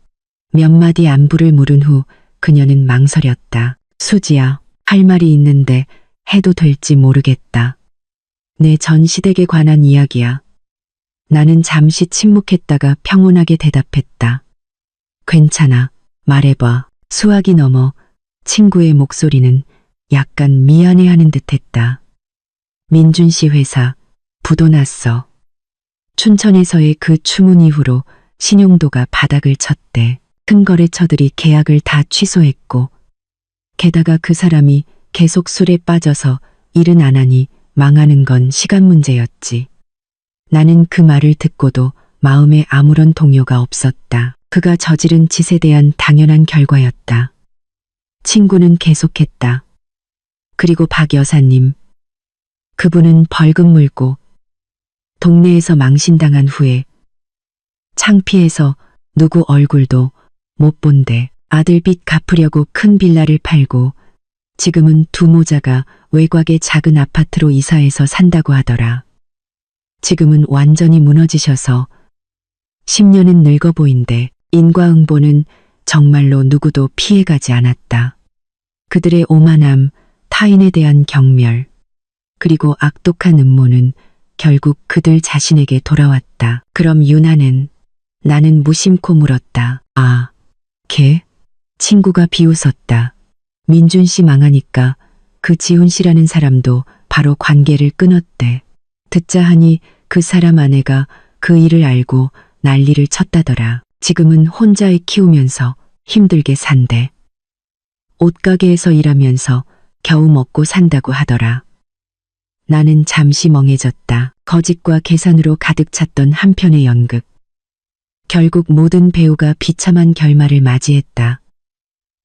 S1: 몇 마디 안부를 물은 후 그녀는 망설였다. 수지야, 할 말이 있는데 해도 될지 모르겠다. 내 전 시댁에 관한 이야기야. 나는 잠시 침묵했다가 평온하게 대답했다. 괜찮아. 말해봐. 수화기 넘어 친구의 목소리는 약간 미안해하는 듯했다. 민준 씨 회사 부도 났어. 춘천에서의 그 추문 이후로 신용도가 바닥을 쳤대. 큰 거래처들이 계약을 다 취소했고 게다가 그 사람이 계속 술에 빠져서 일은 안 하니 망하는 건 시간 문제였지. 나는 그 말을 듣고도 마음에 아무런 동요가 없었다. 그가 저지른 짓에 대한 당연한 결과였다. 친구는 계속했다. 그리고 박 여사님. 그분은 벌금 물고 동네에서 망신당한 후에 창피해서 누구 얼굴도 못 본대. 아들 빚 갚으려고 큰 빌라를 팔고 지금은 두 모자가 외곽의 작은 아파트로 이사해서 산다고 하더라. 지금은 완전히 무너지셔서 10년은 늙어 보인대. 인과응보는 정말로 누구도 피해가지 않았다. 그들의 오만함, 타인에 대한 경멸, 그리고 악독한 음모는 결국 그들 자신에게 돌아왔다. 그럼 유나는? 나는 무심코 물었다. 아, 걔? 친구가 비웃었다. 민준 씨 망하니까 그 지훈 씨라는 사람도 바로 관계를 끊었대. 듣자 하니 그 사람 아내가 그 일을 알고 난리를 쳤다더라. 지금은 혼자 애 키우면서 힘들게 산대. 옷가게에서 일하면서 겨우 먹고 산다고 하더라. 나는 잠시 멍해졌다. 거짓과 계산으로 가득 찼던 한편의 연극. 결국 모든 배우가 비참한 결말을 맞이했다.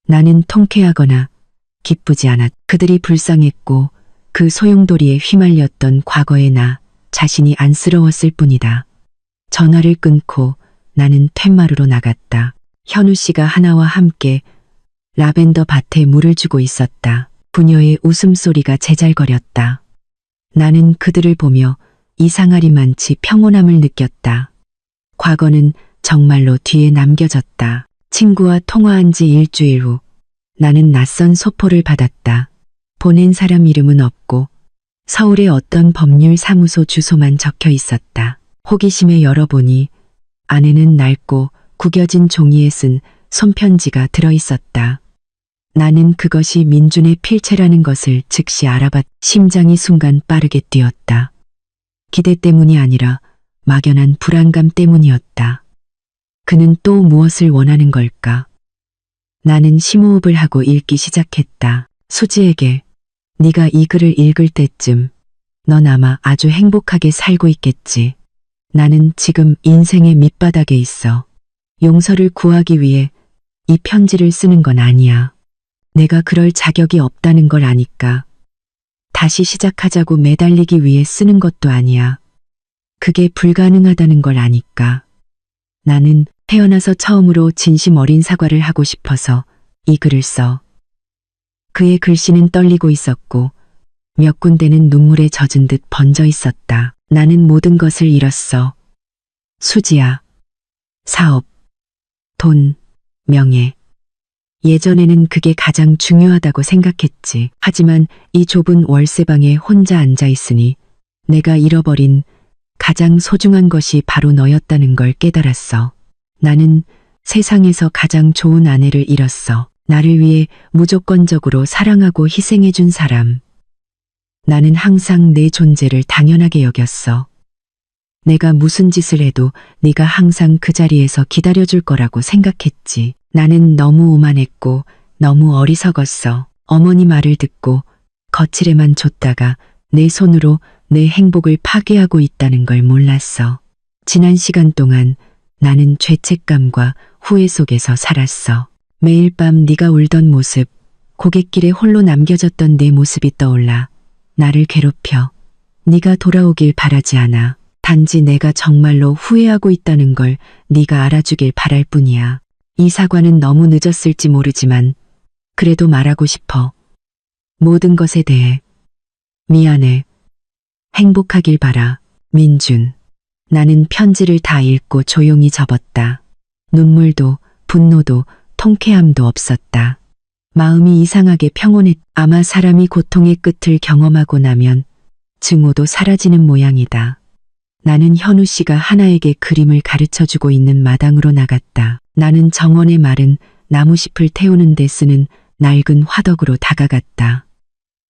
S1: 나는 통쾌하거나 기쁘지 않았다. 그들이 불쌍했고 그 소용돌이에 휘말렸던 과거의 나 자신이 안쓰러웠을 뿐이다. 전화를 끊고 나는 툇마루로 나갔다. 현우 씨가 하나와 함께 라벤더 밭에 물을 주고 있었다. 부녀의 웃음소리가 제잘거렸다. 나는 그들을 보며 이상하리만치 평온함을 느꼈다. 과거는 정말로 뒤에 남겨졌다. 친구와 통화한 지 일주일 후 나는 낯선 소포를 받았다. 보낸 사람 이름은 없고 서울의 어떤 법률 사무소 주소만 적혀 있었다. 호기심에 열어보니 안에는 낡고 구겨진 종이에 쓴 손편지가 들어있었다. 나는 그것이 민준의 필체라는 것을 즉시 알아봤. 심장이 순간 빠르게 뛰었다. 기대 때문이 아니라 막연한 불안감 때문이었다. 그는 또 무엇을 원하는 걸까? 나는 심호흡을 하고 읽기 시작했다. 수지에게 네가 이 글을 읽을 때쯤 넌 아마 아주 행복하게 살고 있겠지. 나는 지금 인생의 밑바닥에 있어. 용서를 구하기 위해 이 편지를 쓰는 건 아니야. 내가 그럴 자격이 없다는 걸 아니까. 다시 시작하자고 매달리기 위해 쓰는 것도 아니야. 그게 불가능하다는 걸 아니까. 나는 태어나서 처음으로 진심 어린 사과를 하고 싶어서 이 글을 써. 그의 글씨는 떨리고 있었고 몇 군데는 눈물에 젖은 듯 번져 있었다. 나는 모든 것을 잃었어. 수지야. 사업, 돈, 명예. 예전에는 그게 가장 중요하다고 생각했지. 하지만 이 좁은 월세방에 혼자 앉아 있으니 내가 잃어버린 가장 소중한 것이 바로 너였다는 걸 깨달았어. 나는 세상에서 가장 좋은 아내를 잃었어. 나를 위해 무조건적으로 사랑하고 희생해준 사람. 나는 항상 내 존재를 당연하게 여겼어. 내가 무슨 짓을 해도 네가 항상 그 자리에서 기다려줄 거라고 생각했지. 나는 너무 오만했고 너무 어리석었어. 어머니 말을 듣고 거칠에만 줬다가 내 손으로 내 행복을 파괴하고 있다는 걸 몰랐어. 지난 시간 동안 나는 죄책감과 후회 속에서 살았어. 매일 밤 네가 울던 모습, 고갯길에 홀로 남겨졌던 내 모습이 떠올라 나를 괴롭혀. 네가 돌아오길 바라지 않아. 단지 내가 정말로 후회하고 있다는 걸 네가 알아주길 바랄 뿐이야. 이 사과는 너무 늦었을지 모르지만 그래도 말하고 싶어. 모든 것에 대해 미안해. 행복하길 바라. 민준. 나는 편지를 다 읽고 조용히 접었다. 눈물도 분노도 통쾌함도 없었다. 마음이 이상하게 평온했. 아마 사람이 고통의 끝을 경험하고 나면 증오도 사라지는 모양이다. 나는 현우 씨가 하나에게 그림을 가르쳐 주고 있는 마당으로 나갔다. 나는 정원의 마른 나무잎을 태우는 데 쓰는 낡은 화덕으로 다가갔다.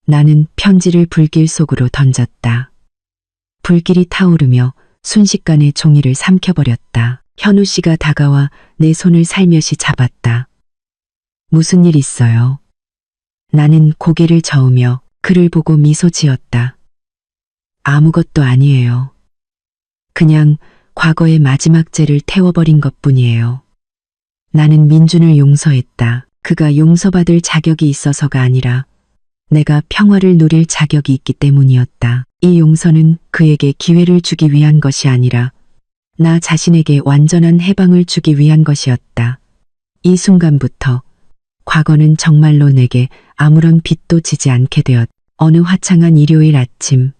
S1: 나는 편지를 불길 속으로 던졌다. 불길이 타오르며 순식간에 종이를 삼켜버렸다. 현우 씨가 다가와 내 손을 살며시 잡았다. 무슨 일 있어요? 나는 고개를 저으며 그를 보고 미소 지었다. 아무것도 아니에요. 그냥 과거의 마지막 죄를 태워버린 것뿐이에요. 나는 민준을 용서했다. 그가 용서받을 자격이 있어서가 아니라 내가 평화를 누릴 자격이 있기 때문이었다. 이 용서는 그에게 기회를 주기 위한 것이 아니라 나 자신에게 완전한 해방을 주기 위한 것이었다. 이 순간부터 과거는 정말로 내게 아무런 빚도 지지 않게 되었다. 어느 화창한 일요일 아침,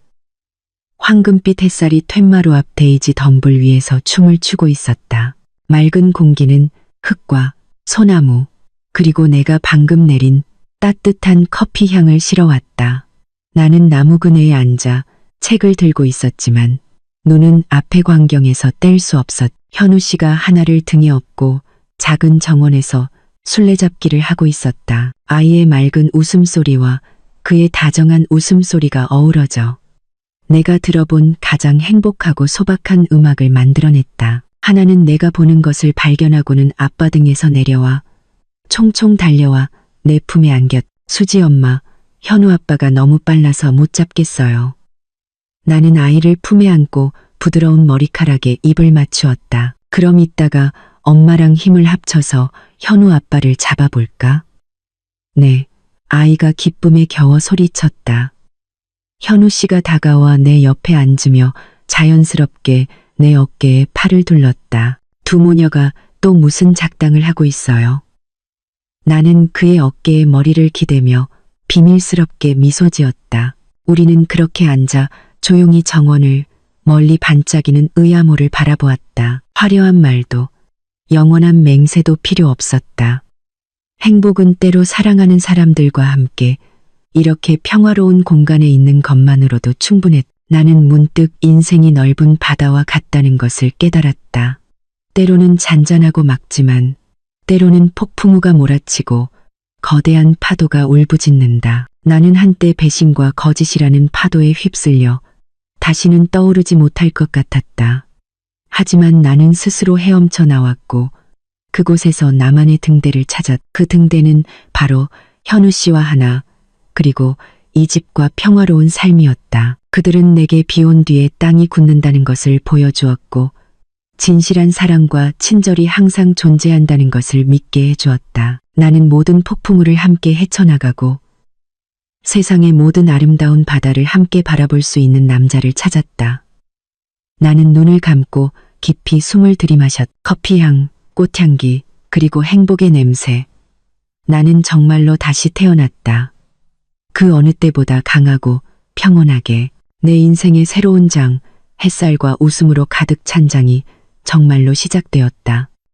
S1: 황금빛 햇살이 툇마루 앞 데이지 덤불 위에서 춤을 추고 있었다. 맑은 공기는 흙과 소나무, 그리고 내가 방금 내린 따뜻한 커피 향을 실어왔다. 나는 나무 그네에 앉아 책을 들고 있었지만 눈은 앞의 광경에서 뗄 수 없었. 현우 씨가 하나를 등에 업고 작은 정원에서 술래잡기를 하고 있었다. 아이의 맑은 웃음소리와 그의 다정한 웃음소리가 어우러져 내가 들어본 가장 행복하고 소박한 음악을 만들어냈다. 하나는 내가 보는 것을 발견하고는 아빠 등에서 내려와 총총 달려와 내 품에 안겼. 수지 엄마, 현우 아빠가 너무 빨라서 못 잡겠어요. 나는 아이를 품에 안고 부드러운 머리카락에 입을 맞추었다. 그럼 이따가 엄마랑 힘을 합쳐서 현우 아빠를 잡아볼까? 네, 아이가 기쁨에 겨워 소리쳤다. 현우 씨가 다가와 내 옆에 앉으며 자연스럽게 내 어깨에 팔을 둘렀다. 두 모녀가 또 무슨 작당을 하고 있어요? 나는 그의 어깨에 머리를 기대며 비밀스럽게 미소 지었다. 우리는 그렇게 앉아 조용히 정원을 멀리 반짝이는 의아모를 바라보았다. 화려한 말도 영원한 맹세도 필요 없었다. 행복은 때로 사랑하는 사람들과 함께 이렇게 평화로운 공간에 있는 것만으로도 충분했다. 나는 문득 인생이 넓은 바다와 같다는 것을 깨달았다. 때로는 잔잔하고 막지만 때로는 폭풍우가 몰아치고 거대한 파도가 울부짖는다. 나는 한때 배신과 거짓이라는 파도에 휩쓸려 다시는 떠오르지 못할 것 같았다. 하지만 나는 스스로 헤엄쳐 나왔고 그곳에서 나만의 등대를 찾았. 그 등대는 바로 현우 씨와 하나, 그리고 이 집과 평화로운 삶이었다. 그들은 내게 비온 뒤에 땅이 굳는다는 것을 보여주었고 진실한 사랑과 친절이 항상 존재한다는 것을 믿게 해주었다. 나는 모든 폭풍우를 함께 헤쳐나가고 세상의 모든 아름다운 바다를 함께 바라볼 수 있는 남자를 찾았다. 나는 눈을 감고 깊이 숨을 들이마셨. 커피향, 꽃향기, 그리고 행복의 냄새. 나는 정말로 다시 태어났다. 그 어느 때보다 강하고 평온하게. 내 인생의 새로운 장, 햇살과 웃음으로 가득 찬 장이 정말로 시작되었다.